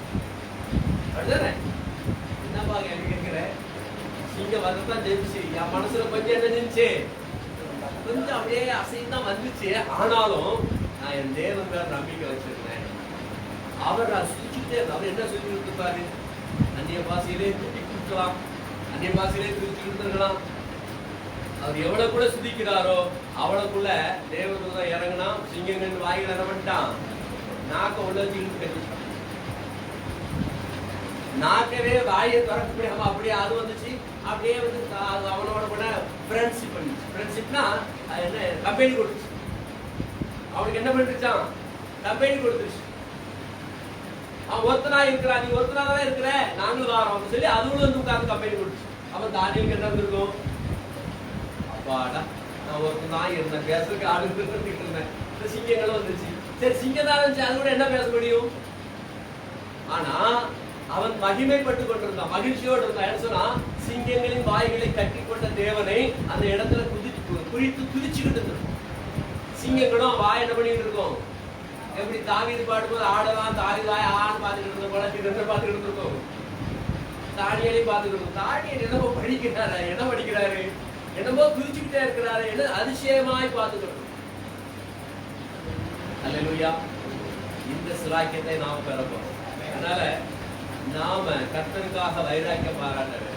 அப்படிதானே? என்னப்பா கேள்வி கேட்கிற? சிங்கம் வரதான் தெரிஞ்சு என் மனசுல கொஞ்சம் என்ன இருந்துச்சு, கொஞ்சம் அப்படியே அசைந்தான் வந்துச்சு. ஆனாலும் நான் என் தேவன் மேல நம்பிக்கை வச்சிருந்தேன். அவர் சுற்றிட்டே அவர் என்ன சொல்லி கொடுத்துருப்பாரு? அந்நிய பாசையிலே தூக்கி கொடுக்கலாம், அந்நிய பாசையிலே தூக்கி கொடுத்துருக்கலாம். அவர் எவ்வளவு கூட சுதிக்கிறாரோ அவ்வளவுக்குள்ள தேவதூதன் இறங்கினா சிங்கங்கள் வாயில என்ன பண்ணிட்டான்? நாக்க உள்ள வச்சு கட்டிட்டான். நாக்கவே வாயை திறக்க முடியாம அப்படியே அது வந்துச்சு. அப்படியே வந்து அவனோட கூட ஃப்ரெண்ட்ஷிப் பண்ணிச்சு. ஃப்ரெண்ட்ஷிப்னா அது என்ன, கம்பெனி கொடுத்துச்சு. அவனுக்கு என்ன பண்ணிருச்சான், கம்பெனி கொடுத்துருச்சு. அவன் ஒருத்தனா இருக்கிறான், நீ ஒருத்தனா தான் இருக்கிற, நாங்களும் வரோம் சொல்லி அதுவும் வந்து உட்கார்ந்து கம்பெனி கொடுத்துச்சு. அப்ப தானியலுக்கு என்ன வந்திருக்கும், அப்பாடா நான் ஒருத்தனா இருந்தேன், பேசுறதுக்கு ஆளு இருந்தேன், இந்த சிங்கங்களும் வந்துருச்சு. சரி சிங்கம் தான் இருந்துச்சு, அது கூட என்ன பேச முடியும். ஆனா அவன் மகிமைப்பட்டு கொண்டிருந்தான், மகிழ்ச்சியோடு இருந்தான். சொன்னா சிங்கங்களின் வாய்களை கட்டி கொண்ட தேவனை அந்த இடத்துல குறித்து துதிச்சுக்கிட்டு இருந்தோம். சிங்கங்களும் வாய் என்ன பண்ணிட்டு இருக்கோம், எப்படி தாவீது பாடும்போது ஆடலாம் தாவீதாய் ஆன்னு பார்த்துக்கிட்டு இருந்தோம், பார்த்துக்கிட்டு இருந்திருக்கோம். தானியலையும் பார்த்துக்கிட்டு இருந்தோம். தானியல் என்னமோ படிக்கிறாரு, என்ன படிக்கிறாரு, என்னமோ துதிச்சுக்கிட்டே இருக்கிறாரு, என்ன அதிசயமாய் பார்த்துக்கிட்டு. அல்லேலூயா. இந்த சிலாக்கியத்தை நாம பெற போறோம். அதனால நாம கர்த்தருக்காக வைராக்கியம் பாராட்ட வேண்டும்.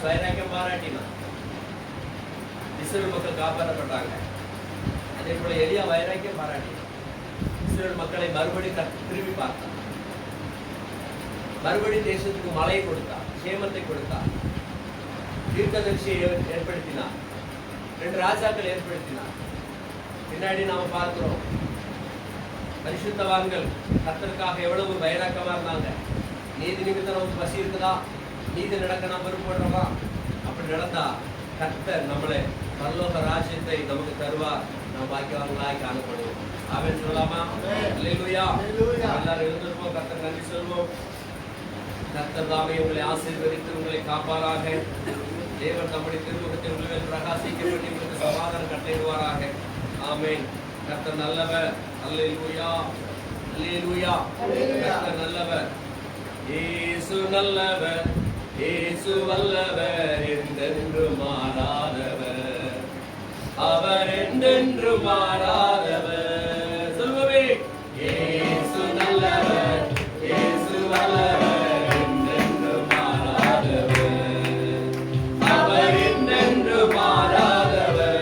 வைராக்கியம் பாராட்டினா இஸ்ரவேல் மக்கள் காப்பாற்றப்பட்டாங்க. அதே போல எலியா வைராக்கியம் பாராட்டினார். இஸ்ரவேல் மக்களை மறுபடி திரும்பி பார்த்தார். மறுபடி தேசத்துக்கு மழையை கொடுத்தார், சேமத்தை கொடுத்தார், தீர்க்கதரிசியை ஏற்படுத்தினார், 2 ராஜாக்கள் ஏற்படுத்தினார். பின்னாடி நாம பார்க்கிறோம் பரிசுத்தவான்கள் கர்த்தருக்காக எவ்வளவு வைராக்கமா இருந்தாங்க. நீதி நிமித்தம் நமக்கு பசி இருக்குதா, நீதி நடக்க நாம் விருப்பப்படுறோமா, அப்படி நடந்தா கர்த்தர் நம்மளை பரலோக ராஜ்யத்தை நமக்கு தருவார், நாம் பாக்கியவான்களாய் காணப்படுவோம். ஆமென் சொல்லலாமா? அல்லேலூயா. எல்லாரும் எழுந்திருப்போம், கர்த்தர் நன்றி சொல்வோம். கர்த்தர் தாமே உங்களை ஆசீர்வதித்து உங்களை காப்பாராக. தேவன் நம்முடைய திருமுகத்தை உங்கள் பிரகாசிக்கப்பட்டு உங்களுக்கு சமாதானம் கட்டளையிடுவாராக. ஆமென். கர்த்தர் நல்லவர். அல்லேலூயா, அல்லேலூயா. கர்த்தர் நல்லவர். இயேசு நல்லவர், இயேசு வல்லவர், என்றென்று மாறாதவர், அவர் என்றென்று மாறாதவர். சொல்லுவே, இயேசு நல்லவர், இயேசு வல்லவர், என்றென்று மாறாதவர், அவர் என்றென்று மாறாதவர்.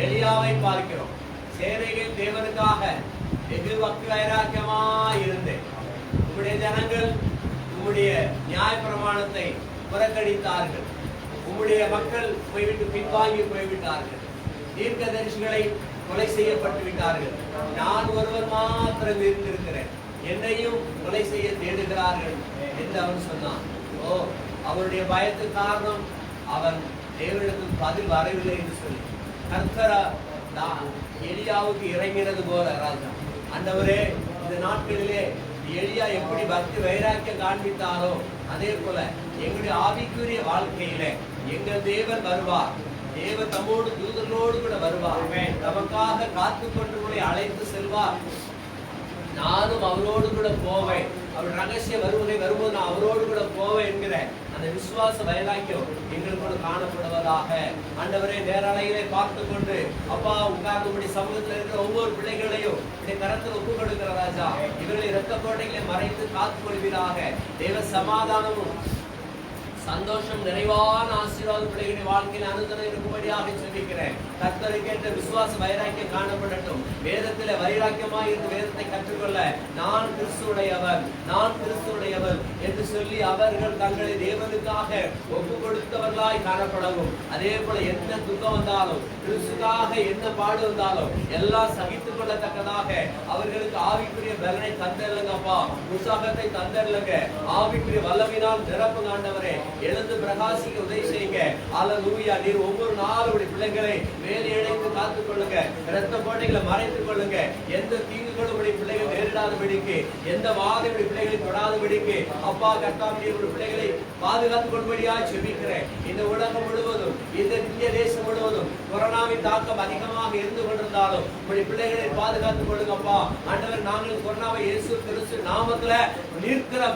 எலியாவை பார்க்கிறோம். சேனைகள் தேவனுக்காக வெகு பக்தி வைராக்கியமாய் இருந்தேன். உம்முடைய ஜனங்கள் உம்முடைய நியாய பிரமாணத்தை புறக்கணித்தார்கள். உம்முடைய மக்கள் போய்விட்டு பின்வாங்கி போய்விட்டார்கள். தீர்க்கதரிசிகளை கொலை செய்யப்பட்டு விட்டார்கள். நான் ஒருவர் மாத்திரம் இருந்திருக்கிறேன், என்னையும் கொலை செய்ய தேடுகிறார்கள் என்று அவன் சொன்னான். ஓ, அவருடைய பயத்துக்கு காரணம் அவன் தேவனிடத்தில் பதில் வரவில்லை என்று சொல்லி கர்த்தரா எலியாவுக்கு இறங்கினது போல ராஜா ஆண்டவரே, இந்த நாட்களிலே எலியா எப்படி பக்தி வைராக்கியம் காண்பித்தாரோ அதே போல எங்களுடைய ஆவிக்குரிய வாழ்க்கையில எங்கள் தேவன் வருவார். தேவ தம்மோடு தூதர்களோடு கூட வருவார். நமக்காக காத்து கொண்டு உங்களை அழைத்து செல்வார். நானும் அவரோடு கூட போவேன். அவர் ரகசிய வருவதை வரும்போது நான் அவரோடு கூட போவேன் என்கிற அந்த விசுவாச வைராக்கியம் எங்களுக்குள்ள காணப்படுவதாக. ஆண்டவரே, நேரலையிலே பார்த்து கொண்டு அப்பா உட்கார்ந்தபடி சமூகத்தில் இருக்கிற ஒவ்வொரு பிள்ளைகளையும் கரத்தில் ஒப்பு கொடுக்கிற ராஜா, இவர்களை இரத்த கோட்டைகளை மறைத்து காத்து கொள்வீராக. தேவ சமாதானமும் சந்தோஷம் நிறைவான ஆசீர்வாத பிள்ளைகளின் வாழ்க்கையில் அனுதினம் இருக்கும்படியாக சொல்லிக்கிறேன். கர்த்தரை கேட்ட விசுவாச வைராக்கியம் காணப்படட்டும். வேதத்தில் வைராக்கியமாய் இருந்து வேதத்தை கற்றுக்கொள்ள நான் கிறிஸ்துவுடையவர், நான் கிறிஸ்துவுடையவர் என்று சொல்லி அவர்கள் தங்களை தேவனுக்காக ஒப்பு கொடுத்தவர்களாய் காணப்படவும். அதே போல என்ன துக்கம் வந்தாலும், கிறிஸ்துக்காக என்ன பாடு வந்தாலும் எல்லாம் சகித்துக் கொள்ளத்தக்கதாக அவர்களுக்கு ஆவிக்குரிய பலனை தந்தரலங்கப்பா, உற்சாகத்தை தந்தரலங்க. ஆவிக்குரிய வல்லமையினால் நிரப்புங்க ஆண்டவரே. எழுந்து பிரகாசிக்க உதவி செய்யுங்க. அல்லேலூயா. நீர் ஒவ்வொரு நாளும் உடைய பிள்ளைகளை வேலை இழைத்து காத்துக் கொள்ளுங்க. இரத்த கோட்டைகளை மறைத்துக் கொள்ளுங்க. எந்த தீங்குகளும் உடைய பிள்ளைகள் நேரிடாதபடிக்கு, எந்த வாதை உடைய பிள்ளைகளை தொடாதபடிக்கு அப்பா கர்த்தாவே உடைய பிள்ளைகளை பாதுகாத்துக் கொள்ளும்படியாக ஜெபிக்கிறேன். இந்த உலகம் முழுவதும், இந்த இந்திய தேசம் முழுவதும் கொரோனாவின் தாக்கம் அதிகமாக இருந்து கொண்டிருந்தாலும் உடைய பிள்ளைகளை பாதுகாத்துக் கொள்ளுங்கப்பா. ஆண்டவர், நாங்கள் கொரோனாவை இயேசு கிறிஸ்து நாமத்துல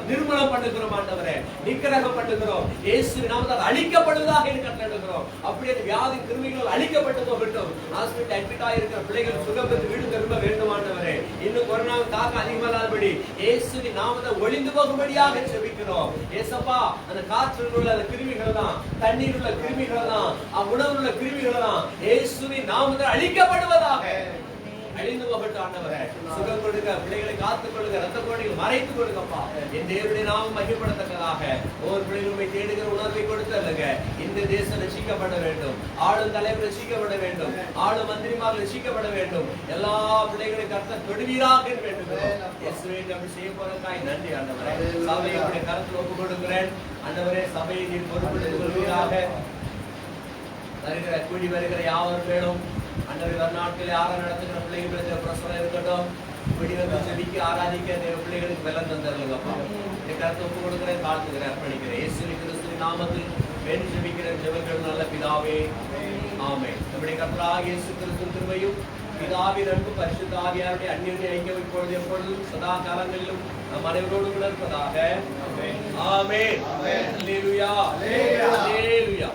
நிர்மூலம் பண்ணுகிறோம். ஆண்டவரே, நிக்கிரகம் பண்ணுகிறோம். இயேசு நாமத்தால் அழிக்கப்படுவதாக கட்டளையிடுகிறோம். அப்படியே வியாதி கிருமிகள் அழிக்கப்பட்டு போகட்டும். ஹாஸ்பிட்டல் அட்மிட் ஆகியிருக்கிற பிள்ளைகள் சுகம் பெற்று வீடு திரும்ப வேண்டும். ஆண்டவரே, இன்னும் கொரோனாவின் தாக்கம் அதிகமாகாதபடி இயேசுவின் நாமத்தை ஒளிந்து போகும்படியாக ஜெபிக்கிறோம். ஏசப்பா, அந்த காற்றில் உள்ள அந்த கிருமிகள் தான், தண்ணீர் உள்ள கிருமிகள் தான், உணவில் உள்ள கிருமிகள் தான் இயேசுவின் நாமத்தில் அழிக்கப்படுவதாக. அழிந்து போகட்டும் ஆண்டவரே. சுகம் கொடுக்க, பிள்ளைகளை காத்துக் கொள்ளுங்க. ரத்த கோட்டைகளை மறைத்துக் கொடுங்கப்பா. என் தேவனுடைய நாமம் மகிமைப்படத்தக்கதாக ஒவ்வொரு பிள்ளைகளுமே தேடுகிற உணர்வை கொடுத்தல்லுங்க. இந்த தேசம் ரட்சிக்கப்பட வேண்டும். ஆளும் தலைவர் ரட்சிக்கப்பட வேண்டும். ஆளும் மந்திரிமார்கள் ரட்சிக்கப்பட வேண்டும். எல்லா பிள்ளைகளையும் கர்த்தர் தொடுவீராக வேண்டும். இயேசுவே, அப்படி செய்ய போறதுக்காய் நன்றி ஆண்டவரே. சபையை உடைய கரத்தில் ஒப்புக் கொடுக்கிறேன். ஆண்டவரே, சபையை நீர் பொறுப்பெடுத்துக் கொள்வீராக. வருகிற கூடி வருகிற யாவரும் வேணும். ஆண்டவரே, நாட்களில் ஆராதனை நடத்துகிற பிள்ளைகளுக்கு பிரசவம் இருக்கட்டும். கூடி வந்து செபிக்க ஆராதிக்க பிள்ளைகளுக்கு பலன் தந்தருங்கப்பா. இந்த கருத்தை ஒப்பு கொடுக்கிறேன், தாழ்த்துக்கிறேன், அர்ப்பணிக்கிறேன். இயேசு கிறிஸ்துவின் நாமத்தில் வேண்டி ஜெபிக்கிற ஜெபங்கள் நல்ல பிதாவே, ஆமென். நம்முடைய கர்த்தராகிய இயேசு கிறிஸ்துவின் கிருபையும் பிதாவின் அன்பும் பரிசுத்த ஆவியாருடைய அந்யோன்ய ஐக்கியம் இப்பொழுது எப்பொழுதும் சதா காலங்களிலும் நம் அனைவரோடு கூட இருப்பதாக. ஆமென். ஆமென். அல்லேலூயா. அல்லேலூயா.